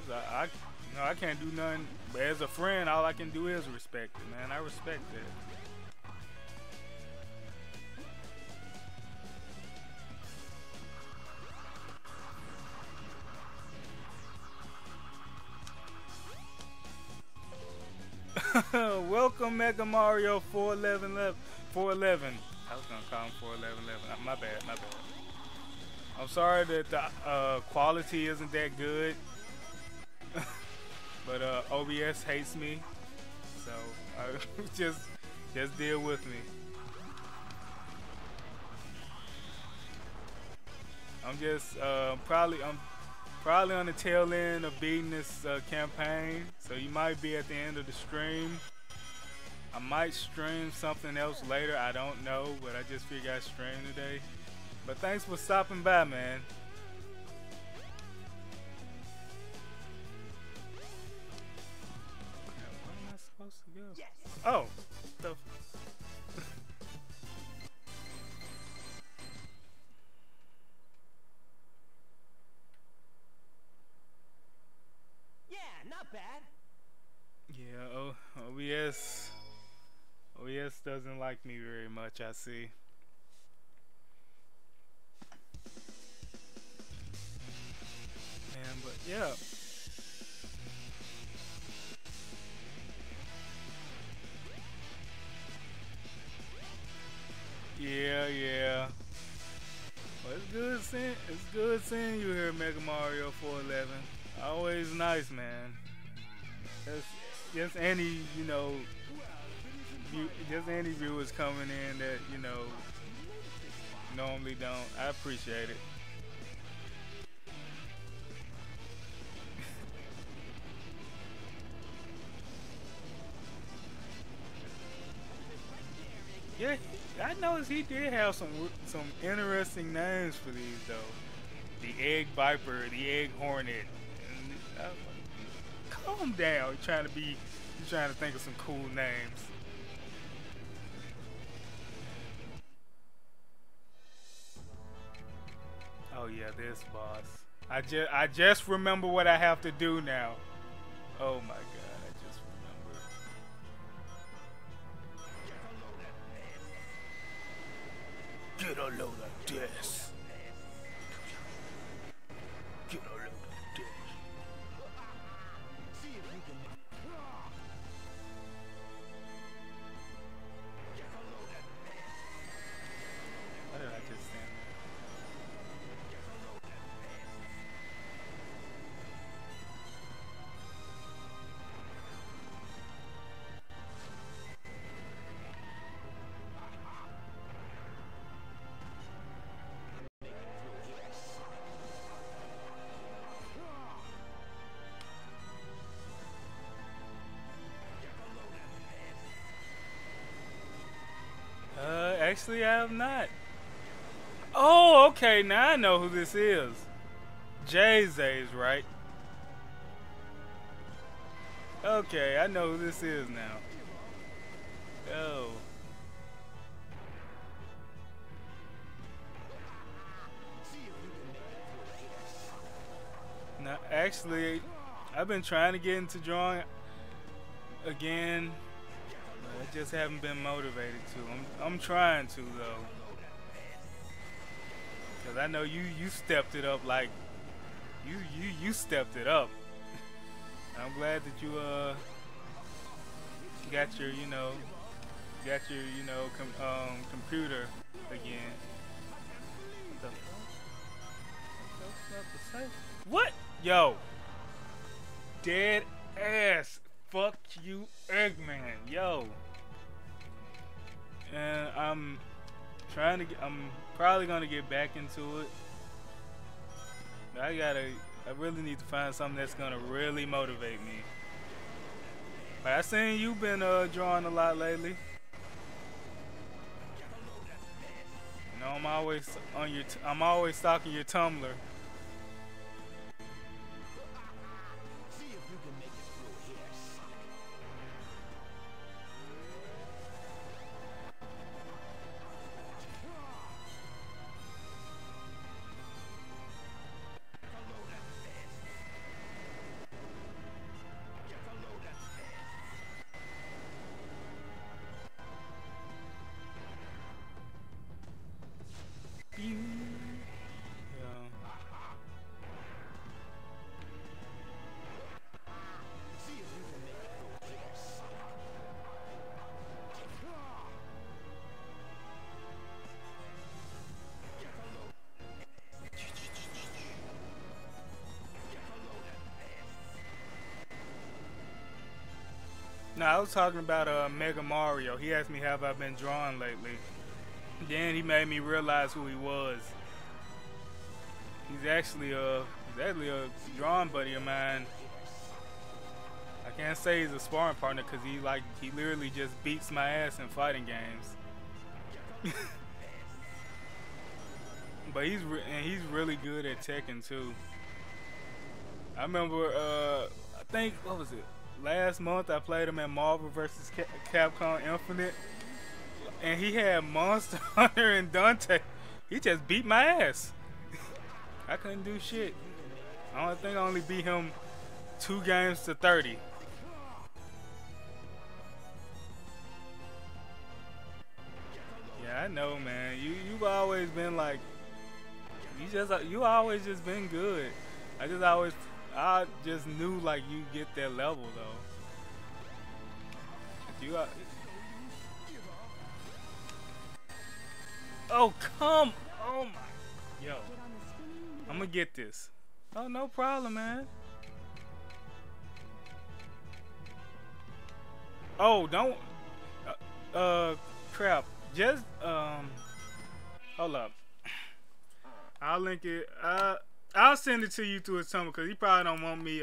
That's, you know, I can't do nothing. But as a friend, all I can do is respect it, man. I respect that. Welcome, Mega Mario 411. I was gonna call him 411. My bad. I'm sorry that the quality isn't that good, but OBS hates me, so just deal with me. I'm just probably on the tail end of beating this campaign, so you might be at the end of the stream. I might stream something else later. I don't know, but I just figured I'd stream today. But thanks for stopping by, man. Where am I supposed to go? Yes. Oh, the Yeah, not bad. yeah. OBS doesn't like me very much. I see. Man, but yeah. Yeah. Well, it's good seeing you here, Mega Mario 411. Always nice, man. Just any, you know, just any viewers coming in that, you know, normally don't. I appreciate it. Yeah, I noticed he did have some interesting names for these though. The Egg Viper, the Egg Hornet. And, calm down. You're trying to think of some cool names. Oh yeah, this boss. I just remember what I have to do now. Oh my god, I just remember. Get a load of this. Get a load of this. See if we can. Why did I just stand there? Actually, I have not. Oh, okay. Now I know who this is. Jay's right? Okay, I know who this is now. Oh. Now, actually, I've been trying to get into drawing again. I just haven't been motivated to. I'm trying to though. Cause I know you stepped it up like you stepped it up. I'm glad that you got your computer again. What? Yo. Dead ass. Fuck you, Eggman. Yo. And I'm probably gonna get back into it. I really need to find something that's gonna really motivate me. But I seen you been drawing a lot lately. You know, I'm always stalking your Tumblr. No, I was talking about Mega Mario. He asked me have I been drawing lately. Then he made me realize who he was. He's actually a drawing buddy of mine. I can't say he's a sparring partner because he literally just beats my ass in fighting games. But he's really good at Tekken too. I remember I think what was it? Last month I played him at Marvel vs. Capcom Infinite, and he had Monster Hunter and Dante. He just beat my ass. I couldn't do shit. I think I only beat him 2 games to 30. Yeah, I know, man. You've always been like you always just been good. I just knew like you get that level though. Oh my, yo, I'm gonna get this. Oh, no problem, man. Oh, don't, crap. Just hold up. I'll link it. I'll send it to you through his Tumblr because he probably don't want me.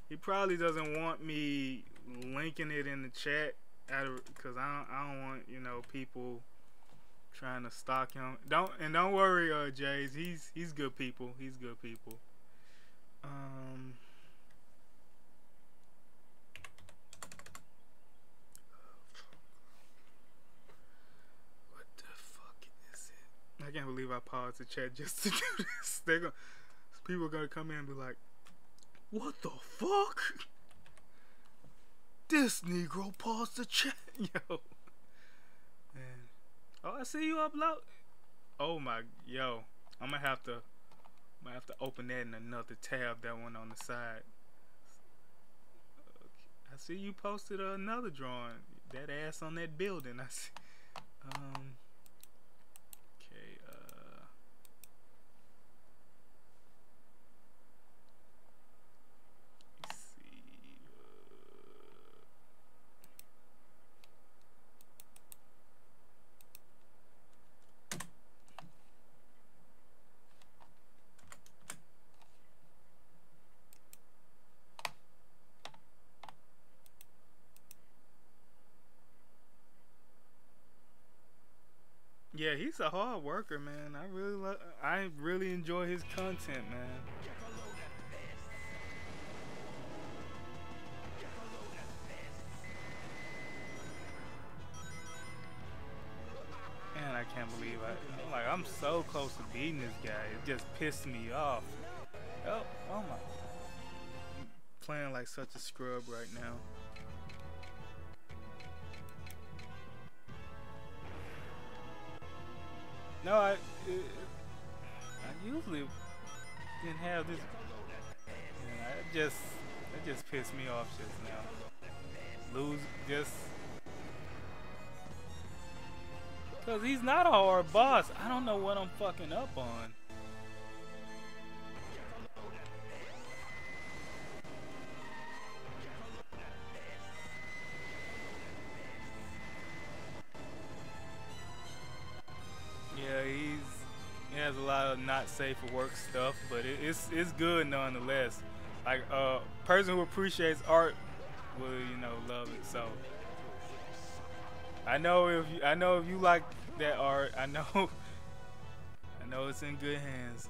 He probably doesn't want me linking it in the chat, because I don't want people trying to stalk him. Don't worry, Jays. He's good people. He's good people. What the fuck is it? I can't believe I paused the chat just to do this. People are gonna come in and be like, "What the fuck? This Negro paused the chat, yo." Man. Oh, I see you upload. Oh my, yo. I'm gonna have to open that in another tab. That one on the side. Okay. I see you posted another drawing. That ass on that building. I see. Okay. Let's see. Yeah, he's a hard worker, man. I really enjoy his content, man. Man, I can't believe I'm so close to beating this guy. It just pissed me off. Oh my. I'm playing like such a scrub right now. No, I usually didn't have this. Yeah, that just pissed me off just now. Lose just. Cause he's not a hard boss. I don't know what I'm fucking up on. Yeah, he has a lot of not safe for work stuff, but it's good nonetheless. Like person who appreciates art will, you know, love it. So I know if you like that art, I know it's in good hands.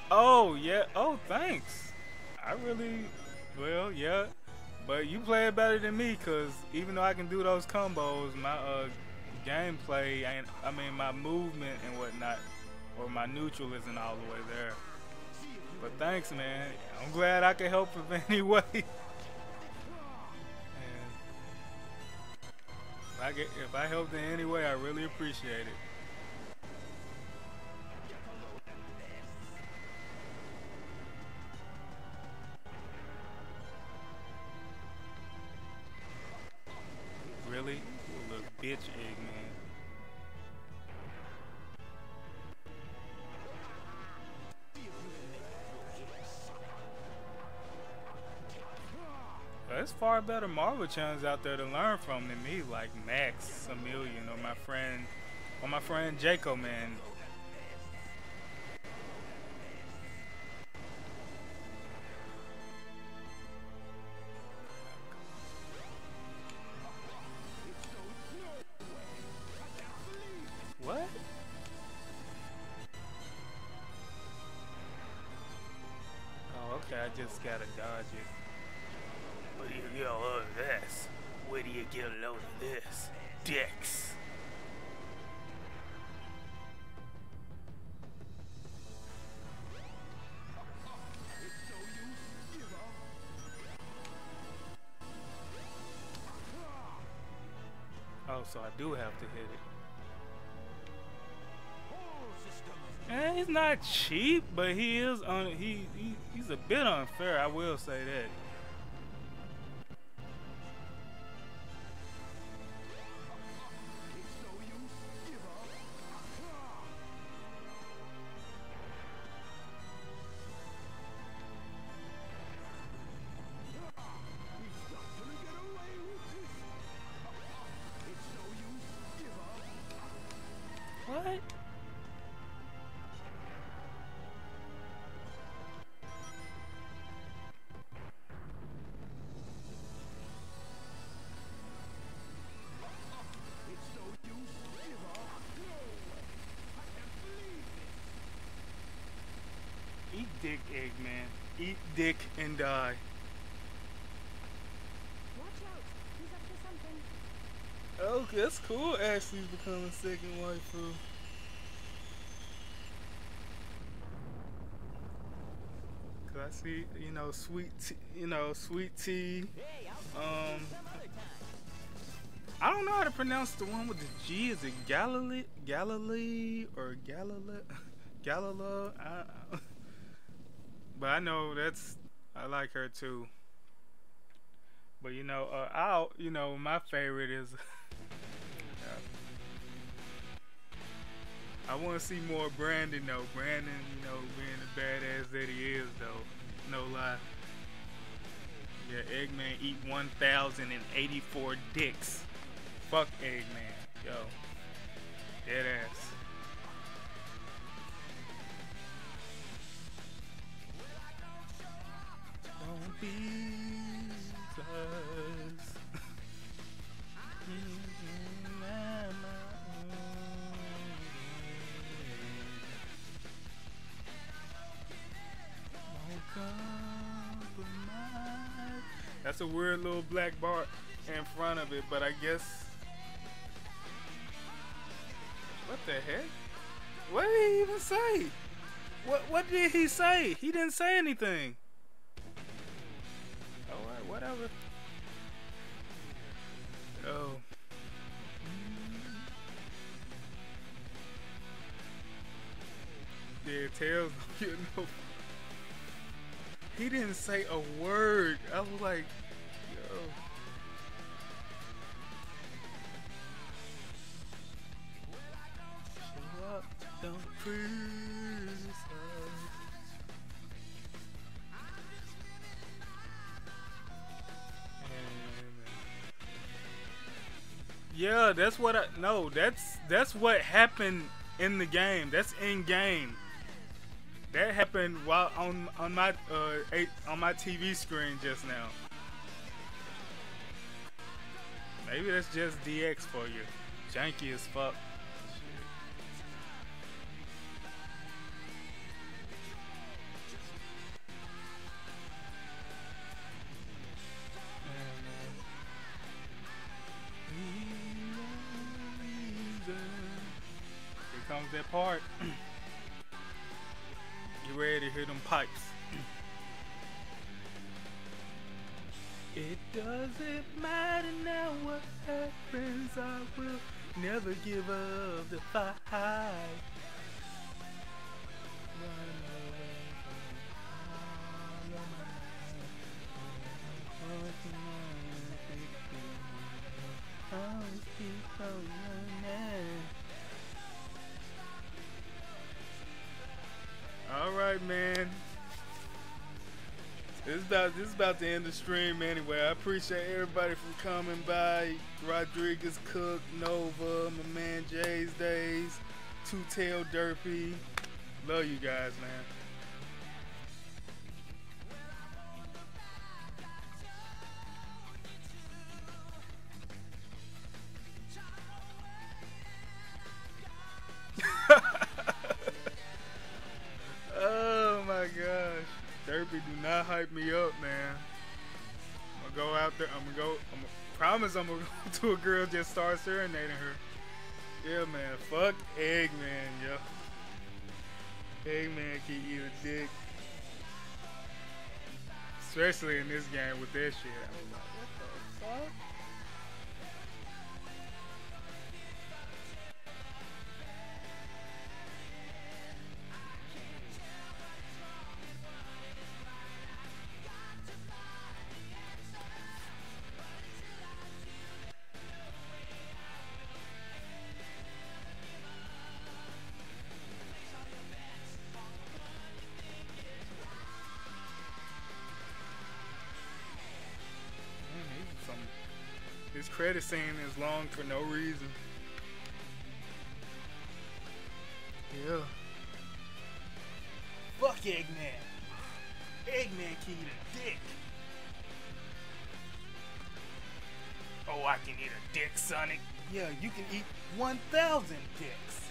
Oh yeah. Oh, thanks. I really, well, yeah, but you play it better than me, cause even though I can do those combos, my gameplay ain't, I mean my movement and whatnot, or my neutral isn't all the way there. But thanks, man. I'm glad I could help in any way. And if I helped in any way, I really appreciate it. Really? You little bitch, Eggman. There's far better Marvel channels out there to learn from than me, like Max, a Million, or my friend Jaco, man. What? Oh, okay, I just gotta dodge it. Where do you get a load of this? Where do you get a load of this? Dicks. Oh, so I do have to hit it. And he's not cheap, but he is he's a bit unfair, I will say that. What? Eat dick, Eggman. Eat dick and die. Watch out. He's up to something. Oh, that's cool. Ashley's becoming second waifu. Cause I see, Sweet Tea. I don't know how to pronounce the one with the G. Is it Galilee or Galila? But I know I like her too. But my favorite is. I want to see more Brandon though. Brandon, being the badass that he is though. No lie. Yeah, Eggman eat 1,084 dicks. Fuck Eggman, yo. Dead ass. pieces. That's a weird little black bar in front of it, but I guess. What the heck? What did he even say? What did he say? He didn't say anything. Alright, whatever. Oh. Yeah, Tails don't get no. He didn't say a word. I was like, yo. Show up, don't freeze. Yeah, that's what I no. That's what happened in the game. That's in game. That happened while on my TV screen just now. Maybe that's just DX for you. Janky as fuck. Here comes that part. You ready to hear them pipes? It doesn't matter now what happens, I will never give up the fight. Alright, man. This is about to end the stream anyway. I appreciate everybody for coming by. Rodriguez, Cook, Nova, my man Jay's Days, Two Tail Derpy. Love you guys, man. Oh my gosh. Derpy, do not hype me up, man. I'm gonna go out there. I'm gonna promise I'm gonna go to a girl, just start serenading her. Yeah, man. Fuck Eggman, yo. Eggman can eat a dick. Especially in this game with that shit. I was like, what the fuck? This credit scene is long for no reason. Yeah. Fuck Eggman. Eggman can eat a dick. Oh, I can eat a dick, Sonic. Yeah, you can eat 1,000 dicks.